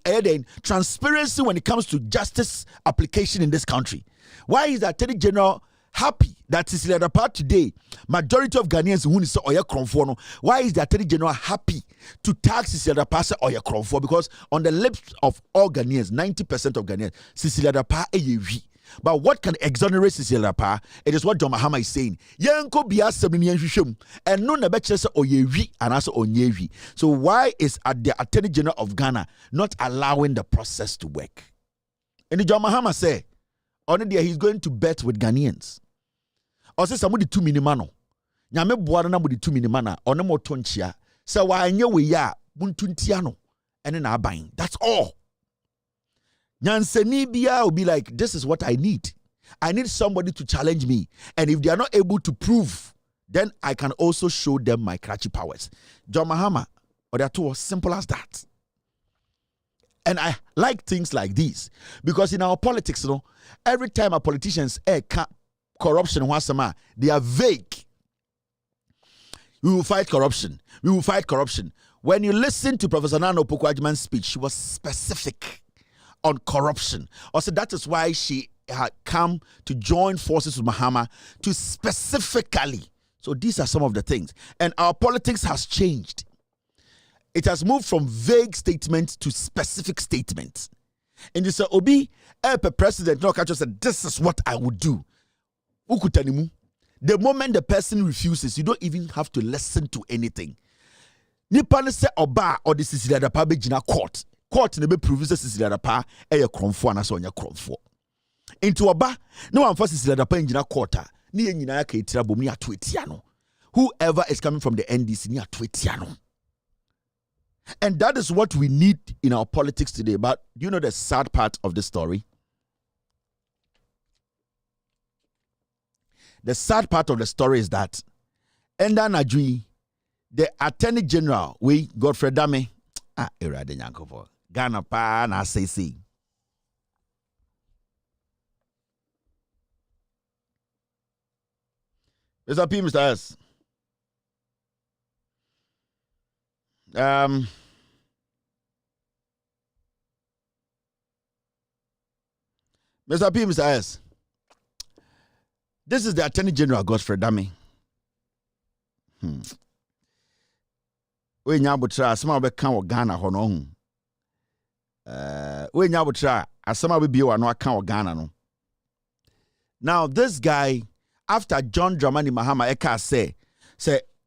transparency when it comes to justice application in this country? Why is the Attorney General happy that Cecilia Dapa today, majority of Ghanaians who say Oya Kronfo? Why is the Attorney General happy to tag Cecilia Dapa say Oya Kronfo? Because on the lips of all Ghanaians, 90% of Ghanaians, Cecilia Dapa eyewi. But what can exonerate Cecilia Dapa? It is what John Mahama is saying. Yanko biya semini yanhwehwem and no na beche se oyewi and also onyewi. So why is the Attorney General of Ghana not allowing the process to work? And John Mahama say, on the he's going to bet with Ghanaians. Or say somebody 2 minimano. Nyame buana na mudi 2 minimana or no more tonchia. So why nye we ya buntuntiano and then abain. That's all. Nyanseni biya will be like, this is what I need. I need somebody to challenge me. And if they are not able to prove, then I can also show them my cratchy powers. John Mahama, or they're too simple as that. And I like things like this because in our politics, you know, every time our politicians corruption, they are vague. We will fight corruption. We will fight corruption. When you listen to Professor Nana Opoku-Agyeman's speech, she was specific on corruption. Also, that is why she had come to join forces with Mahama to specifically. So these are some of the things. And our politics has changed. It has moved from vague statements to specific statements. And you say, Obi, president, no, said, this is what I would do. The moment the person refuses, you don't even have to listen to anything. Nipa say Oba or the Cecilia Dapa bejina court. Court ne be prove Cecilia Dapa kromfo anaso onya kromfo. Into Oba, no one for Cecilia Dapa njina court ni nyina ka etira bom ni ato etia no. Whoever is coming from the NDC ni ato etia no. And that is what we need in our politics today. But do you know the sad part of the story? The sad part of the story is that Enda Najui, the Attorney General, Godfrey Dame, Ghana pa na say. Mr. P, Mr. S. Mr. P, Mr. S. This is the Attorney General, Godfrey Dame. We nyabutra asema be kan wo Ghana ho no hu. We nyabutra asema be biwa no aka wo Ghana no. Now this guy, after John Dramani Mahama eka say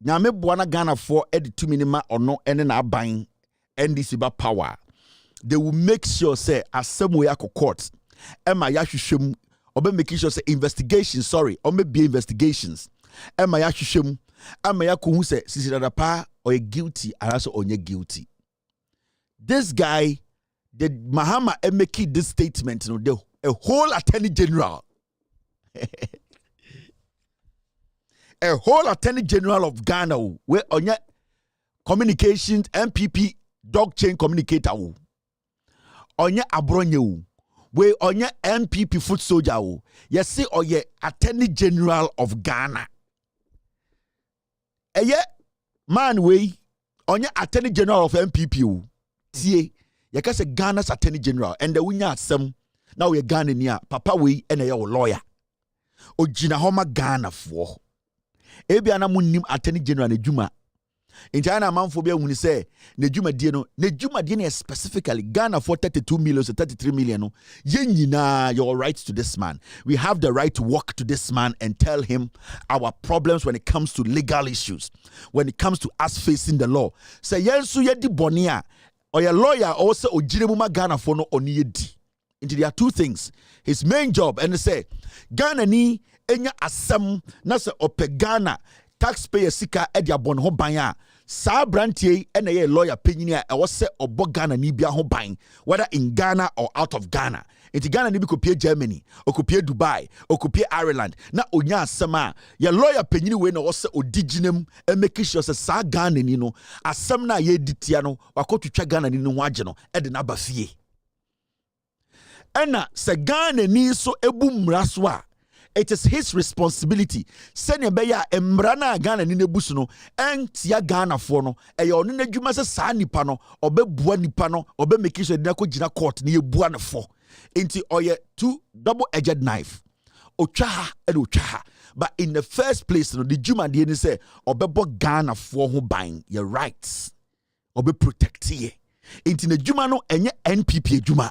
nyame boana Ghana for edi 2 minima ono ene na aban NDC ba power. They will make sure say asem we akọ court. Ema ya hwehwem obe making sure say investigations, or maybe investigations. Ema ya hwehwem, ema ya ko hu say Cecilia Dapa or guilty and also onye guilty. This guy, the Mahama making this statement, you know, a whole Attorney General. A whole Attorney General of Ghana where onye communications MPP dog chain communicator onye abronye we onye MPP foot soldier you see oye Attorney General of Ghana man we onye Attorney General of MPP tie yɛka sɛ Ghana's Attorney General and the wonya asɛm na woyɛ Ghana ni a papa wei ɛna ɛyɛ wo lawyer ogyina hɔ ma Ghanafoɔ ebia na munnim Attorney General na adwuma nti ana amanfo bia huni sɛ na adwumadie no specifically Ghana for 32 million to 33 million no yenyina your rights to this man. We have the right to walk to this man and tell him our problems when it comes to legal issues, when it comes to us facing the law. Say yensu yedi bonia or your lawyer also ojiremu ma Ghana for no oni yedi. Into there are two things. His main job and they say Ghana ni enya asem na se ope Ghana taxpayer sika edia bon ho ban a sa brantie na ye lawyer penyin a ewo se obo Ghana ni bia ho ban whether in Ghana or out of Ghana. Iti Ghana ni bi kopie Germany, okopie Dubai, okopie Ireland na onya asem a ye lawyer penyin we na wo se odiginem e make sure se sa Ghana ni no asem na ye ditia no wakotwetwa Ghana ni no ho age no e de na ba fie. Ena se Ghana ni so ebu mmra so a it is his responsibility. Senya beya emrana Ghana ni nebusu no entia Ghana for no eya ono n'adwuma se saa nipa no obebua nipa no obe make sure de ko gina court na yebua no for enti oye two double-edged knife otwa ha e otwa ha. But in the first place no the dwuma de ni say obebo Ghana for ho ban your rights obe protect ye enti na dwuma no enye NPP dwuma.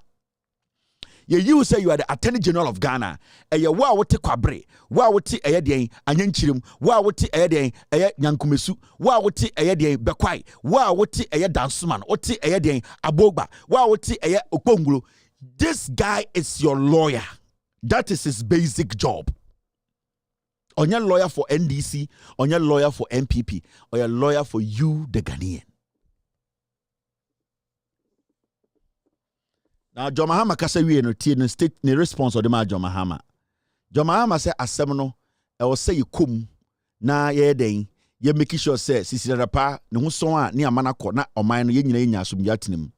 You say you are the Attorney General of Ghana. Eya wa wote kwabre, wa wote eye den anyanchirim, wa wote eye den eye nyankumesu, wa wote eye den bekwai, wa wote eye dansuman, wote eye den abogba, wa wote eye okpongulo. This guy is your lawyer. That is his basic job. On your lawyer for NDC, on your lawyer for MPP, or your lawyer for you, the Ghanaian. Now, John Mahama kasa we no tie no state ne response of the man John Mahama. John Mahama say asem no e wo say yikom na ye den ye make sure say Sisi Dapa ne ho son a ne amana kɔ na oman no ye nyina nya asomdwa tenem.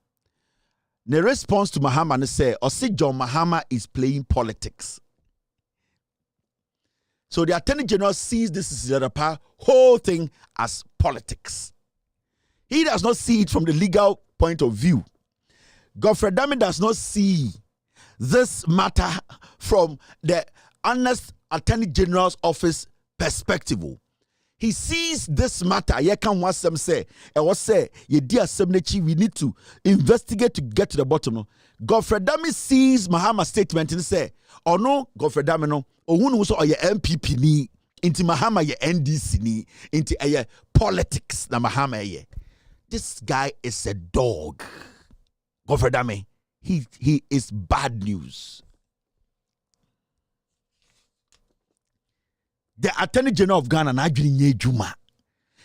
The response to Mahama ne say o say John Mahama is playing politics. So the Attorney General sees this Sisi Dapa whole thing as politics. He does not see it from the legal point of view. Godfrey Dami does not see this matter from the honest Attorney General's office perspective. He sees this matter. Ye can want some say, and what say, ye dear Semnechi, we need to investigate to get to the bottom. Godfrey Dami sees Mahama's statement and say, oh no, Godfrey Dami no, oh who so ye MPP ni, into Mahama ye NDC ni, into a politics na Mahama ye. This guy is a dog. Godfrey Dami, he is bad news. The Attorney General of Ghana, Najiri Juma,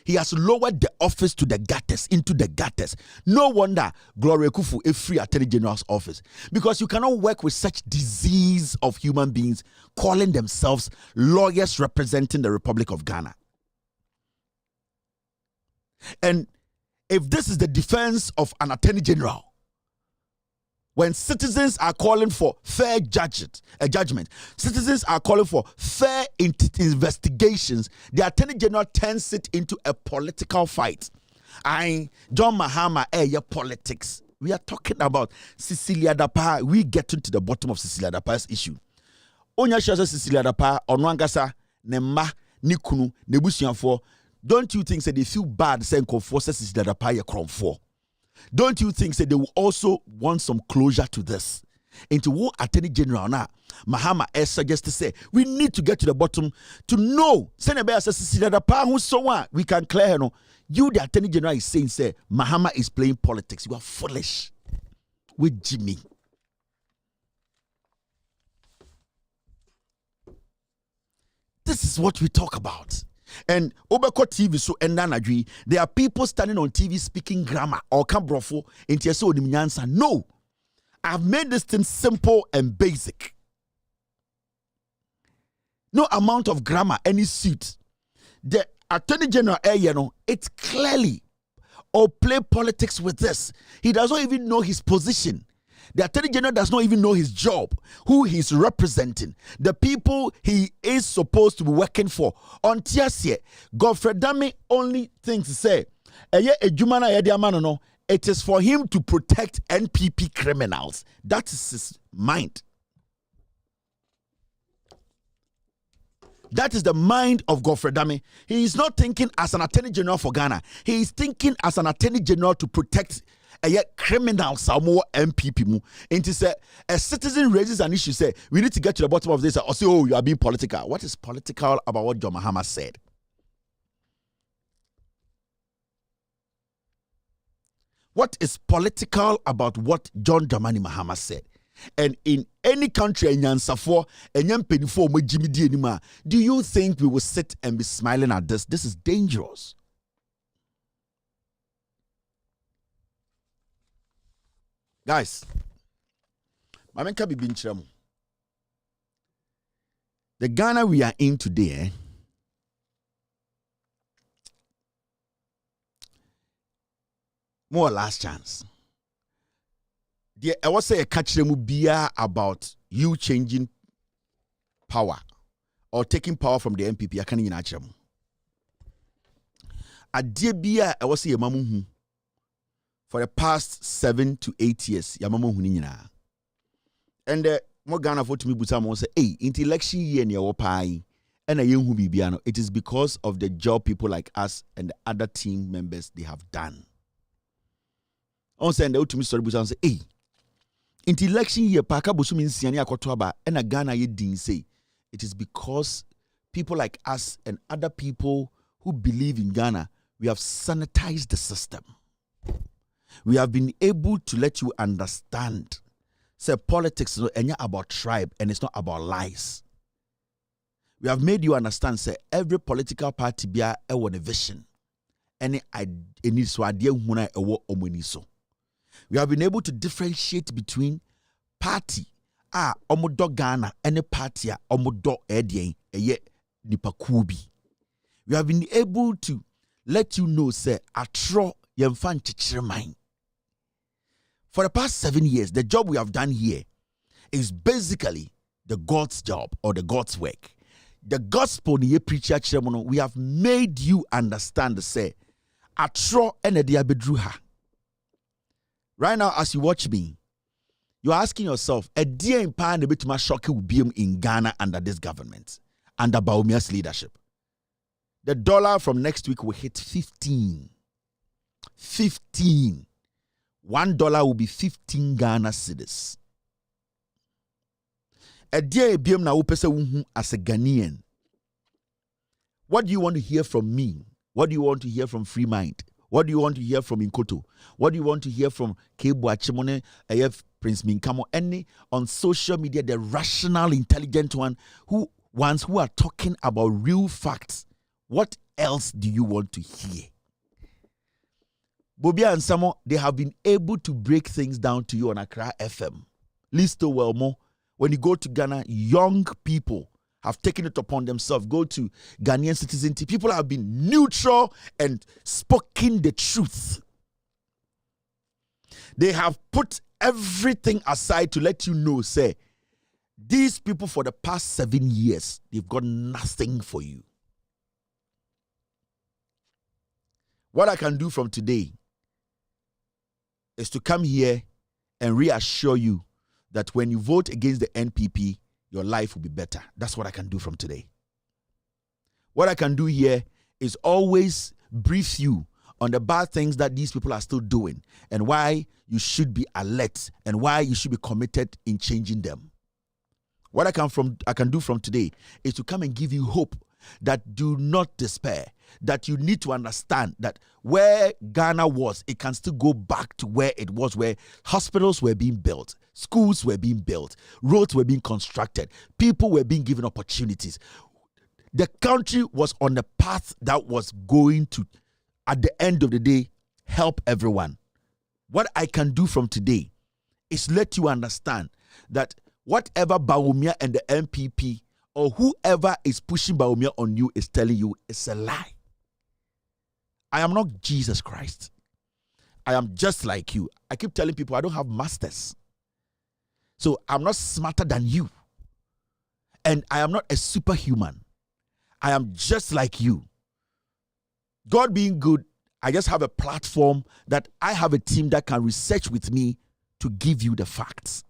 he has lowered the office to the gutters, into the gutters. No wonder Gloria Kufu a free Attorney General's office. Because you cannot work with such disease of human beings calling themselves lawyers representing the Republic of Ghana. And if this is the defense of an Attorney General, when citizens are calling for fair judgment, citizens are calling for fair investigations, the Attorney General turns it into a political fight. John Mahama, your politics. We are talking about Cecilia Dapa. We get to the bottom of Cecilia Dapa's issue. Onya shasa Cecilia Dapa, onwangasa, nema, nikunu, nebusianfo. Don't you think that they feel bad saying conforce Cecilia Dapa ye krom for? Don't you think that they will also want some closure to this? Into what Attorney General now, Mahama suggests to say, we need to get to the bottom to know. Senator says, we can clear her. No. You, the Attorney General, is saying, say, Mahama is playing politics. You are foolish. With Jimmy. This is what we talk about. And Obeko TV so endanadwi, there are people standing on TV speaking grammar or cambrofo into so nyansa. No, I've made this thing simple and basic. No amount of grammar, any suit. The Attorney General, it's clearly or play politics with this. He does not even know his position. The Attorney General does not even know his job, who he's representing, the people he is supposed to be working for. On Tiasie, Godfrey Dami only things to say, eye ejuma na yede amano no, it is for him to protect NPP criminals. That is his mind. That is the mind of Godfrey Dame. He is not thinking as an attorney general for Ghana. He is thinking as an attorney general to protect criminals. Some more MPP. And a citizen raises an issue, say we need to get to the bottom of this. Or say, oh, you are being political. What is political about what John Mahama said? What is political about what John Dramani Mahama said? And in any country, do you think we will sit and be smiling at this? This is dangerous. Guys, the Ghana we are in today, more last chance. I was say a catch them beer about you changing power or taking power from the MPP. I can't even catch them. A dear beer, I was say a mamu for the past 7 to 8 years. Yamamu hunina. And more Ghana vote to me, but someone say, hey, into election year near Wapai and a young Hubibiano. It is because of the job people like us and the other team members they have done. On send out to me story, but say, hey. In the election year, Paka Busumi Siania Kotoaba and a Ghana ye didn't say it is because people like us and other people who believe in Ghana, we have sanitized the system. We have been able to let you understand. Say politics is not about tribe and it's not about lies. We have made you understand. Say every political party be a vision. Any idea we have been able to differentiate between party omodo Ghana and party omodo edien nipakubi. We have been able to let you know say atro yemfan chichirman. For the past 7 years, the job we have done here is basically the God's job or the God's work. The gospel ye preacher chirmono, we have made you understand say atro ene dia bedruha. Right now, as you watch me, you're asking yourself, a dear in pan a bit more shock will be in Ghana under this government, under Bawumia's leadership. The dollar from next week will hit 15. 15. $1 will be 15 Ghana cedis. A dear BM na upesa as a Ghanaian. What do you want to hear from me? What do you want to hear from Free Mind? What do you want to hear from Inkoto? What do you want to hear from Kebu Achimone, AF Prince Minkamo, any on social media, the rational, intelligent ones who are talking about real facts? What else do you want to hear? Bobia and Samo, they have been able to break things down to you on Accra FM. Listo Welmo, when you go to Ghana, young people have taken it upon themselves. Go to Ghanaian Citizen TV. People have been neutral and spoken the truth. They have put everything aside to let you know, say, these people for the past 7 years, they've got nothing for you. What I can do from today is to come here and reassure you that when you vote against the NPP, your life will be better. That's what I can do from today. What I can do here is always brief you on the bad things that these people are still doing and why you should be alert and why you should be committed in changing them. What I can do from today is to come and give you hope that do not despair, that you need to understand that where Ghana was, it can still go back to where it was, where hospitals were being built, schools were being built, roads were being constructed, people were being given opportunities. The country was on a path that was going to, at the end of the day, help everyone. What I can do from today is let you understand that whatever Bawumia and the MPP or whoever is pushing Bawumia on you is telling you it's a lie. I am not Jesus Christ. I am just like you. I keep telling people I don't have masters. So I'm not smarter than you. And I am not a superhuman. I am just like you. God being good, I just have a platform that I have a team that can research with me to give you the facts.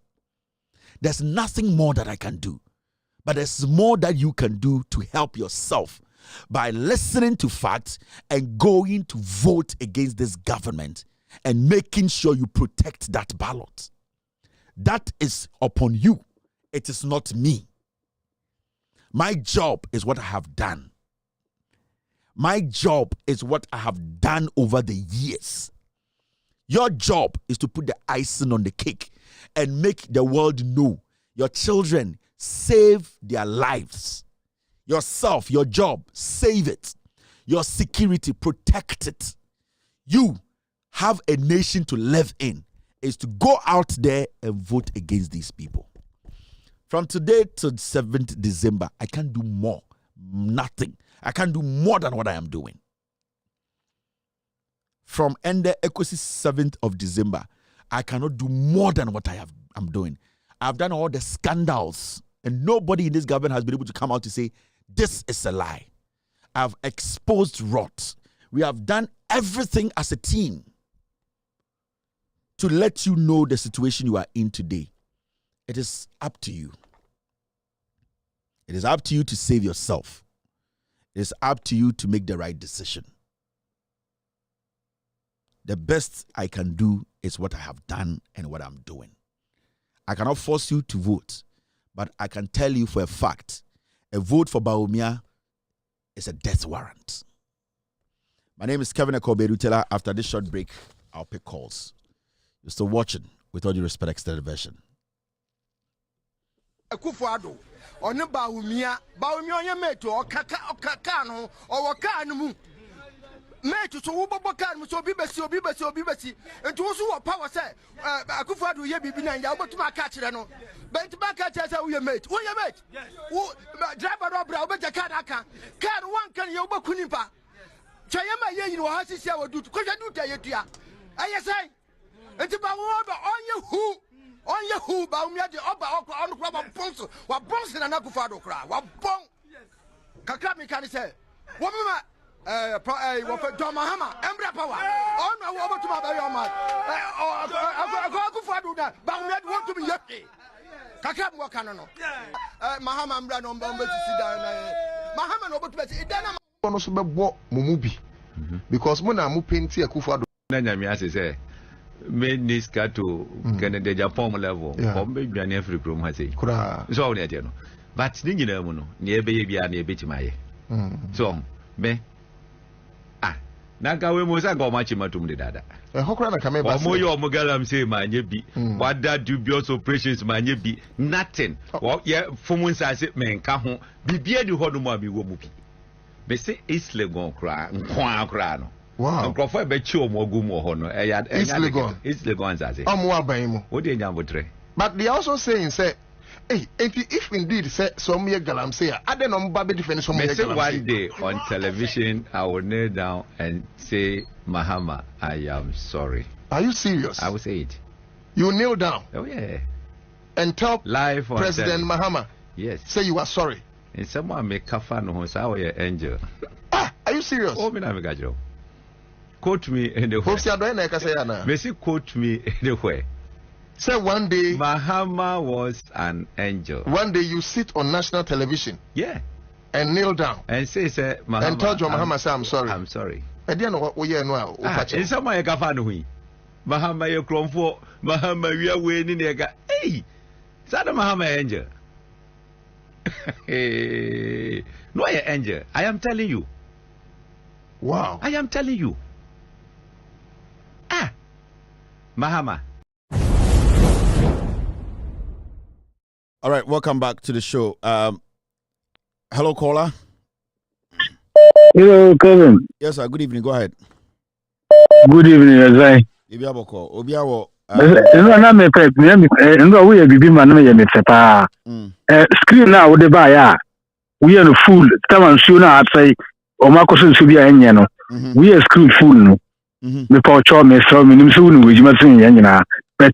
There's nothing more that I can do, but there's more that you can do to help yourself by listening to facts and going to vote against this government and making sure you protect that ballot. That is upon you. It is not me. My job is what I have done. My job is what I have done over the years. Your job is to put the icing on the cake and make the world know your children save their lives. Yourself, your job, save it. Your security, protect it. You have a nation to live in, is to go out there and vote against these people. From today to 7th December, I can't do more. Nothing. I can't do more than what I am doing. From end Equity 7th of December, I cannot do more than what I'm doing. I've done all the scandals, and nobody in this government has been able to come out to say, this is a lie. I've exposed rot. We have done everything as a team to let you know the situation you are in today. It is up to you. It is up to you to save yourself. It is up to you to make the right decision. The best I can do is what I have done and what I'm doing. I cannot force you to vote, but I can tell you for a fact, a vote for Bawumia is a death warrant. My name is Kevin Akwaboah. After this short break, I'll pick calls. You're still watching With All Due Respect Extended Version. Akwaboah on Bawumia onye meto okaka no owoka no mu meto so wo boboka no so obi besi enti wo so wo power say Akwaboah ye bibi na ya obotuma ka kire no but ba ka kire say wo ye mate wo driver do bra wo be car aka car one kan ye oboku nipa chayema ye yin wo ha sisi a wodu ko hwadu ta ye tua ayesai enti ba wo ba onye hu onye who Bawumia de oba on kwa bonso wa bonso na Akwaboah kra wa bon kakra mi kan say wo mama wo fe do Mahama embra power on na wo botuma ba yo ma Akwaboah da Bawumia de want to be yeti kakra mi wo kan no Mahama embra no mba sisi da na Mahama no botuma si da na no so bebo mumu bi because mo na mo penti Akwaboah na nyame ase say Ministerial to the Japan level. Bombe biani every room has it. So on it, but Ningina Muno, near baby and near Bitmaye. So, me Naka we musa go much matum de dada. Hokrana come back. Moyo Mogalam say my yebi. What that dubious operations my yebi. Nothing. What yeah, Fumunsa say men kahon. Bibia du hoduma bi wo mupi. Be say Isle gon kra, nkwa kra no. Wow. Uncle be chill more good more honor. It's Legon. But they also saying, say, hey, if indeed say some mere galam say, I don't know about defense from one day on television, I will kneel down and say, Mahama, I am sorry. Are you serious? I will say it. You kneel down? Oh, yeah. And tell live on President Mahama, yes, say you are sorry. And someone make kafan who's our angel. Ah, are you serious? Oh, me quote me anywhere. Messi quote me anywhere. Say one day Mahama was an angel. One day you sit on national television. Yeah. And kneel down. And say Mahama. And told your Mahama say I'm sorry. I'm sorry. I didn't know what we are now. In some way Mahama you crom for Mahama we are winning the hey. Sada Mahama angel. Hey. No angel. I am telling you. Wow. I am telling you. Mahama. All right, welcome back to the show. Hello, caller. Hello, Kevin. Yes, sir. Good evening. Go ahead. Good evening, Azai. Obiawo. Na me pet me ndo we bibi ma na me pa. Screen na wo de ba ya. We are full. Taman show na atsai. O ma ko so bi anya no. We are screen full no. Me pa cho me so me nim so wonu wejima sin ya nyina. But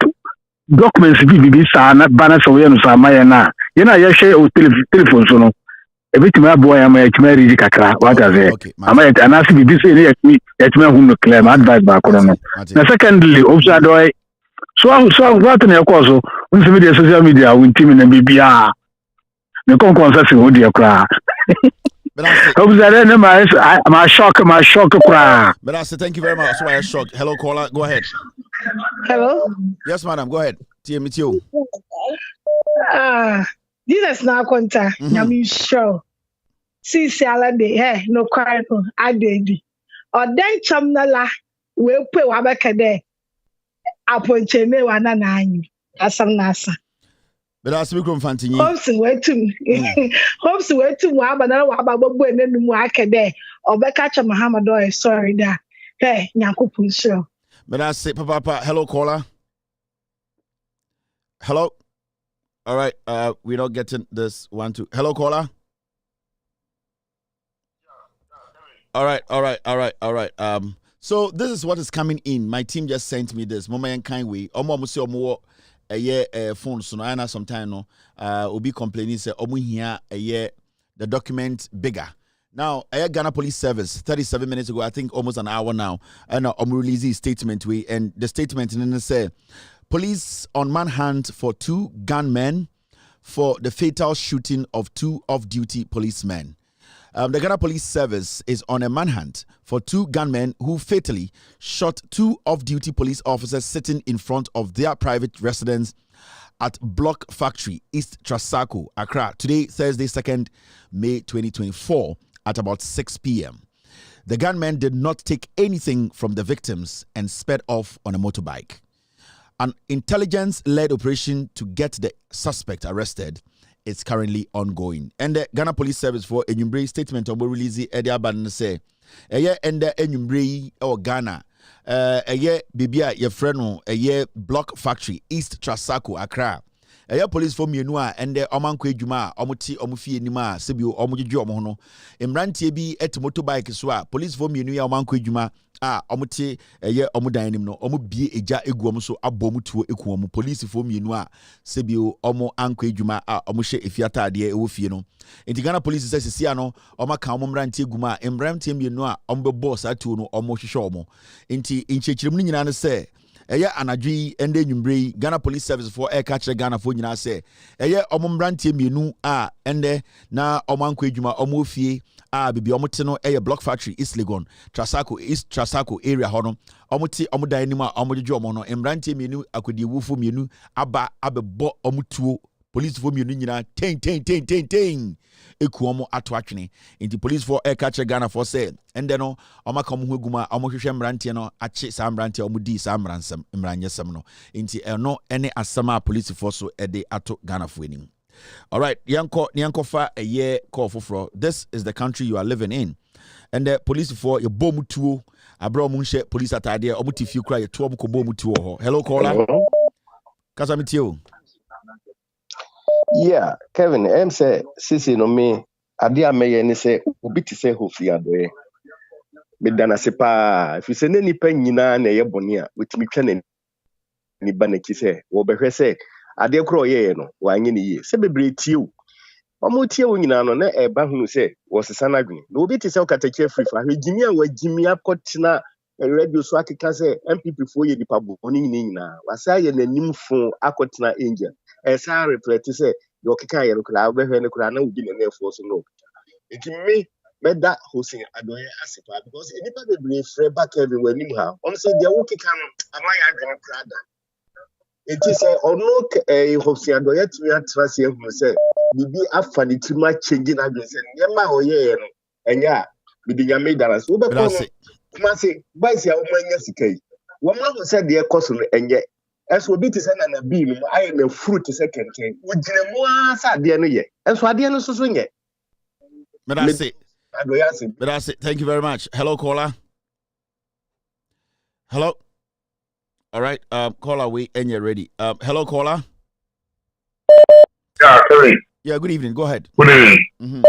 documents bibi sa na bana so we no sa ma ya na. Ye na ye share o telephone so no. bit my boy, I'm a community kakra. What are they? I'm an asking me this area. Let me whom claim advice back on. Now, secondly, also, so what in your course? When some media, social media, with team and BBR, the concourse with your cry. My shock cry. But I say thank you very much. So I am shocked. Hello, caller. Go ahead. Hello. Yes, madam. Go ahead. TMTO. Jesus na kwanta. I'm sure. See Salande. Hey, no cry. I did. Or then chamnala. We pay wabakade. Aponche me wana na anyi. Asam nasa. But I speak from Fantini. Hopes wait to Wabana Wababu and then Wakade or Bekacha Mahama doy. Sorry, da. Hey, Nyankupun show. But I say, Papa, hello, caller. Hello. All right. We're not getting this one, two. Hello, caller. All right. So this is what is coming in. My team just sent me this. Mama and kind way. A year phone so na sometime no obi complaining say omo hia a year the document bigger. Now Ghana Police Service 37 minutes ago, I think almost an hour now, and release a statement and the statement in say police on manhunt for 2 gunmen for the fatal shooting of 2 off-duty policemen. The Ghana Police Service is on a manhunt for 2 gunmen who fatally shot 2 off-duty police officers sitting in front of their private residence at Block Factory, East Trasacco, Accra, today, Thursday, 2nd May 2024, at about 6 p.m. The gunmen did not take anything from the victims and sped off on a motorbike. An intelligence-led operation to get the suspect arrested is currently ongoing. And the Ghana Police Service for a new statement on release Edia Ban say, a year and a new or Ghana, a year Bibia, your friend, a year Block Factory, East Trasacco, Accra. A year police for Munua and the Omankwe Juma, Omuti, Omufi, Nima, Sibu, Omuju Omono, Imranti be et motorbike swa, police for Munua, Omankwe Juma, Omuti, a year Omudanim no, Omu be a ja eguamuso, Abomutu, Equamu, police for Munua, Sibu, Omo Ankwe Juma, Omushe, if yata, dear Ufino. In the Ghana police says, Siano, Oma Kamranti Guma, Imranti Munua, Ombo boss, Atuno, Omo Shishomo. Inti, Inchi, say, Eya anadwi ende nyumbre Ghana Police Service for air catcher Ghana for nyina say eya omombrante mienu ende na omankwa adwuma omofie bibi omote no eya Block Factory East Legon East Trasacco area hono omote omodan ni ma omodjo omo no embrante mienu akodi wufu mienu abebo omutuo police for mienu nyina ten ekuomo ato atwene inti police for air catcher Ghana for say ende no omaka omo hweguma omo hwehwe mbrante no ache sa mbrante omudi sa mransam mranyesam no inti eno ene asama police for so ede ato Ghana for enim. All right, nyanko fa a year call for this is the country you are living in, and the police for your bomutuo abro munche police atade omutifie kra ye to omuko bomutuo ho. Hello caller. Kasamitio. Yeah, Kevin, say sisi no me ade ameye ni say obi ti say hofi adoye. Me dana se pa if you say nipa nyina na ye bone a wetimi twa ni ba na ki say wo behwe say ade kro ye no wanye ni ye. Se bebre tie o. Omo tie o nyina no na e ba hunu say wo sesa na dwene. Na obi ti say okataki free fa hwegimi a wagimi akotena radio so akeka say MPP fo ye dipa boni nyina wasa ye nanim fo akotena angel. Esa reflect say you keka ye no kra obehwe ne kra na obi ne nefo so no it me better hosting adoye asipa because enipa bebre free back everywhere nim ha on say dia wo keka no amaya adwene kra da it is say ono hosting adoye timi atrase ehunu say bibi afa ni tima changing adwene say nyema oye no enya bibi nyame dara so be ko kuma say boy say o manya sikai wo ma say de ekoso no enye eso obi ti say na bi no aye na fruit say kenten ugine mo asa de no ye eso ade no so nye. That's it. Thank you very much. Hello, caller. Hello. All right. Caller, wait, and you're ready. Hello, caller. Yeah, sorry. Yeah, good evening. Go ahead. Good evening.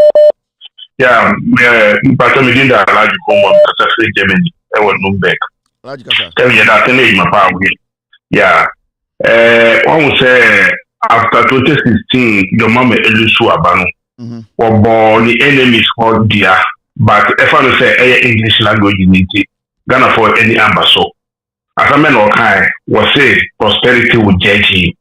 Yeah, but I'm in the large home of Germany. I was Nuremberg. Large Casa. Tell me that in my family. Yeah. One would say after 2016, your mama Elusu Abano. Born the enemies called dear, but if I say English language in it, Ghana for any ambassador. As a man or kind was say prosperity will judge him.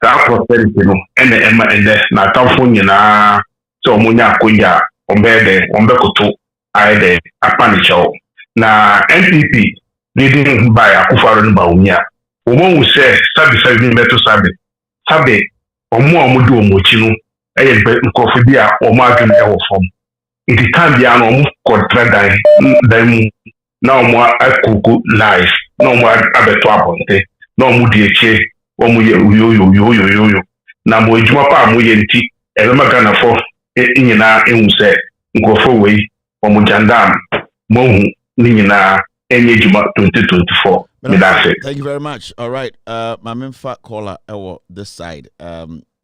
That prosperity, no, and the Emma and the Natafuna, so Munya Kuya, Ombede, Ombekoto, I de Apanicho. Na NPP leading by Akwaboah Bawumia. Woman will say, Sabi better Sabi, or more Mudu Mochino, and Kofibia or Martin Ewo form. It is time beyond almost contract them no more Akuku life, no more Abetuaponte, no Mudieche, or Muyo. Now, Mujumapa Muyenti, Elemagana for Inina Use, Nkofoway, or Mujandam, Mohu, Nina, Enijuma 2024. Thank you very much. All right, my main fat caller this side.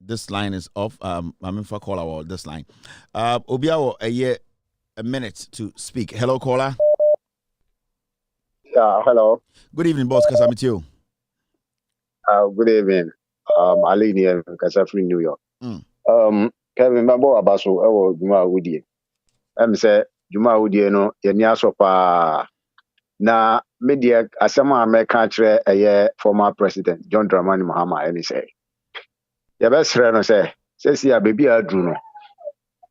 This line is off. My main fat caller this line. Obiawo a minute to speak. Hello, caller. Yeah, hello. Good evening, boss. Because I'm with you. Good evening. Ali here, Kasafri, New York. Kevin Babo Abaso, Juma Woody. Say Juma Woody, no, Yeniasopa. Na media asema American tre a former president John Dramani Mahama any say. Your best friend say see a baby adru no.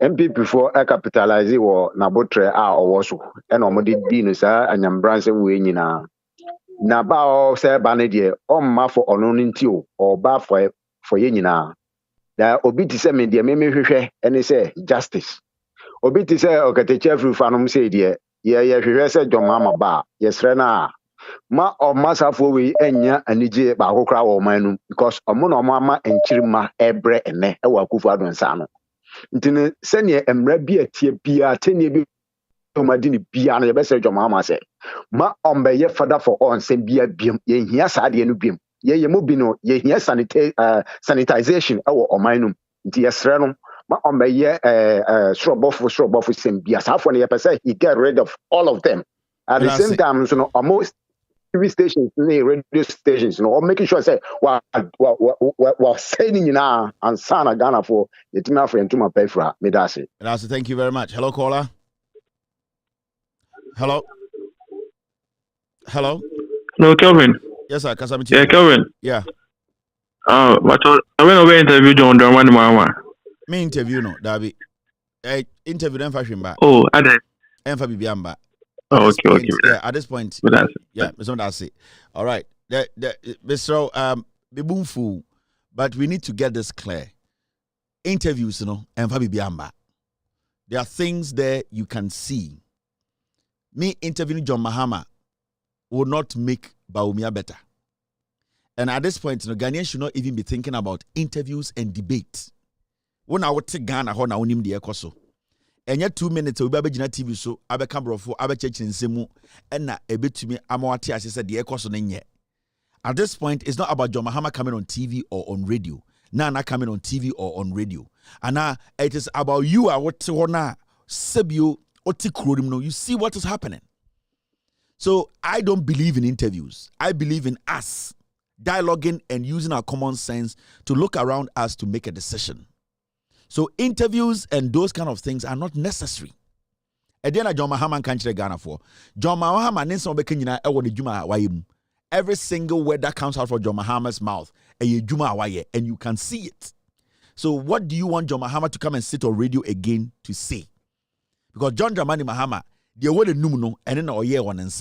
MP before a capitalize or nabotre or wasu and omodi dino sa anyambranse we nyina. Na ba o say banedie o ma for ononintio or ba for ye nyina. Da obi ti say media me hwehwe any say justice. Obi ti say okateche fru fanum say die ye hwehwe say John Mahama ba yesre na ma o masafo we enya anije ba kokra wo manu because omo na omo ama enchirima ebre ene e wa kufu adonsa no ntine sene emra bi atie bia tenie bi omadini bia na ye be say John Mahama say ma ombe ye father for on say bia biem ye hia saade no biem ye mo bi no ye hia sanitization e wo omanum nti yesre no ma ombe ye shrobofo sembia safo na ye pese he get rid of all of them at the same time so no almost TV stations, radio stations, or making sure say while saying na and sana Ghana for the team friend to my pay for me that's it. Thank you very much. Hello, caller. Hello, Kelvin. Yes, sir. Yeah, Kelvin. Yeah. But I went over interview John Dramani Mahama. Me interview no, Dabi. Interview them fashion back. Oh, I did. And for Bibiamba. Okay. Yeah, at this point. Yeah, that's it. All right. Mr. Bibumfu, but we need to get this clear. Interviews, and for Bibiamba. There are things there you can see. Me interviewing John Mahama will not make Bawumia better. And at this point, Ghanaians should not even be thinking about interviews and debates. When I would take Ghana, how now him the ekoso. And yet 2 minutes, we be jina TV so, abe kambrofo, abe church in semu, and na ebe to me, amawati as said the ekoso nenye. At this point, it's not about John Mahama coming on TV or on radio. Now not coming on TV or on radio. And now it is about you. I what na sebio oti krodim. You see what is happening. So I don't believe in interviews. I believe in us dialoguing and using our common sense to look around us to make a decision. So interviews and those kind of things are not necessary. Again, John Mahama can't Ghana for John Mahama ninsa obekanyina ewo ne djuma awayem. Every single word that comes out from John Mahama's mouth, and you can see it. So what do you want John Mahama to come and sit on radio again to say? Because John Dramani Mahama, they were the nuno and then oye one and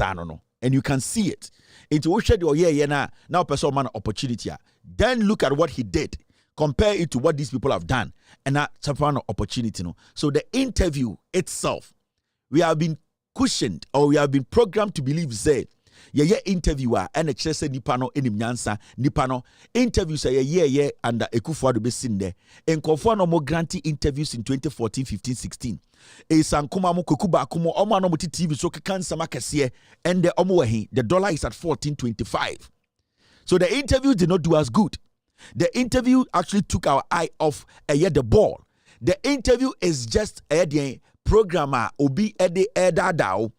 and you can see it. Into which the oye now person man opportunity. Then look at what he did. Compare it to what these people have done, and that's an opportunity. So the interview itself, we have been cushioned or we have been programmed to believe say interviewer and a chese nipano enim nyansa nipano interviews say under Akwaboah be seen there. And Akwaboah no more granting interviews in 2014, 15, 16. Sankuma mo kukuba kumo omo no muti TV so kansa makese and the dollar is at 14.25. So the interview did not do us good. The interview actually took our eye off the ball. The interview is just a programmer obi edadao.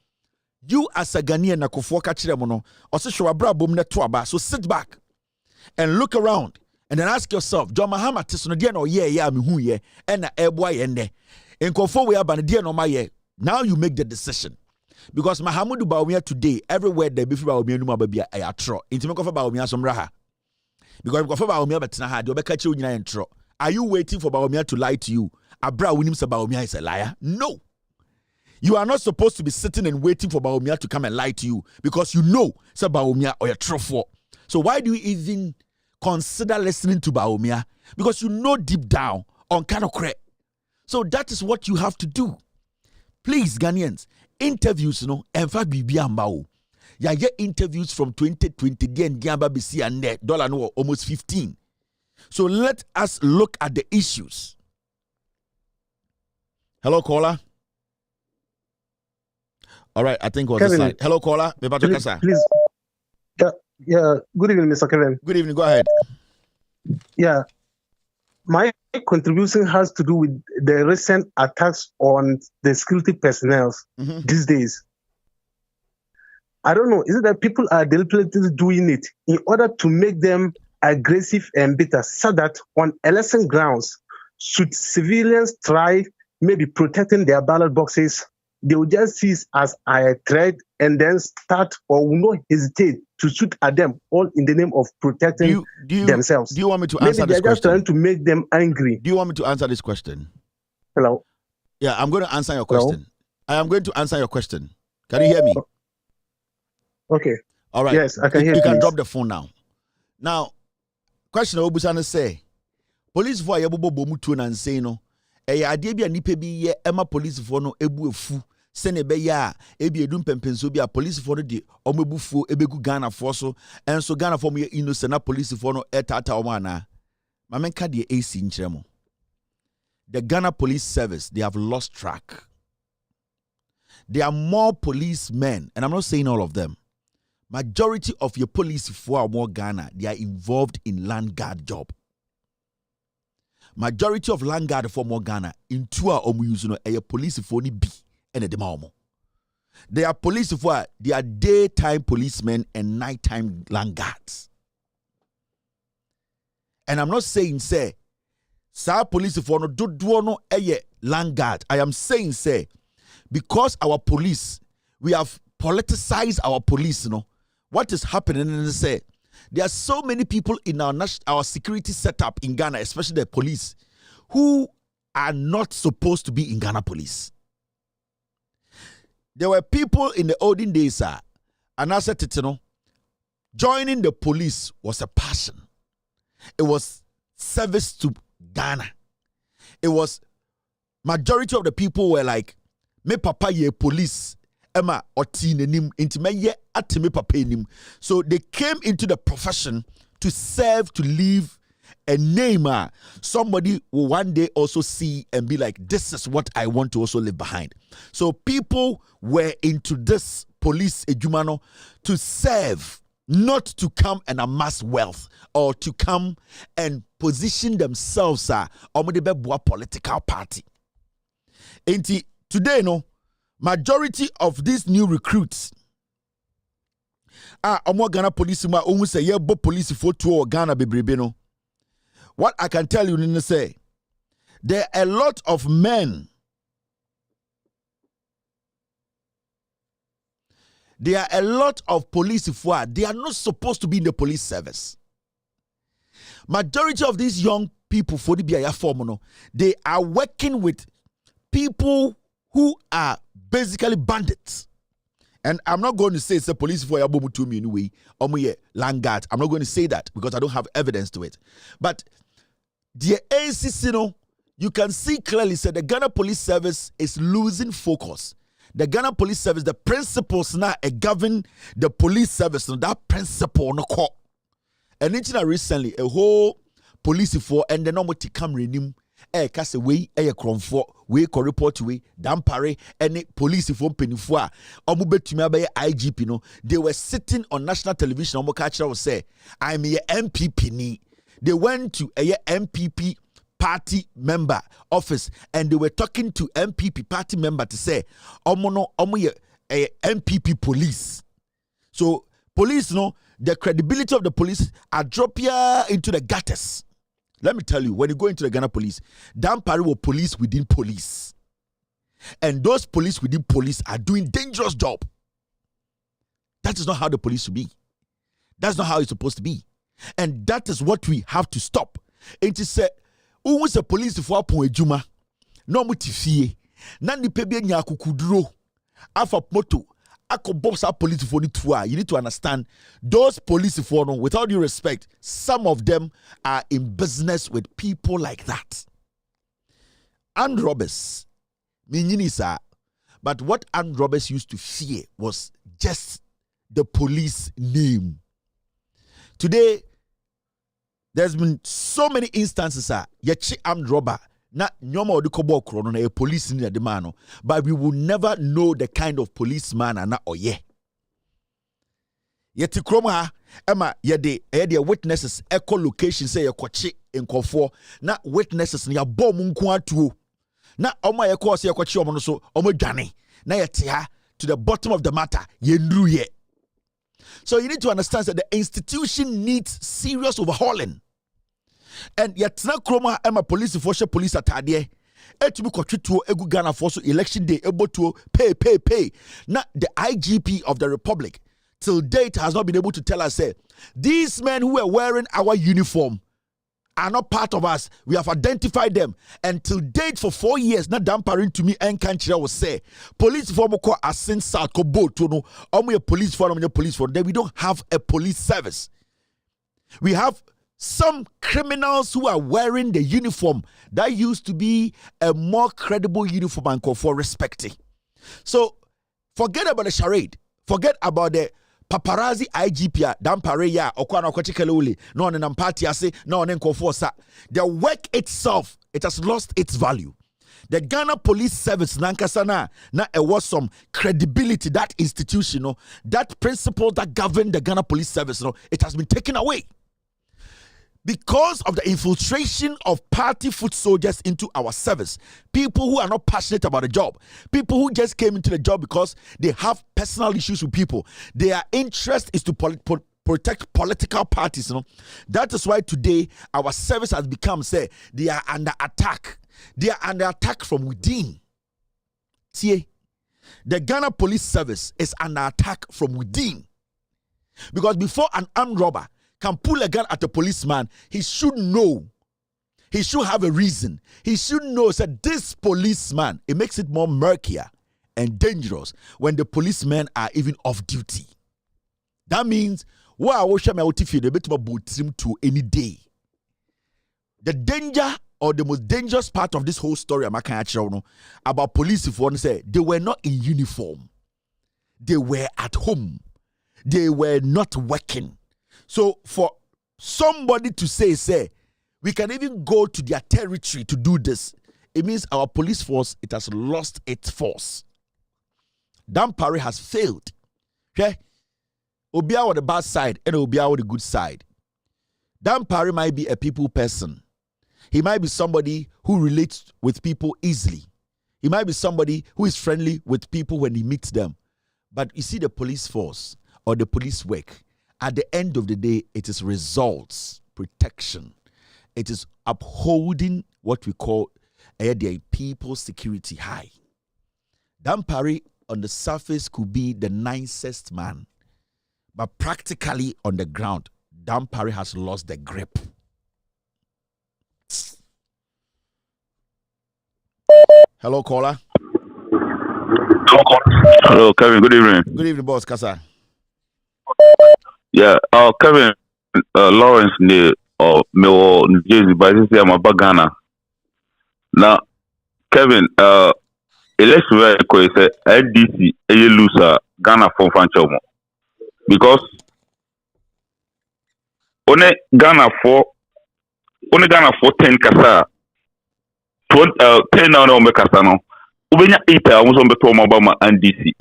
You as a Ghanaian na kofuo ka kire mo no, ose hwe abra bom na to aba. So sit back and look around And then ask yourself, John Mahama tisono dia no yeah me hu ye and na eboa ye nde. Nkofo we aba dia no ma ye. Now you make the decision. Because Mahamudu Bawumia today, everywhere they be Bawumia no ma bia ayatro. Inti me kofa Bawumia som raha. Because kofa Bawumia betena ha de obeka che onyina entro. Are you waiting for Bawumia to lie to you? Abra winim say Bawumia is a liar? No. You are not supposed to be sitting and waiting for Bawumia to come and lie to you because you know say Bawumia or your truffer. So why do you even consider listening to Bawumia? Because you know deep down on Kanokre. So that is what you have to do. Please, Ghanaians, interviews, and fact be ambao. Ya interviews from 2020 and Gamba BC and net dollar no almost 15. So let us look at the issues. Hello, caller. All right, I think what's the side. Hello, caller. Please. Yeah. Good evening, Mr. Kevin. Good evening. Go ahead. Yeah. My contribution has to do with the recent attacks on the security personnel these days. I don't know. Is it that people are deliberately doing it in order to make them aggressive and bitter, so that on election grounds, should civilians try maybe protecting their ballot boxes, they will just see it as a threat and then start or will not hesitate to shoot at them, all in the name of protecting themselves. Do you want me to answer this question? Maybe they're just trying to make them angry. Do you want me to answer this question? Hello? Yeah, I'm going to answer your question. Hello? I am going to answer your question. Can you hear me? Okay. All right. Yes, I can hear you. You can drop the phone now. Now, question Obusana say, police for Yabubo Bomutu and say no, Adebia Nipebi ye Emma police for no ebu fu. Sene be ya ebi edum pempenso bi a police for the omebufuo ebegu Ghana for so and so Ghana for me innocent na police for no etata omana mamenka de AC nkremo. The Ghana Police Service, they have lost track. There are more policemen, and I'm not saying all of them. Majority of your police for more Ghana, they are involved in Landard job. Majority of Landard for more Ghana into our omu a police for ni B. They are police for they are daytime policemen and nighttime Landards. And I'm not saying say police for no do no Landard. I am saying say because our police, we have politicized our police, what is happening is say there are so many people in our security setup in Ghana, especially the police, who are not supposed to be in Ghana police. There were people in the olden days, and I said, joining the police was a passion. It was service to Ghana. It was majority of the people were like, me papa ye police, Emma or teen nim, into me ye at me papa nim. So they came into the profession to serve, to live a name. Somebody will one day also see and be like, this is what I want to also live behind. So people were into this police ejumano to serve, not to come and amass wealth or to come and position themselves on the political party. Today, majority of these new recruits Ghana police ma almost say yebo police for to Ghana bebrebe no. What I can tell you, say, there are a lot of men. There are a lot of police for they are not supposed to be in the police service. Majority of these young people for the BIA form, they are working with people who are basically bandits. And I'm not going to say it's a police for Yabomu to me anyway, or Landard. I'm not going to say that because I don't have evidence to it. But the ACC, you can see clearly that the Ghana Police Service is losing focus. The Ghana Police Service, the principles now govern the police service, that principle no call. And recently, a whole police for and the normal to come renew. Kase we kromfo we ko report we dampare any police for penifo a omo betumi abaye IGP no they were sitting on national television omo ka kire say I'm a MPP ni. They went to a MPP party member office and they were talking to MPP party member to say omo ye MPP police. So police the credibility of the police are dropping into the gutters. Let me tell you, when you go into the Ghana police, Dampari will police within police. And those police within police are doing dangerous job. That is not how the police should be. That's not how it's supposed to be. And that is what we have to stop. It is a almost a police for ejuma. No mutifie. Na nipa bi anya akukuduro. Afa moto. Akobobsa police for the tour. You need to understand those police for no, with all due respect, some of them are in business with people like that. Armed robbers. But what armed robbers used to fear was just the police name. Today, there's been so many instances yachi armed robber na nyoma odikobo krono na a police in the man, but we will never know the kind of policeman na oye. Yeti kroma ema yede witnesses echo location say yakwachi nkofo na witnesses na yabom nko atuo na oma yakwa say yakwachi omo no so omo dwane na yete ha to the bottom of the matter yendru ye. So you need to understand that the institution needs serious overhauling. And yet na kroma ema police force police atade etumi kwatwetuo egu Ghana for so election day ebotuo pay na the IGP of the Republic till date has not been able to tell us say these men who are wearing our uniform are not part of us. We have identified them. And till date for 4 years, not dampering to me and country will say police form ko asin sa ko boat to no police form then we don't have a police service. We have some criminals who are wearing the uniform that used to be a more credible uniform and call for respecting. So forget about the charade. Forget about the paparazzi IGP dampare ya okwana kwachikelule no on party ase no on enkofosa. The work itself, it has lost its value. The Ghana Police Service nankasana na was some credibility, that institutional, that principle that governed the Ghana Police Service, it has been taken away. Because of the infiltration of party foot soldiers into our service, people who are not passionate about the job, people who just came into the job because they have personal issues with people, their interest is to protect political parties. That is why today our service has become, say, they are under attack. They are under attack from within. See, the Ghana Police Service is under attack from within. Because before an armed robber can pull a gun at a policeman, he should know. He should have a reason. He should know that this policeman, it makes it more murkier and dangerous when the policemen are even off duty. That means, to any day. The danger or the most dangerous part of this whole story about police, if one say they were not in uniform. They were at home. They were not working. So for somebody to say, we can even go to their territory to do this, it means our police force, it has lost its force. Dampare has failed. Okay? Obia on the bad side and Obia on the good side. Dampare might be a people person. He might be somebody who relates with people easily. He might be somebody who is friendly with people when he meets them. But you see the police force or the police work, at the end of the day, it is results, protection. It is upholding what we call the people's security high. Dampare on the surface could be the nicest man, but practically on the ground, Dampare has lost the grip. Hello, caller. Hello, Kevin. Good evening. Good evening, boss. Kasa. Yeah, Kevin, Lawrence ne New Jersey, but this is my Ghana. Now, Kevin, election where I say LDC lose Ghana from Fanchomo because only Ghana for 10 kasa 10 now no make kasa no. Ubenya 8 almost on beto Obama and DC.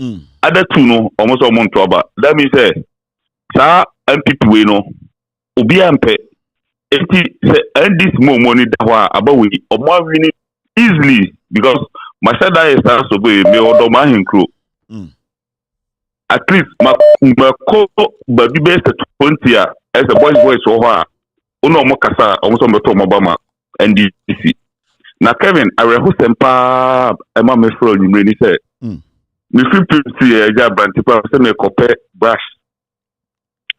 Other two no almost on Montoba. That means sa MPP we no obi ampe eti and this more money that about we or more winning easily because my said that is so go me or do my include at least my co baby best 20 as a boy's voice or her. Uno mokasa almost on the top Obama and DC. Now Kevin, I will host and pa Emma Mesro you really said. Me feel pretty a job and people say me compare brush.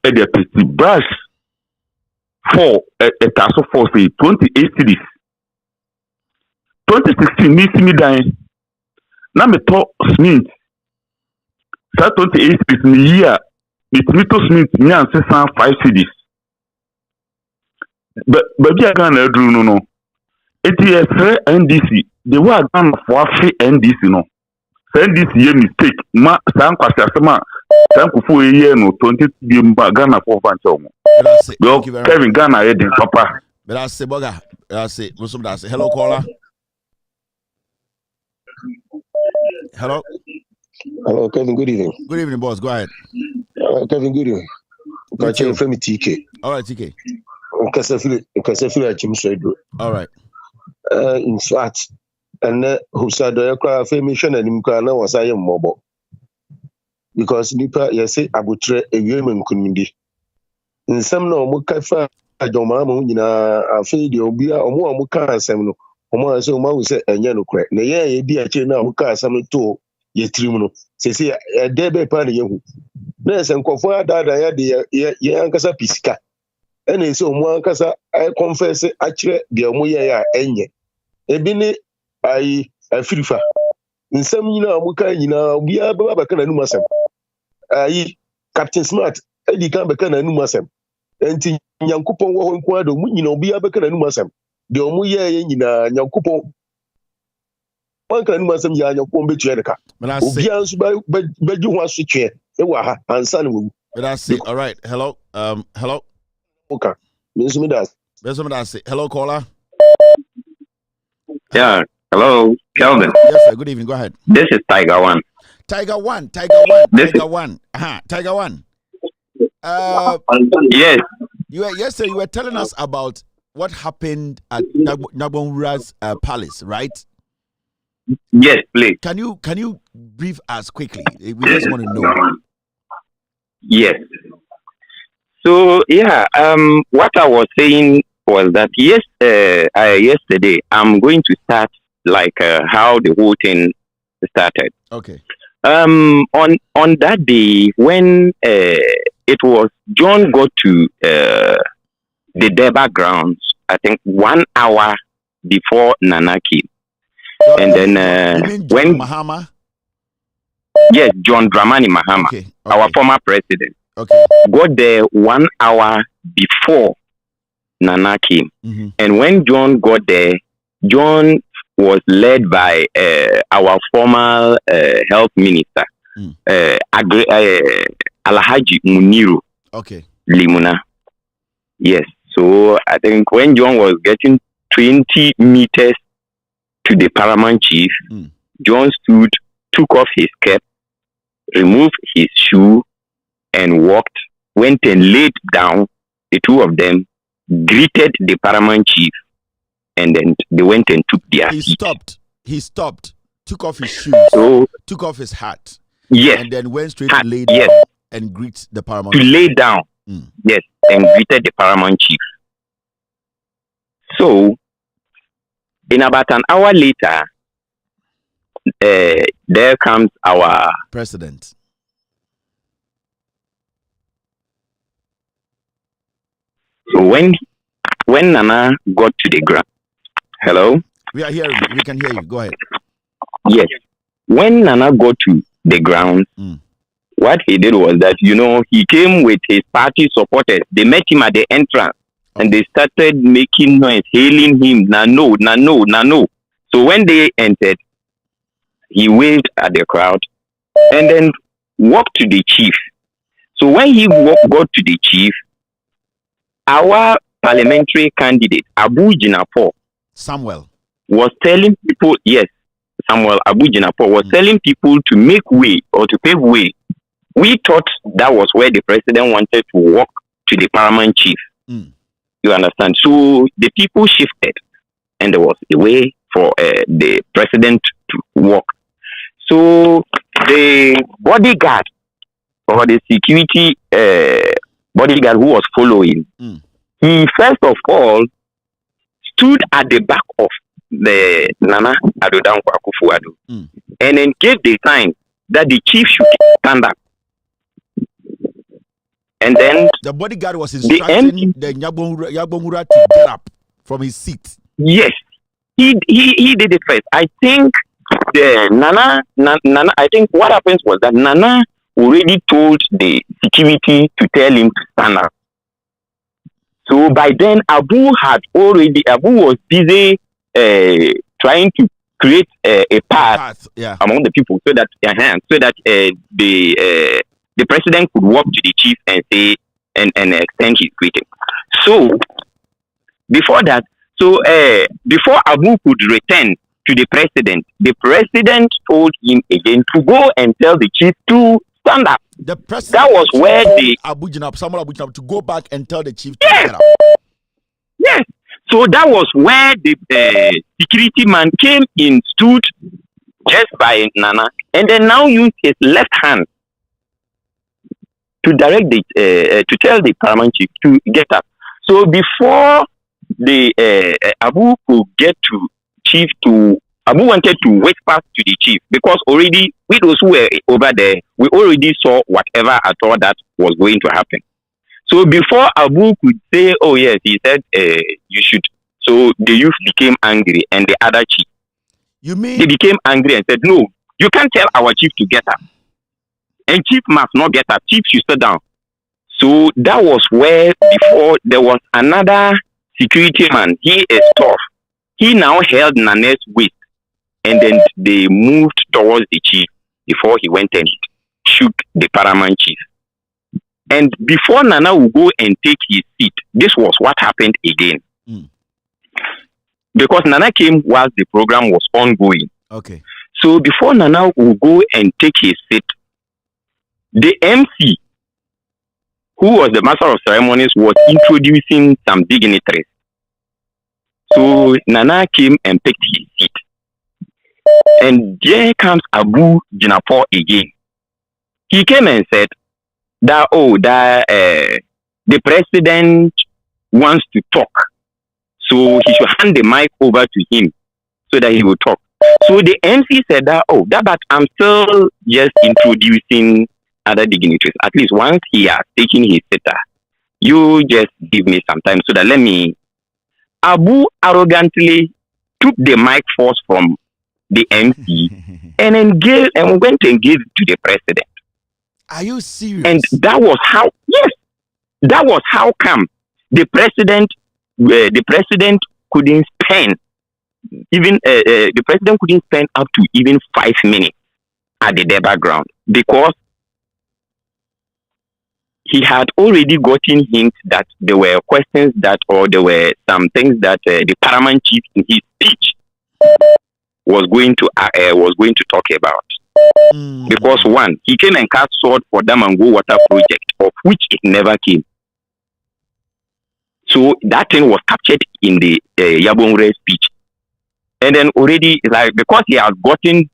And the pretty brush for a task for say 28 cities. 2016 me dying. Now me talk Smith. That 28 cities in a year. It me to Smith me and say 5 cities. But you are gonna do no. It is a NDC. They were gonna for NDC no. NDC ye mistake. Ma san kwasi asema. San kufu ye no 20 billion Ghana for fanchomo. Kevin Ghana ye din papa. But I say boga. I say Muslim da say hello caller. Hello. Hello, Kevin. Good evening. Good evening, boss. Go ahead. Kevin. Good evening. Got you from TK. All right, TK. All right. In fact, and who said the cry mission and Imkana was I am mobile. Because Nipa, yes, I would try a woman community. In some no Mukafa, I don't mind, I feel the Obia or more Muka Samuel, or more so Mau said, and Yano crack. Nay, dear China, Muka Samuel to ye trimuno. Say, a debe party. Nurse and Kofa Dada, the Yankasa Pisca. And so one kasa I confess actually the Omoya ya enye. Ebini I frifa. In some muka we are baba kana numasem. Captain Smart edi kan be kana numasem. Enti Nyankopon wo ho nkwado mu obi abeka numasem. The Omoya ya nyina Nyankopon. One kana numasem ya Nyankopon betua deka. Obi anso be ju ho asotwe e wa ha ansa na wu. But I see. All right. Hello. Hello. Okay. Hello, caller. Yeah. Hello, Kelvin. Yes, sir. Good evening. Go ahead. This is Tiger One. Tiger One. Tiger One. Yes. Yesterday you were telling us about what happened at Nabonura's palace, right? Yes, please. Can you brief us quickly? We just want to know. Yes. So yeah, what I was saying was that yesterday I'm going to start like how the whole thing started. Okay. On that day when it was John got to the Deba grounds, I think 1 hour before Nana came, and then when Mahama. Yes, John Dramani Mahama, okay. Our former president. Okay. Got there 1 hour before Nana came. Mm-hmm. And when John got there, John was led by our former health minister, Alhaji Muniru. Okay. Limuna. Yes. So I think when John was getting 20 meters to the paramount chief, John stood, took off his cap, removed his shoe, and went and laid down. The two of them greeted the paramount chief, and then they went and took their seat. He stopped, took off his shoes, took off his hat, yes, and then went straight to lay down and greet the paramount chief. Lay down, yes, and greeted the paramount chief. So, in about an hour later, there comes our president. So when Nana got to the ground, hello? We are hearing you. We can hear you. Go ahead. Yes. When Nana got to the ground, what he did was that, he came with his party supporters. They met him at the entrance and they started making noise, hailing him, Nano, Nano, Nano. So when they entered, he waved at the crowd and then walked to the chief. So when he got to the chief, our parliamentary candidate, Abu Jinapo, Samuel, was telling people, yes, Samuel Abu Jinapo was telling people to make way or to pave way. We thought that was where the president wanted to walk to the paramount chief. You understand? So the people shifted and there was a way for the president to walk. So the bodyguard or the security bodyguard who was following, he first of all stood at the back of the Nana Addo Dankwa Akufo-Addo and then gave the sign that the chief should stand up. And then the bodyguard was instructing the Yagbonwura to get up from his seat. Yes, he did it first. I think the Nana. I think what happens was that Nana already told the security to tell him to stand up. So by then, Abu was busy trying to create a path among the people so that the president could walk to the chief and say and extend his greeting. So before that, before Abu could return to the president told him again to go and tell the chief to stand up. The president that was where Samuel Abu Jinap to go back and tell the chief to stand up. Yes. So that was where the security man came in, stood just by Nana, and then now used his left hand to direct to tell the paramount chief to get up. So before the Abu could get to chief Abu wanted to whisper to the chief because already we those who were over there, we already saw whatever at all that was going to happen. So before Abu could say, oh yes, he said you should. So the youth became angry and the other chief. You mean they became angry and said, no, you can't tell our chief to get up. And chief must not get up. Chief should sit down. So that was where before there was another security man. He is tough. He now held Nana's waist and then they moved towards the chief before he went and shook the paramount chief. And before Nana would go and take his seat, this was what happened again. Because Nana came whilst the program was ongoing. Okay. So before Nana would go and take his seat, the MC, who was the master of ceremonies, was introducing some dignitaries. So Nana came and picked his seat. And there comes Abu Jinapor again. He came and said that, the president wants to talk. So he should hand the mic over to him so that he will talk. So the MC said that, but I'm still just introducing other dignitaries. At least once he has taken his sitter, you just give me some time so that let me. Abu arrogantly took the mic force from the MC and went and gave it to the president. Are you serious? And that was how come the president couldn't spend up to even 5 minutes at the debate ground because he had already gotten hints that there were questions there were some things that the paramount chief in his speech was going to talk about. Because one, he came and cast sword for Damango water project, of which it never came. So that thing was captured in the Yagbonwura speech. And then already, because he has gotten.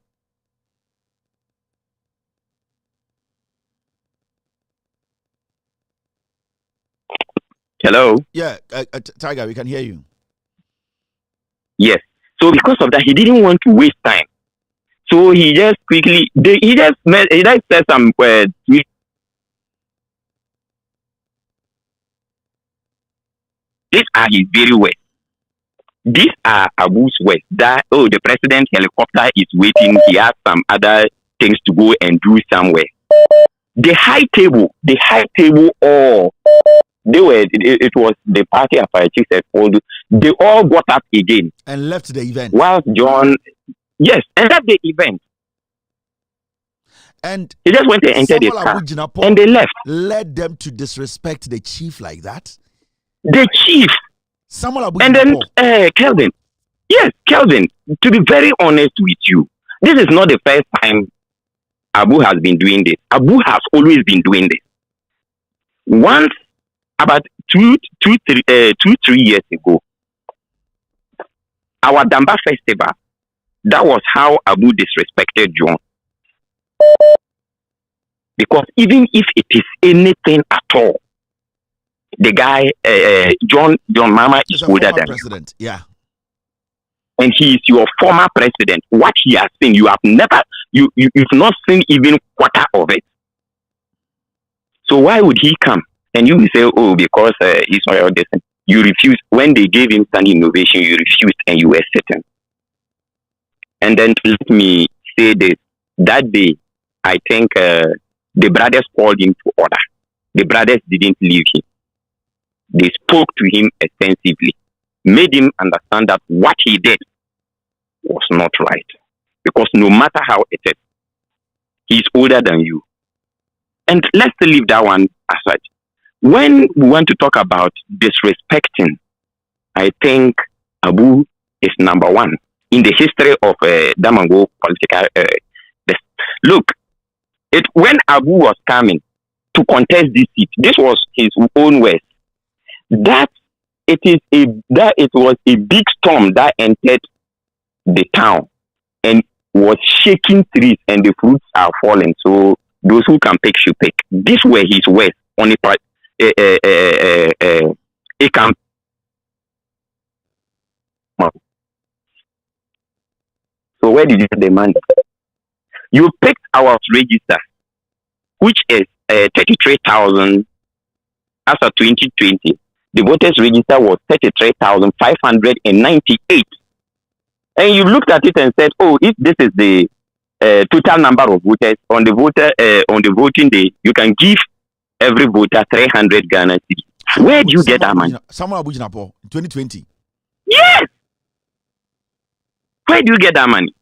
Hello? Yeah, Tiger, we can hear you. Yes. So because of that, he didn't want to waste time. So he just quickly, he just said some words. These are his very words. These are Abu's words. That, the president's helicopter is waiting. He has some other things to go and do somewhere. The high table, it was the party apparatus that all they all got up again and left the event. Whilst John, and left the event. And he just went and entered the car and they left. Led them to disrespect the chief like that? The chief. And then Kelvin. Yes, Kelvin, to be very honest with you, this is not the first time Abu has been doing this. Abu has always been doing this. Once, about 3 years ago, our Damba festival, that was how Abu disrespected John. Because even if it is anything at all, the guy, John Mahama is older than president. You. Yeah. And he is your former president. What he has seen, you've not seen even quarter of it. So why would he come? And you will say, oh, because he's not your destiny. You refused. When they gave him standing innovation, you refused and you were sitting. And then let me say this. That day, I think the brothers called him to order. The brothers didn't leave him. They spoke to him extensively, made him understand that what he did was not right. Because no matter how it is, he's older than you. And let's leave that one aside. When we want to talk about disrespecting, I think Abu is number one in the history of Damango political. Look, when Abu was coming to contest this seat, this was his own words. That it was a big storm that entered the town and was shaking trees, and the fruits are falling. So those who can pick should pick. These were his words on a camp. So where did you get the money? You picked our register, which is 33,000 as of 2020. The voters register was 33,598. And you looked at it and said, oh, if this is the total number of voters on the voting day, you can give every voter 300 Ghana cedis. Where do you get that money? Samuel Abujinapo, 2020. Yes. Where do you get that money?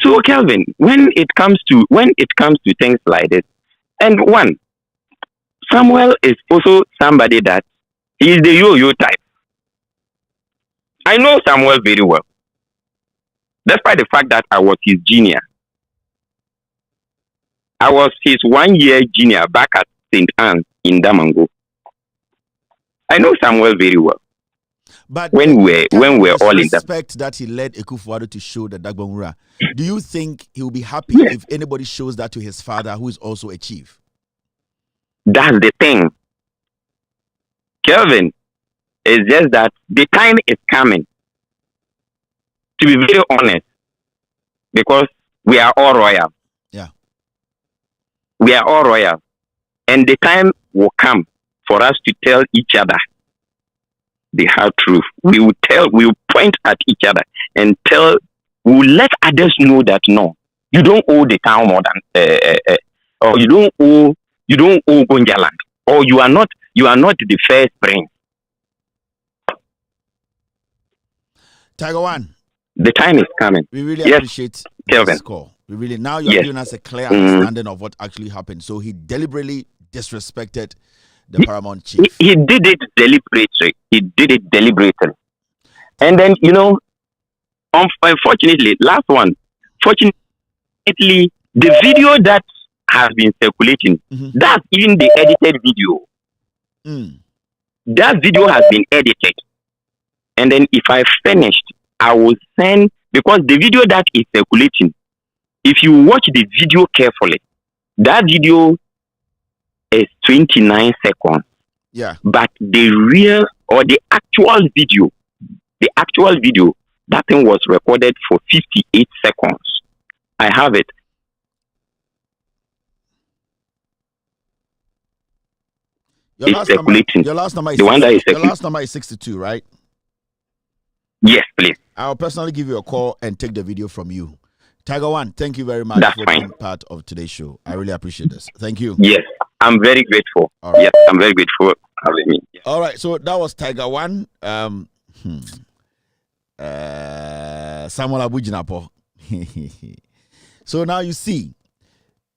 So, Kelvin, when it comes to things like this, and one, Samuel is also somebody that he is the yo-yo type. I know Samuel very well, despite the fact that I was his junior. I was his 1 year junior back at St. Anne's in Damango. I know Samuel very well. But when we're all in that, respect that he led Akufo-Addo to show the Dagbonwura, do you think he will be happy if anybody shows that to his father, who is also a chief? That's the thing, Kelvin. It's just that the time is coming. To be very honest, because we are all royal. Yeah, we are all royal, and the time will come for us to tell each other the hard truth. We will point at each other and we will let others know that no, you don't owe the town more than, or you don't owe Gonjaland, or you are not the first prince. Tiger One, the time is coming. We really appreciate this call. We really, now you're giving us a clear understanding of what actually happened. So he deliberately disrespected the paramount chief. He did it deliberately. And then, unfortunately, last one. Fortunately, the video that has been circulating, that's even the edited video. That video has been edited. And then if I finished, I will send, because the video that is circulating, if you watch the video carefully, that video is 29 seconds. Yeah. But the real or the actual video, that thing was recorded for 58 seconds. I have it. Your last number is 62, right? Yes, please. I'll personally give you a call and take the video from you. Tiger One, thank you very much for being part of today's show. I really appreciate this. Thank you. Yes, I'm very grateful. Right. Yes, I'm very grateful for having me. Yes. All right, so that was Tiger One. Samuel Abujinapo. So now you see,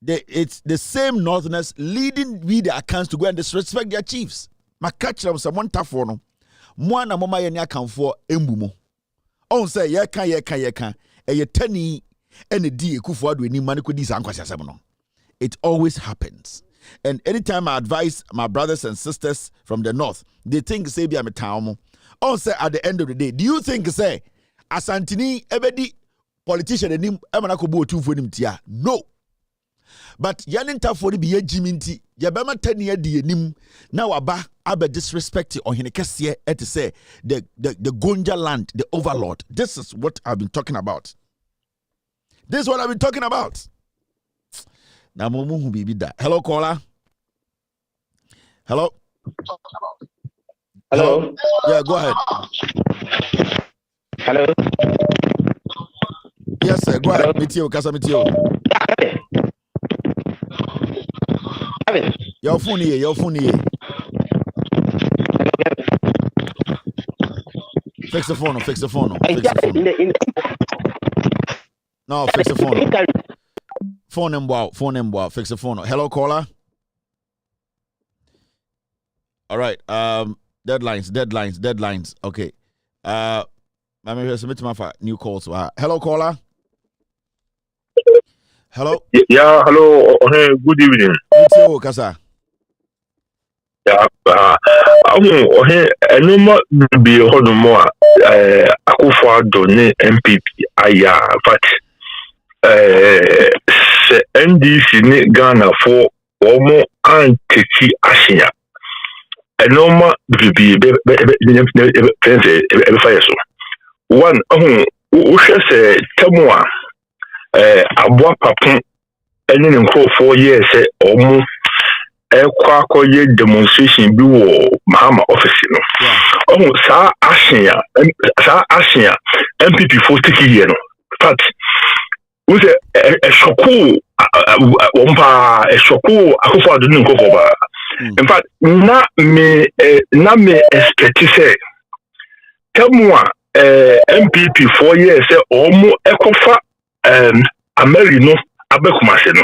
it's the same Northerners leading with their accounts to go and disrespect their chiefs. My catch them someone tough for no. Mwana mama yeni account for embumo. On say yeka. Eye tani ene di Akufo-Addo ni mani ko di sankwasi asem no. It always happens. And anytime I advise my brothers and sisters from the north, they think say be am town mo. On say at the end of the day, do you think say Asantini ebedi politician enim emana ko bo otumfo nim tia no but yanin tafo ni bi yejiminti ye bema tani adi enim na waba abe disrespect ohene kese et say the Gonja land, the overlord. This is what I've been talking about. This is what I've been talking about. Now mumu bibi da. Hello caller. Hello. Hello. Yeah, go ahead. Hello. Yes, sir. Go ahead. Mitio, Kasa Mitio. Your phone here. Fix the phone. No, fix the phone. No, fix the phone. Phone number. Fix the phone. Hello, caller. All right. Deadlines. Okay. I'm going to submit my new calls. Hello, caller. Hello. Yeah. Hello. Good evening. It's you, Kasa. Yeah. Enuma be hono mo Akwaboah ne MPP aya but se NDC ne Ghana for omo anteki ahia enuma be fire so one wo hwese temwa aboa papon ene ne nko 4 years omo Ekwakoye demonstration bi wo Mahama office no. Sa ahia MPP for take here no. But we say a shoko wompa a shoko Akwaboah do nko for ba. In fact na me expect say temwa MPP 4 years omo ekofa Amerino abekumase no.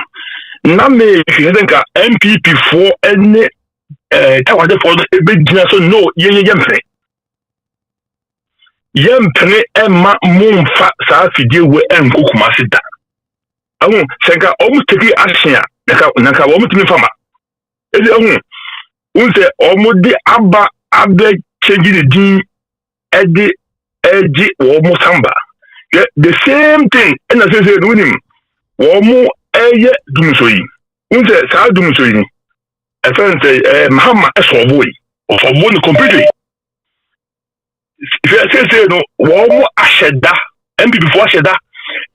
Na me think MPP for any tawade for the so no yempre emma mumfa sa fidie we enkokuma sida ahu senka almost take action naka wo mutimi fama ezi ahu unse omudi aba abe change the din edi wo musamba the same thing and I say unim wo mu eye dumsoyi unse sa dumsoyi a friend say Mahama esoboy ofobon completely say no wo mu asheda MPP for asheda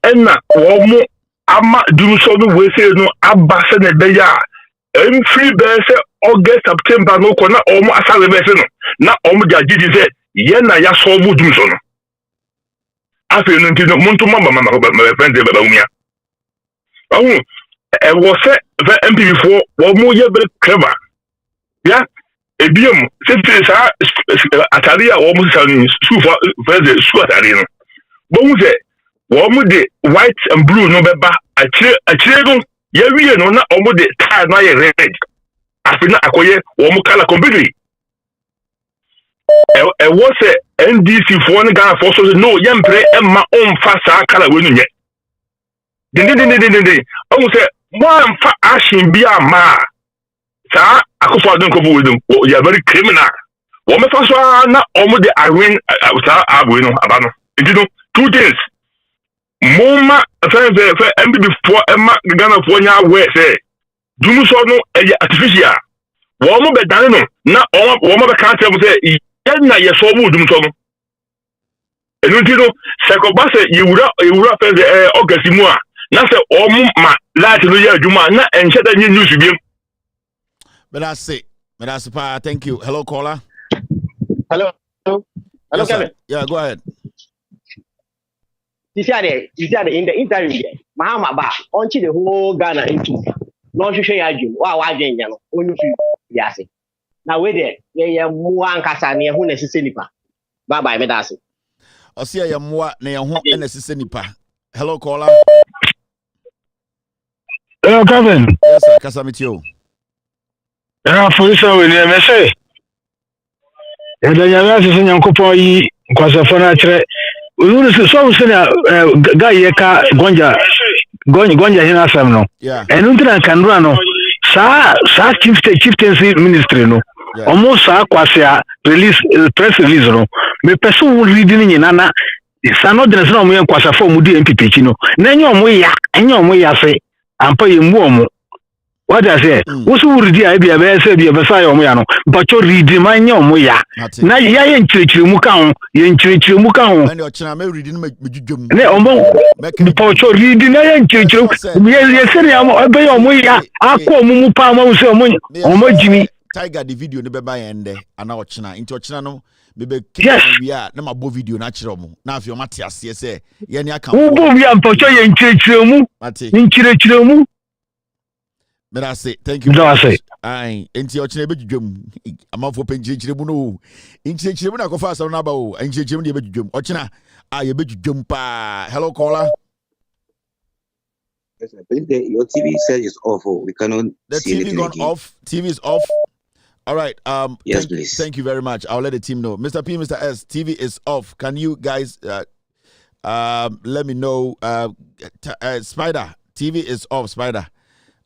enna wo mu ama dumso no we say no abase na beya free be say August September no kona o mu asale be say no na o mu jagidi say ye na ya sobo dumso no afi no ntino muntu mama friend be Bawumia was the MPP for one more year very clever. Yeah, a BM, since Atalia almost super Atalia. But we say, one more the white and blue no beba, a chill, yeah, we know not almost the tire, not a red. I feel not acquire one more color completely. I was a NDC for one Ghana for so no young play and my own fast color winning yet. Almost say one fa ashin bi ama sa Akwaboah don kofu with them you are very criminal wo me fa so na omo de arwen sa abo no aba no you 2 things moma fa MPP for Emma Ghana for nya we say dumu so no artificial wo mo be dan no na wo mo be kan say say na ye so mo dumu so no enu ti no Akwaboah say yewura fa August mu a na say omo ma light no ya adwuma na enche da nyi news bi. But that's it. Thank you. Hello caller. Hello Yes, Kevin. Yeah, go ahead. You said in the interview Mahama ba onchi the whole Ghana into no hwehwe ya adwum wa adwen nya no onu fi biase na we there ye mu ankasa na ye hu na sise nipa bye me da se Osia ye mu na ye hu na sise nipa. Hello caller. Hello, Kevin. Yes, sir. Kasamitio. For this one, we say. And then you have to send Yankopo yi kwasafona chere. Ulu so we say guy yeka gonja hina asem no. Yeah. And untina kanura no. Sa chieftaincy ministry no. Almost sa kwase release press release no. Me person reading nyina na Sano de no mo enkwasa fo mu di MPP chi no. Na enye omo ya se ampa ye mu omo. What I say? Wosu wuridi a bia be se bia be sa omo ya no. Bacho ridi ma enye omo ya. Na ya ye nchirechire mu ka ho, ye nchirechire mu ka ho. Na de ochina me ridi no medwudwum. Ne omo bacho ridi na ye nchirechire. Ye se ne omo be omo ya akọ omo mu pa ma se omo jimi. Tiger the video ne be ba yende ana ochina. Nti ochina no bebe wia na mabo video na kire omo na afi o mate ase se ye ne aka wo wia mpacho ye nchirechire mu nchirechire mu Mera say thank you ai enti ochine bedwudwam amafo penchirechire mu no nchirechire mu na kofa asam na ba o nchirechire mu de bedwudwam ochina ye bedwudwam pa hello caller. Yes, I think your TV set is off. We cannot the see TV gone again. off. TV is off. All right. Yes, please. Thank you very much. I'll let the team know. Mr. P, Mr. S, TV is off. Can you guys let me know? Spider, TV is off. Spider.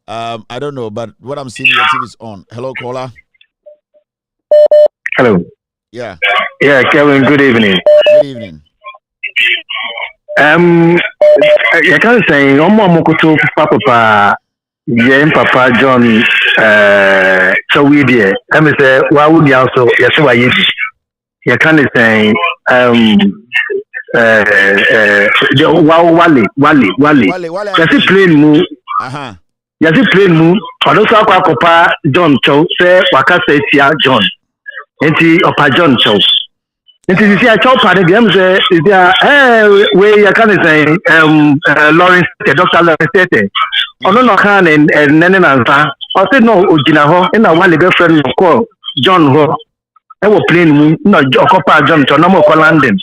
I don't know, but what I'm seeing, your TV is on. Hello, caller. Hello. Yeah. Yeah, Kevin. Good evening. Good evening. You can say Omo Mokoto Papa. Yeah, Papa John so we there. Let me say why would you also yes why you can say Wale yes plain mu yes plain mu also akwakopa John Chow say waka say tia John enti opa John Chow enti see a Chow party dem say is there we you can say Lawrence Dr. Lawrence ono no kan and nene nansa o say no ogina ho na Wale be friend no call John ho e wo plane mu no okopa John Chow no mo call Landard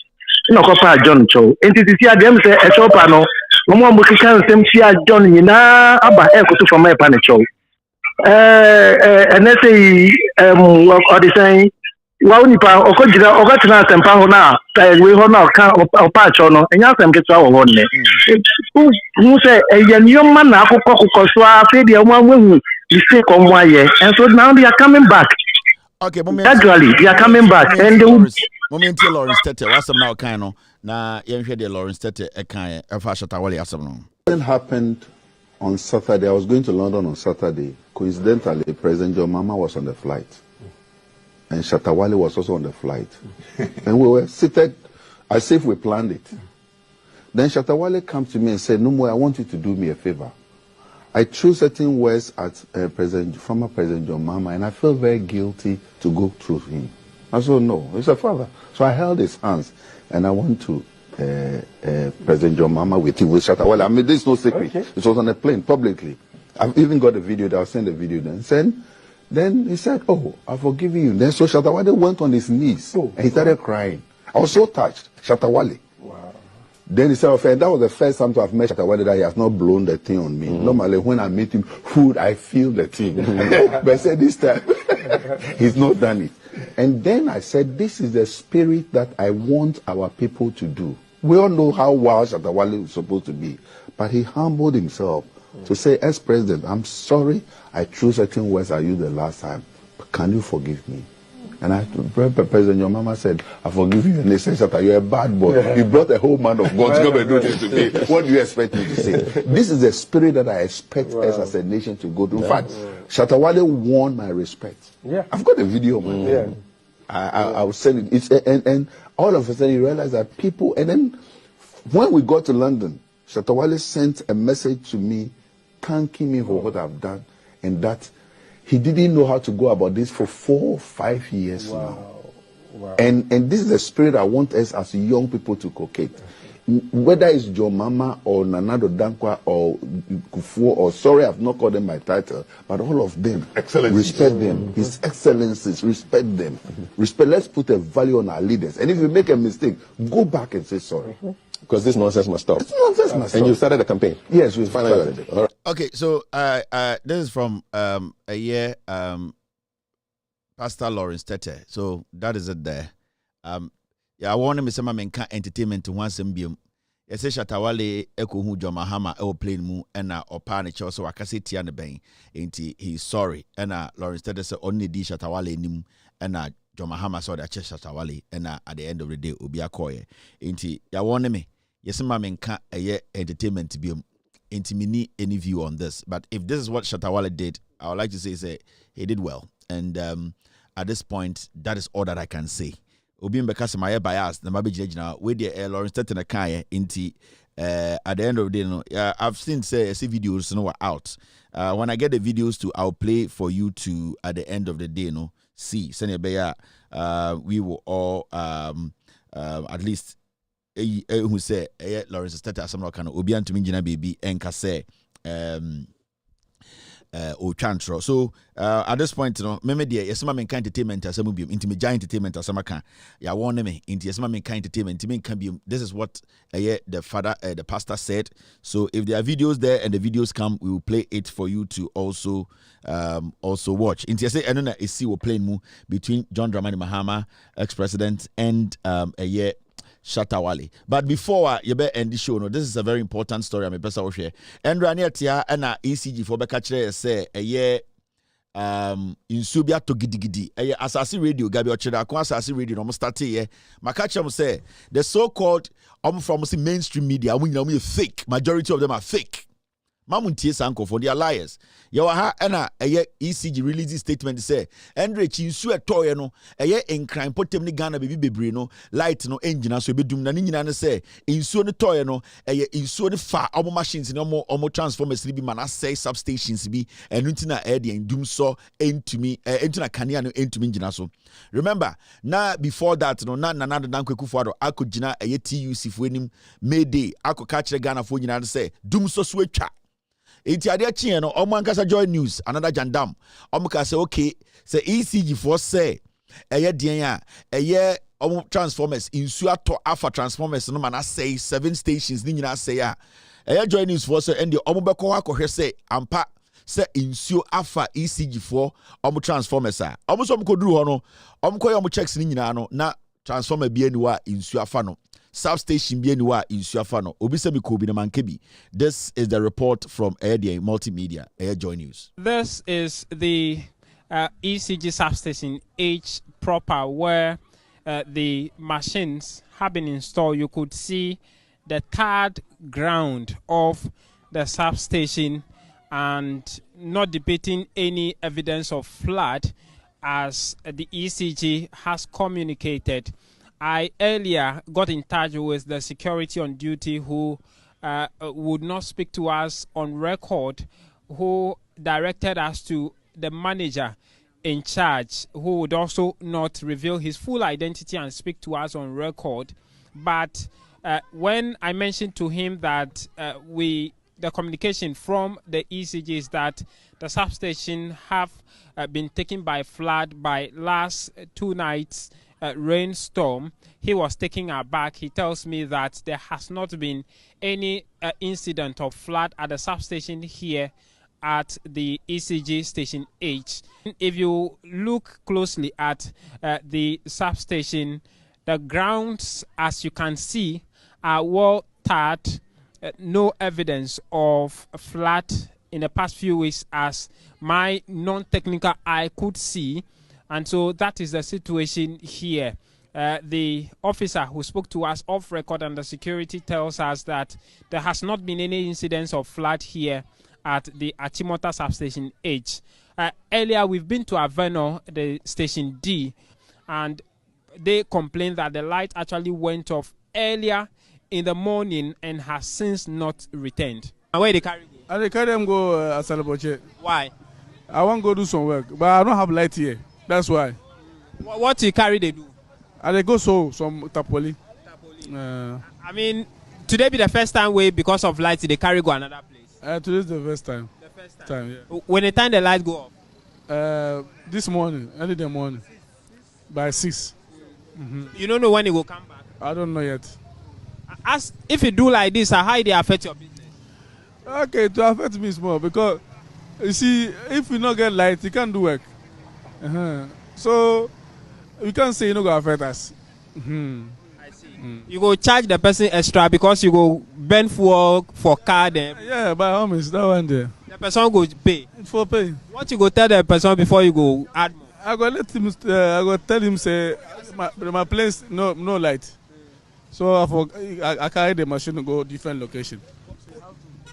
no okopa John Chow enti see dem say e chopa no mo mo kikan sem sia John nyina aba e koto from e pa ne Chow and say o dey say wa unipa okojira ogatina sempa ho na we ho na ka opa Chow no enya sem ketwa wo ho ne who say your man na akoko so afi de omo mistake omo aye and so now they are coming back. Okay, gradually they are coming back and they will moment Lawrence Tete what's up now kind no na yenhwe de Lawrence Tete e kan e fa Shatawale asem no. What happened on Saturday? I was going to London on Saturday. Coincidentally, President John Mahama was on the flight. And Shatawale was also on the flight. And we were seated as if we planned it. Then Shatawale came to me and said, "No more, I want you to do me a favor." I threw certain words at former President John Mahama, and I felt very guilty to go through him. I said, "No, he's a father." So I held his hands, and I went to President John Mahama with Shatawale. I mean, this is no secret. Okay. It was on a plane, publicly. I've even got the video. I'll send the video then he said, "Oh, I've forgiven you." Then so Shatawale went on his knees, and he started crying. I was so touched. Shatawale. Then he said, "Okay, that was the first time to have met Shatawale that he has not blown the thing on me. Normally, when I meet him, food, I feel the thing." But I said, this time, he's not done it. And then I said, this is the spirit that I want our people to do. We all know how wild Shatawale is supposed to be. But he humbled himself to say, as president, I'm sorry I threw certain words at you the last time. But can you forgive me? And President Your Mama said, "I forgive you." And they said, "Shatta, you're a bad boy. Yeah. You brought a whole man of God to come and do this to me. What do you expect me to say?" This is the spirit that I expect us as a nation to go to. In fact, Shatawale won my respect. Yeah. I've got a video of my I'll send it. And all of a sudden you realize that people, and then when we got to London, Shatawale sent a message to me thanking me for what I've done, and that he didn't know how to go about this for 4 or 5 years now. Wow. And this is the spirit I want us as young people to cultivate. Whether it's John Mahama or Nanado Dankwa or Kufuor, or sorry, I've not called them by title, but all of them, respect them. His excellencies, respect them. Respect. Let's put a value on our leaders. And if you make a mistake, go back and say sorry. Because this nonsense must stop. This nonsense must stop. And you started the campaign. Yes, we finally started it. All right. Okay, so this is from a year Pastor Lawrence Tete. So that is it there. Yeah, I want him to say my entertainment to one symbium. Yes, Shatawale eko hu John Mahama e plane mu ena opa ne cho so akase tia ne ben enti he's sorry ena Lawrence Tete say only di Shatawale nim ena John Mahama saw the church Shatawale, and at the end of the day, Obi Akoye. Inti ya warn me. Yes, ma menka a entertainment to be inti me need any view on this. But if this is what Shatawale did, I would like to say he did well. And at this point, that is all that I can say. Obi because my bias, the mabi judge with the Lawrence Tetten Kaya inti at the end of the day, I've seen videos out. When I get the videos I'll play for you to at the end of the day, see. We will all at least who say Lawrence Tetten some kind of Obi Antumi Jina baby enka say or chantro. So at this point, maybe the Yesma Menka entertainment as a movie, intimate entertainment as a macan. Ya warn me into Yesma Menka entertainment. Can be this is what the father, the pastor said. So if there are videos there and the videos come, we will play it for you to also watch. Into say and then see we playing between John Dramani Mahama, ex-president, and Shatawale. But before you better end the show, this is a very important story. I'm a person share. Andra Netia and ECG for Bekachre say a year in Subia to Gidigidi. A Assassin Radio, Gabi Ocheda, Assassin Radio, almost 30 years. Makacham say the so-called from mainstream media, we know fake. Majority of them are fake. Mamuntie Sanko for their liars. Yawaha ena ECG release statement say Andre Chinsu etoye no in crime potem ni Ghana baby bebre no light no engine so bedum na nyina ne say insuo ne toye no insuo ne fa omo machines ne omo transformers bi man asay substations bi enu ntina de endum so entumi entina kanea no entumi ngina so. Remember na before that no na Nana Dankwa Kufuado akogina TUC fo enim Mayday akoka kire Ghana fo nyina say dum so so atwa. Iti ade chie no omo ankasa Joy News another jandam omo ka say okay say ECG for say den a omo transformers insu ato alpha transformers no man say 7 stations ni nyina say Joy News for say and the omo beko akɔhwɛ say ampa say insu alpha ECG for omo transformers omo so omo koduru ho no omo koye omo checks ni nyina no na transformer bi aniwa insu alpha no substation bi aniwa insu alpha no obi se mi ko bi na mankebi. This is the report from Air Multimedia, Air Joy News. This is the ECG substation H proper where the machines have been installed. You could see the tarred ground of the substation and not depicting any evidence of flood as the ECG has communicated. I earlier got in touch with the security on duty who would not speak to us on record, who directed us to the manager in charge, who would also not reveal his full identity and speak to us on record. But when I mentioned to him that the communication from the ECG is that the substation have been taken by flood by last 2 nights rainstorm, he was taken aback. He tells me that there has not been any incident of flood at the substation here at the ECG station H. If you look closely at the substation, the grounds, as you can see, are well tarred. No evidence of flood in the past few weeks as my non-technical eye could see. And so that is the situation here. The officer who spoke to us off record and the security tells us that there has not been any incidents of flood here at the Achimota substation H. Earlier, we've been to Aveno, the station D, and they complained that the light actually went off earlier in the morning and has since not returned. And where they carry them? They carry them go Asalaboche. Why? I want to go do some work, but I don't have light here. That's why. What you carry they do? They go some tapoli. I mean, today be the first time because of lights they carry go another place. Today's the first time. The first time, yeah. When the time the light go off? This morning, early in the morning, by 6. You don't know when it will come back? I don't know yet. As if you do like this, how they affect your business? Okay, to affect me small because you see, if you not get light, you can't do work. So you can't say you not gonna affect us. I see. You go charge the person extra because you go burn fuel for car them. Yeah, by all means, that one there. The person go pay. For pay. What you go tell the person before you go add more? I go let him. I go tell him say my place no light. So I carry the machine to go different location.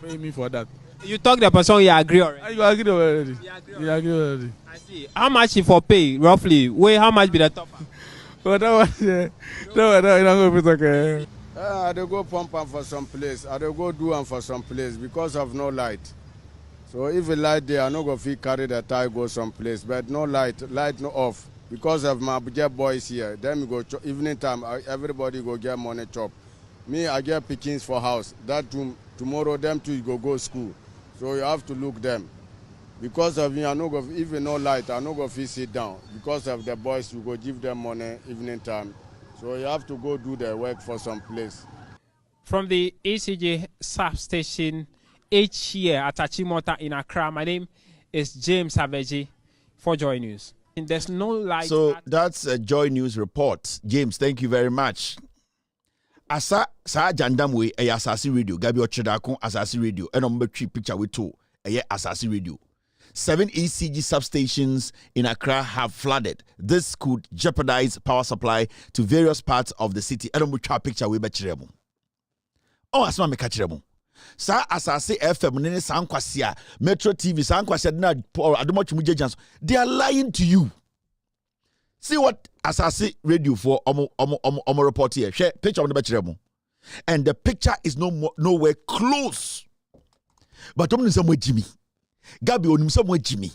Pay me for that. You talk the person, you agree already. You agree already. You agree already. I see. How much he for pay roughly? Wait, how much be the top? But that one, that one, you don't go okay. I dey go pump am for some place. I dey go do am for some place because of no light. So if a light there, I no go fit carry the tie go some place. But no light no off because of my boys here. Then we go evening time. Everybody go get money chop. Me, I get pickings for house. That tomorrow them two go school. So you have to look them. Because of me, I no go even no light. I no go fit sit down because of the boys. You go give them money evening time. So you have to go do the work for some place. From the ECG substation each year at Achimota in Accra, my name is James Abeji for Joy News. And there's no light. So that's a Joy News report. James, thank you very much. Asa sa jandamwe e asasi radio gabi ochedakon asasi radio and on picture with two asasi radio. 7 ECG substations in Accra have flooded. This could jeopardize power supply to various parts of the city. And on picture we bechiremo. Oh, asma me kachiremo. Sa asasi FM nene sankwasia Metro TV sankwasia na adomochi mujejans. They are lying to you. See what asasi radio for omo report here. Share picture of the bechiremo. And the picture is nowhere close. But somewhere Jimmy. Gabi onim somewhere Jimmy.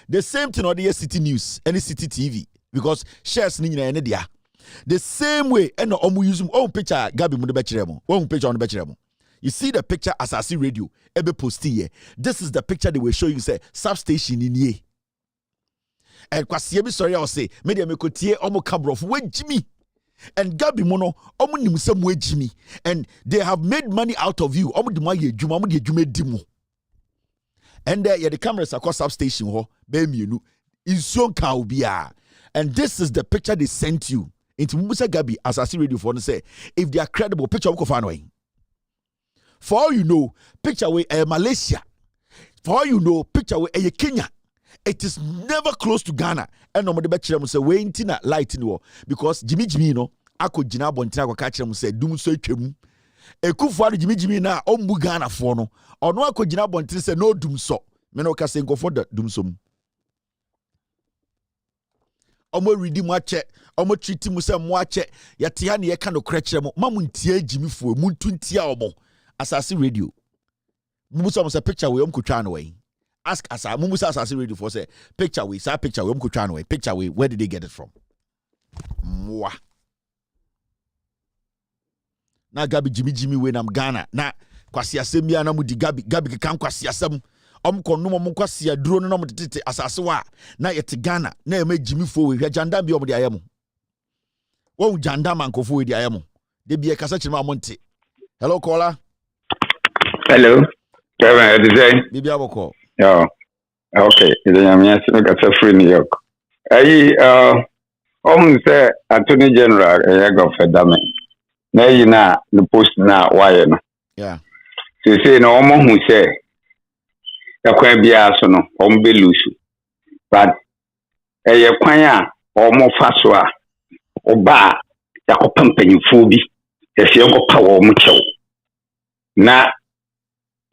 The same thing on the City News, any City TV, because shares ni na ene dia. The same way, and omu use own picture Gabi mu de bechiremo. One picture on the bechiremo. You see the picture asasi radio ebe posti here. This is the picture they were showing. Say substation in ye. And kwasi be sorry I say media me kotie omo kabrof we Jimmy. And Gabi mono omo nim somewhere Jimmy. And they have made money out of you. Omo di mo ye djuma, omo di djuma dimo. And there, the cameras across substation ho be mienu insuon ka obia. And this is the picture they sent you. Into Musa Gabi asasi radio for say if they are credible picture ko fanway. For all you know, picture way Malaysia. For all you know, picture way Kenya. It is never close to Ghana. And no more the say we intina light in war because Jimmy no ako jina bontina ko catch them say dum so twem. Ekufuado Jimmy na ombu Ghana for no. Ono ako jina bontina say no dum so. Me no ka say go for the dum so. Omo ready mo ache, omo treat mu say mo ache. Yate ha ne ye ka no krekere mo. Mamu ntia Jimmy fo mu ntuntia omo. Asasi radio. Mumusa say picture we omkotwa no way. Ask Asa Mumusa Asasi radio for say picture we say picture we omkotwa no way. Picture we where did they get it from? Mwa. Na Gabi Jimmy we nam Ghana. Na kwasi asem bia na mu di Gabi kan kwasi asem. Omko no mo kwasi aduro no mo tete asase wa na yete Ghana na e ma Jimmy fo we jandam bi omde ayemo. Wo jandam ankofo we di ayemo. De bia kasa chima monte. Hello caller. Hello. Kevin, what is it? Bibi aboko. Yeah. Okay. It's a young man free New York. Say Attorney General go Fedame. Na you na the post na why no. Yeah. So say no omo who say yakwan bia so no ombe lusu. But yakwan a omo fa so a oba yakopam panyimfo bi. Yesi enko pa wo mo chew. Na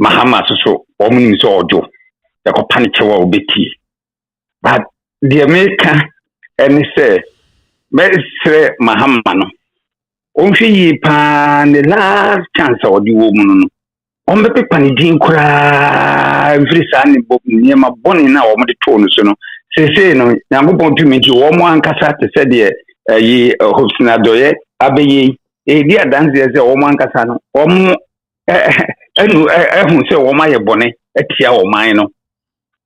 Mahama so omu nso ojo yako panic wa obeti but the America any say me say Mahama no onhwe pa the last chance odi wo mu no ombe pe panidin kura every san bob niema boni na wo mo de to no so no say no nyambobon tumi ji wo mo ankasa te se de yi hopsina doye abeye di adanse se wo mo ankasa no wo mo enu ehun se wo ma ye bone etia wo man no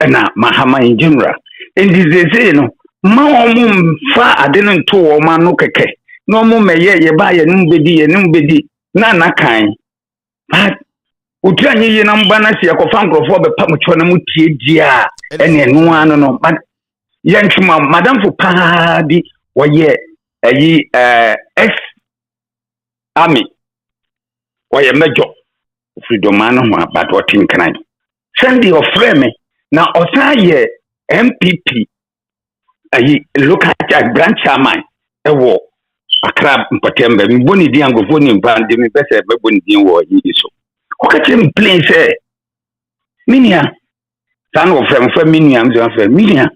na Mahama in general and this say no ma wo mu fa ade no to wo ma no keke no mu meye ye ba ye numbedi na kan but utuanye ye na mba na se yakofa nkrofo be pa mcho na mutie dia ene enu anu no but ye ntuma madam fo pa bi wo ye ayi ex army wo ye mejo freedom man ho about what in can send your friend na osaye MPP look at branch chairman ewo Accra Mpatembe mboni di angofoni mpande mi pese be boni di wo yi so okache mi plain say minia san wo frem minia mzo frem minia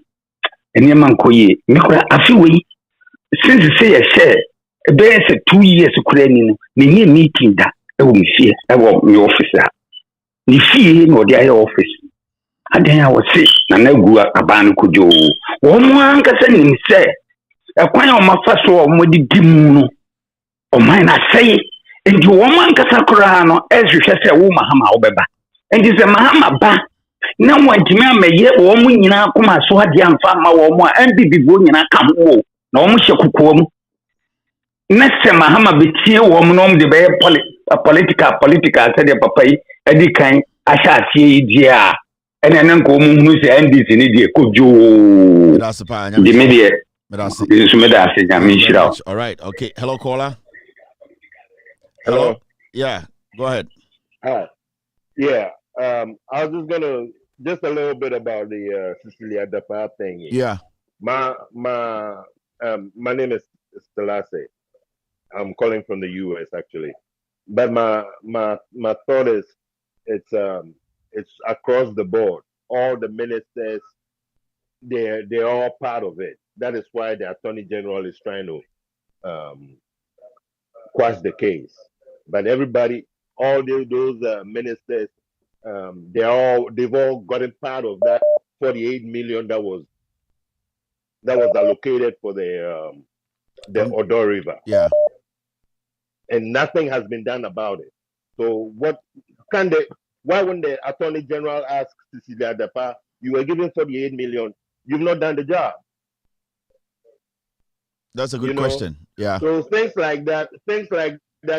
eni man koye mi kura afi we since say ya share be say 2 years kura ni no ni meeting da ewo mi fie ewo mi office ha ni fie no dia ya office adan ya wo se na gu aban kujo wo mo ankasa ni se ekwan o mafaso o modi dimu no o man na say endi wo man kasa kura no ehwehwe se wo Mahama obeba endi se Mahama ba na wantimi ameye wo mu nyina akoma so ade amfa ma wo mu a bibibo nyina ka ho na wo mu hyekuko mu na se Mahama betie wo mu no de be political say de papa yi edi kan ahya atie yi a ene nko mu hunu se NDC ni de kojo that's pa de media all right, okay. Hello, caller. Hello. Yeah, go ahead. Hi. Yeah. I was just gonna just a little bit about the Cecilia Dapa thing. Yeah. My name is Stelase. I'm calling from the US actually. But my thought is it's across the board. All the ministers they're all part of it. That is why the Attorney General is trying to quash the case. But everybody, all those ministers, they've all gotten part of that 48 million that was allocated for the Odo River. Yeah. And nothing has been done about it. So why when the Attorney General asked Cecilia Dapa, you were given 48 million, you've not done the job? That's a good question. Yeah. So things like that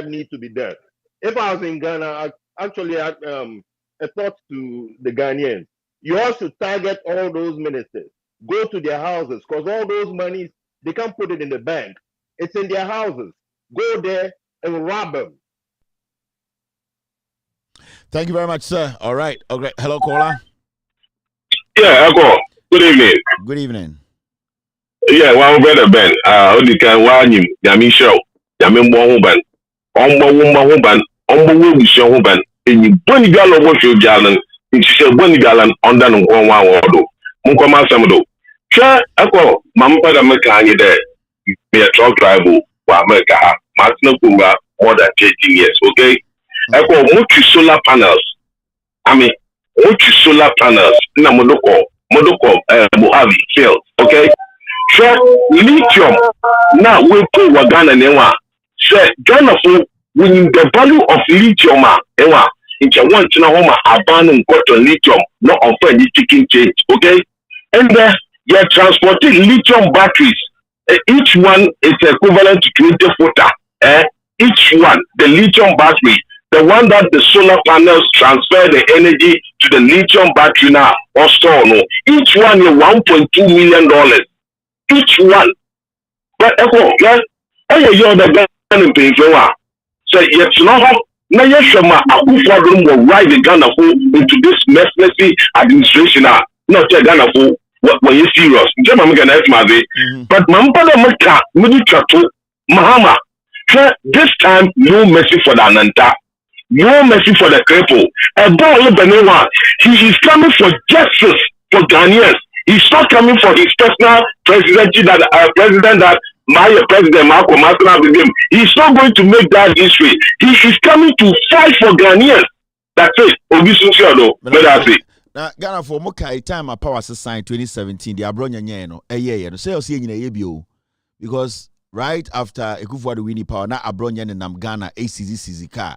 need to be done. If I was in Ghana, I actually had a thought to the Ghanaians. You also target all those ministers. Go to their houses, because all those monies, they can't put it in the bank. It's in their houses. Go there and rob them. Thank you very much, sir. All right. Okay. Hello, caller. Yeah, Eko. Good evening. Good evening. Yeah, one brother Ben. Only can one him. Yami show. Yami mbohuban. Ombohuban. Ombohu shohuban. And boni galo wo show jalan. Inchi boni galan under no one word. Munkoma samdo. Sure, Eko. Mampa da meka anye there. Me a truck driver. Wa meka. Masna kumba more than 13 years. Okay. Eko much solar panels. I mean, much solar panels. Na modoko Mojave field. Okay. So lithium now we put Ghana newa. Say Ghana for when the value of lithium ewa into one to know abandon cotton lithium not offer any chicken change. Okay, and then you're transporting lithium batteries. Each one is equivalent to 20 footer. Each one the lithium battery. The one that the solar panels transfer the energy to the lithium battery now or store no. Each one is $1.2 million. Each one. But yes, you're the Ghana pay for. So yes, no. Now yes, Akwaboah will ride the Ghana into this messy administration. Not Ghana for when you're serious. But Mampala Maka, Medicato, Mahama. This time, no mercy for the Ananta. No mercy for the cripple. He is coming for justice for Ghanaians. He's not coming for his personal presidency that my president Marco Masina with him. He's not going to make that history. He is coming to fight for Ghanaians. That's it. That's it. Now, Ghana for Mokai time a power signed 2017. The Abronya no say you see because right after Akufo-Addo winning power, now Abronya and Ghana ACZ car.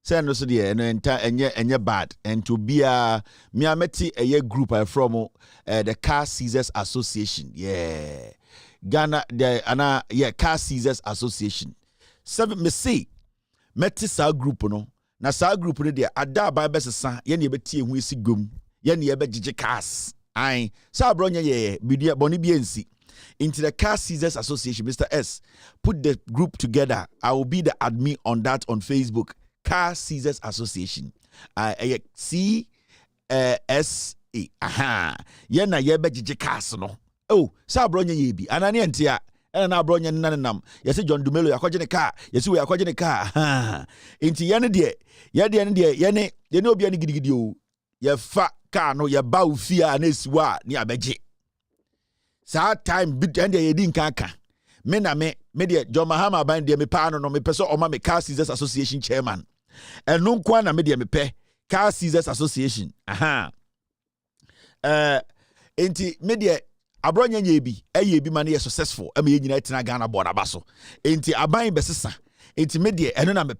Say no so there no enter enye bad and to be a me ameti a group from the Car Seizers Association. Yeah. Ghana the Car Seizers Association. Seven me say meti sa group no. Na sa group no there ada ba besesa ye ne beti ehu esi gom. Ye ne be gige cars. Ai sa bronya ye bidia boni biensi. Into the Car Seizers Association, Mr. S, put the group together. I will be the admin on that on Facebook. Car Seizers Association. C-S-E. Aha. Yena yebe jiji cars no. oh sa abronye ye bi anane ntia na abronye nanam yesi John Dumelo yakwaje ne car yesi we yakwaje ne car enti ye ne de ye ne obi ani gidigidi o ye fa car no ye ba ofia na esiwa ni abeje sa time bit and ye din kanka me na me de John Mahama ban de me pa no me pese o ma me Car Seizers Association chairman eno nkwa na me de me pe Car Seizers Association enti me de abronya nya bi eye bi ma na ye successful am ye nyina tina Ghana board abaso enti aban besesa enti me de eno na me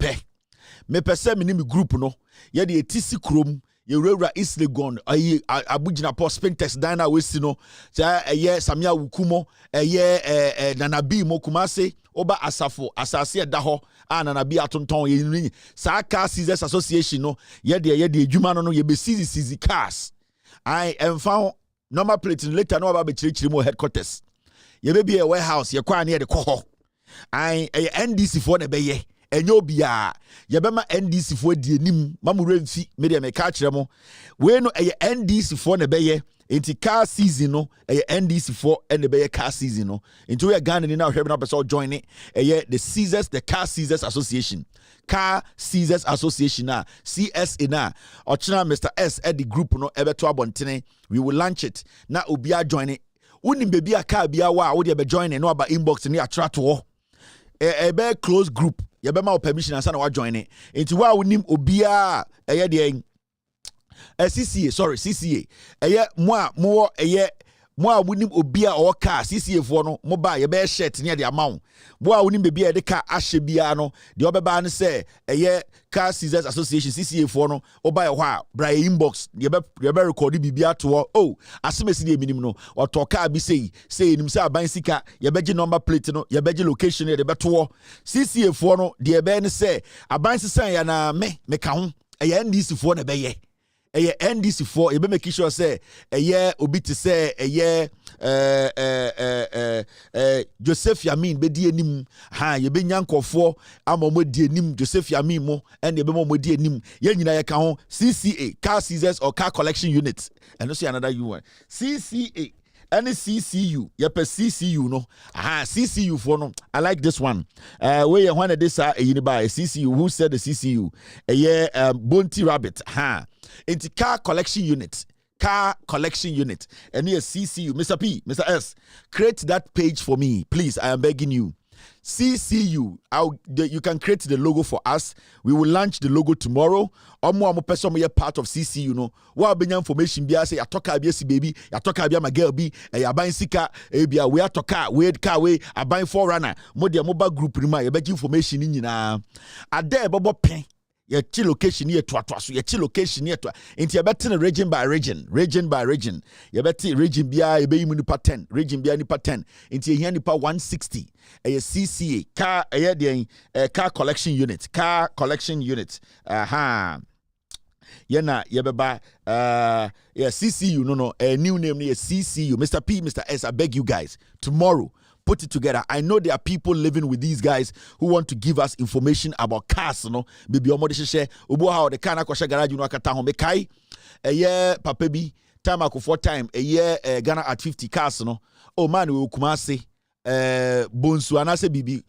pese me ni me group no ye de etisi krom ye rewra East Legon ayi abugina post Spintex dana wesi no sa eye Samia Wukumo eye Nanabi mo Kumase oba asafo asase da ho Nanabi atonton ye ni sa Car Seizers Association no ye de adwuma no ye be seize cars I am found number plate later no about chiri mo headquarters ye be a warehouse ye kwa na ye de kɔ hɔ NDC for na be ye enyo bia yebema NDC fo die nim mamure mfi me de me ka kire mo we no NDC fo na beye enti car season no NDC fo and the beye car season no enti we Ghana ni na hwebe na person join it the Car Seizers Association Car Seizers Association na CSA na ochina Mr. S at the group no ebeto abontene we will launch it na obia join it unim bebi a car bia wa wo de be join it no aba inbox ni atra to ebe close group yebema o permission ansa na wa join it enti wa wonim obia de CCA mo a wonim obia o car CCA fo no mo ba yebe shirt ne de amount bo a wonim bebia de ka ahye bia no de obeba ne se Car Seizers Association CCA fo no oba ye ho a bra inbox yebe record bibia to asemesi de minim no oto car bi sei nim se aban sika yebe gi number plate no yebe gi location de beto CCA fo no de ebe ne se aban sisan ya na me ka ho NDC fo na be ye NDC for you be make sure say obi to say Joseph Yamin be di enim ye be nyankofo amomo di enim Joseph Yamin mo and ye be mo di enim ye nyina ye ka ho CCA Car Seizers or Car Collection Unit and no see another one CCA and CCU CCU no CCU for no I like this one where you want this CCU who said the CCU Bonty Rabbit into Car Collection Unit and here CCU Mr. P Mr. S create that page for me please I am begging you CCU you can create the logo for us we will launch the logo tomorrow omo person we part of CCU no wa benya information bia say atoka bia si baby atoka bia my girl bi aban sika bia we atoka we car we aban forerunner mo de mobile group ni ma ye be information ni nyina ade bobo pen ye chi location ye to so ye chi location ye to enti ye beti region by region ye beti region bia ye be yimu nipa 10 region bia nipa 10 enti ye hia nipa 160 CCA car car collection unit yena yebeba CCU no a new name here CCU Mr. P Mr. S I beg you guys tomorrow put it together. I know there are people living with these guys who want to give us information about cars, no. Baby, omo share. Ubo how the car na kwasha garage no akata ho mekai. Papa bi time akufo time. Ghana at 50 cars, no. Oh man, we Kumasi. Bonsu anase bibi.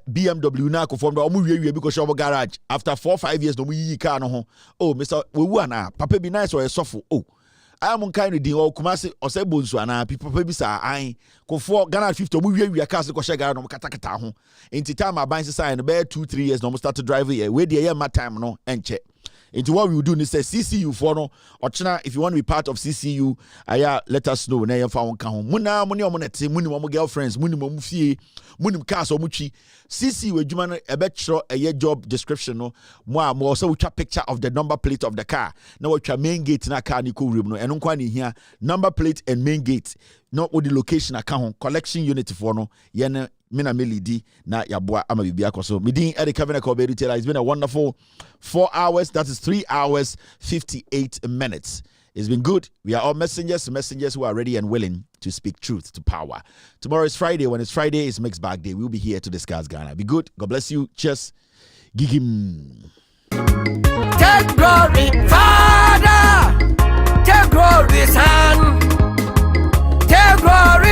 BMW na akufo mda omu wie because show garage. After 4-5 years no mu yi car no ho. Oh, Mr. Wewu ana. Papa bi nice or sofo. Oh. I am kind of deal Kumasi or say bonsu ana people maybe sa I go for Ghana 50 we cast ko share no kata ho into time I buy sign be 2-3 years no start to drive here we dey my time no enche into what we will do is say CCU for no ochina if you want to be part of CCU let us know na yemfa won ka ho muna mo ne omo nete muni mo girlfriends muni mo fie muni cars omutwi CCU adwuma no ebe kyro job description no mo so we twa picture of the number plate of the car na we twa main gate na car ni ko room no eno kwa ni hia number plate and main gate not with the location account collection unit for no yen mina melidi na yaboa ama bibia koso midin Eric Kavena Kobe retailer. It's been a wonderful 4 hours, that is 3 hours 58 minutes. It's been good. We are all messengers who are ready and willing to speak truth to power. Tomorrow is Friday. When it's Friday, it's mixed bag day. We'll be here to discuss Ghana. Be good. God bless you. Cheers. Gigim. Take glory, Father. Take glory, Son. Take glory.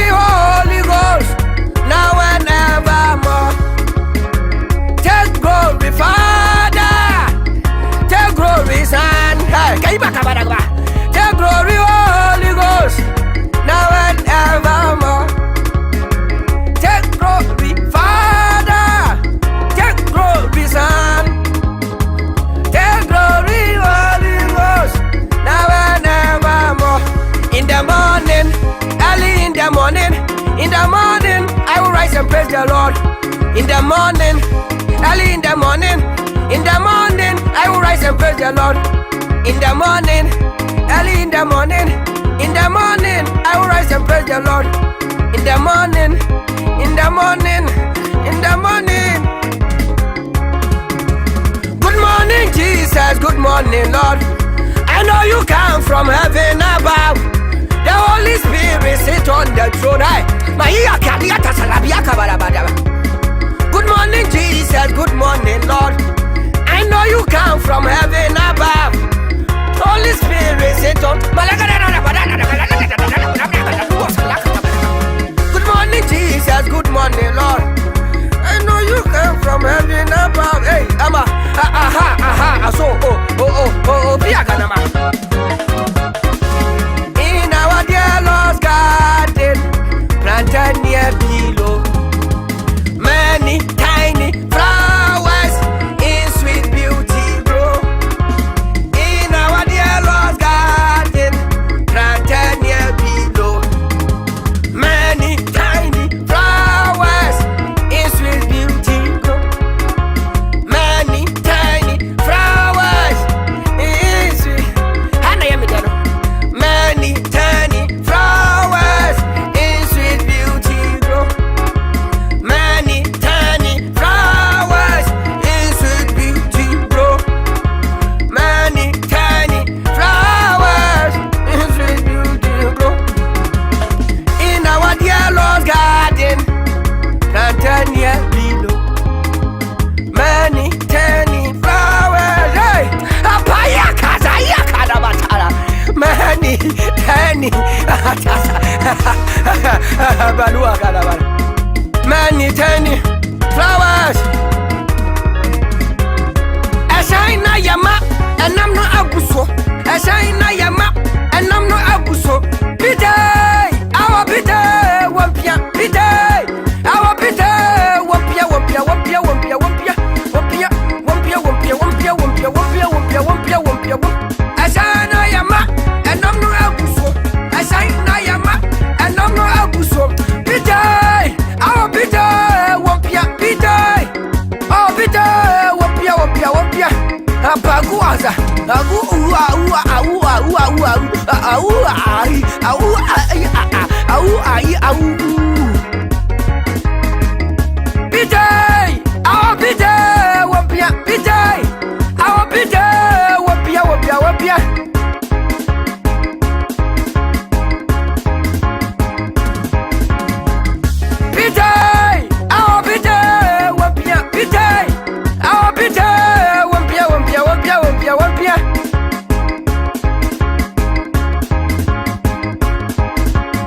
In the morning, early in the morning, I will rise and praise the Lord. In the morning, early in the morning, I will rise and praise the Lord. In the morning, Good morning, Jesus. Good morning, Lord. I know you come from heaven above. The Holy Spirit sit on the throne. Good morning, Jesus. Good morning, Lord. I know you come from heaven above. Holy Spirit sit on. Good morning, Jesus. Good morning, Lord. I know you come from heaven above. Hey, ama, so, in our dear Lord's garden, planted near below, many tiny flowers in sweet beauty grow. In our dear Lord's garden, planted near below, many tiny flowers in sweet beauty grow. Many tiny flowers in sweet. Many tiny flowers in sweet beauty grow. Many tiny flowers in sweet beauty grow. Many tiny flowers in sweet beauty grow. In our dear Lord's garden, planted near below, many tiny flowers. Hey, many tiny many tiny flowers. Ashina yama, and I'm not abuso. Ashina yama, and I'm not abuso. Biday, our biday, wampia, biday, our biday, wampia, wampia, wampia, wampia, wampia, wampia, wampia, wampia, wampia, wampia, wampia, wampia, wampia, wampia, wampia. Ashina yama, and I'm not abuso. Ashina yama, and I'm not abuso. Biday, our biday, wampia, biday, our biday, wampia, wampia, wampia. Apaguaza, agu ua ua ua ua ua ua ai au ai au ai au. Biday, our biday, wampia, biday, our biday, wampia, wampia, wampia. Biday, our biday, wampia, biday, our biday, wampia, wampia, wampia, wampia, wampia.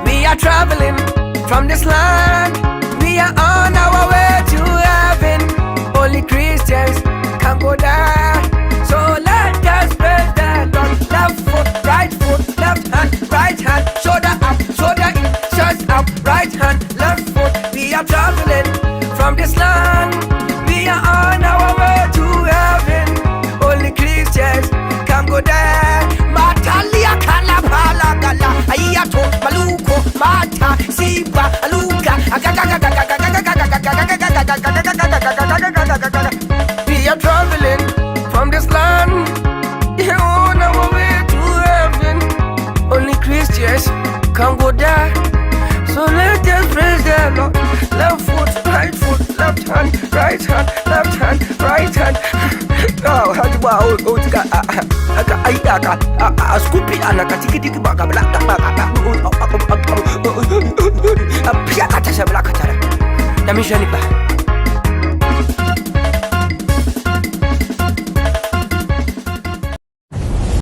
We are traveling from this land. We are on our way to heaven. Only Christians can go there. So let us praise the Lord. Left foot, left hand, right hand, shoulder up, shoulder in, chest up, right hand, left foot. We are traveling from this land. We are on our way to heaven. Only Christians can go there. Matalia kalapala gala, ayato maluko, mata siba aluga. We are traveling from this land. We are on our way to heaven. Only Christians can go there. So let us praise the Lord. Left foot, left hand, right hand, left hand, right hand. Oh, how do I scoopy and a catiki baga black a piacata black. The mission.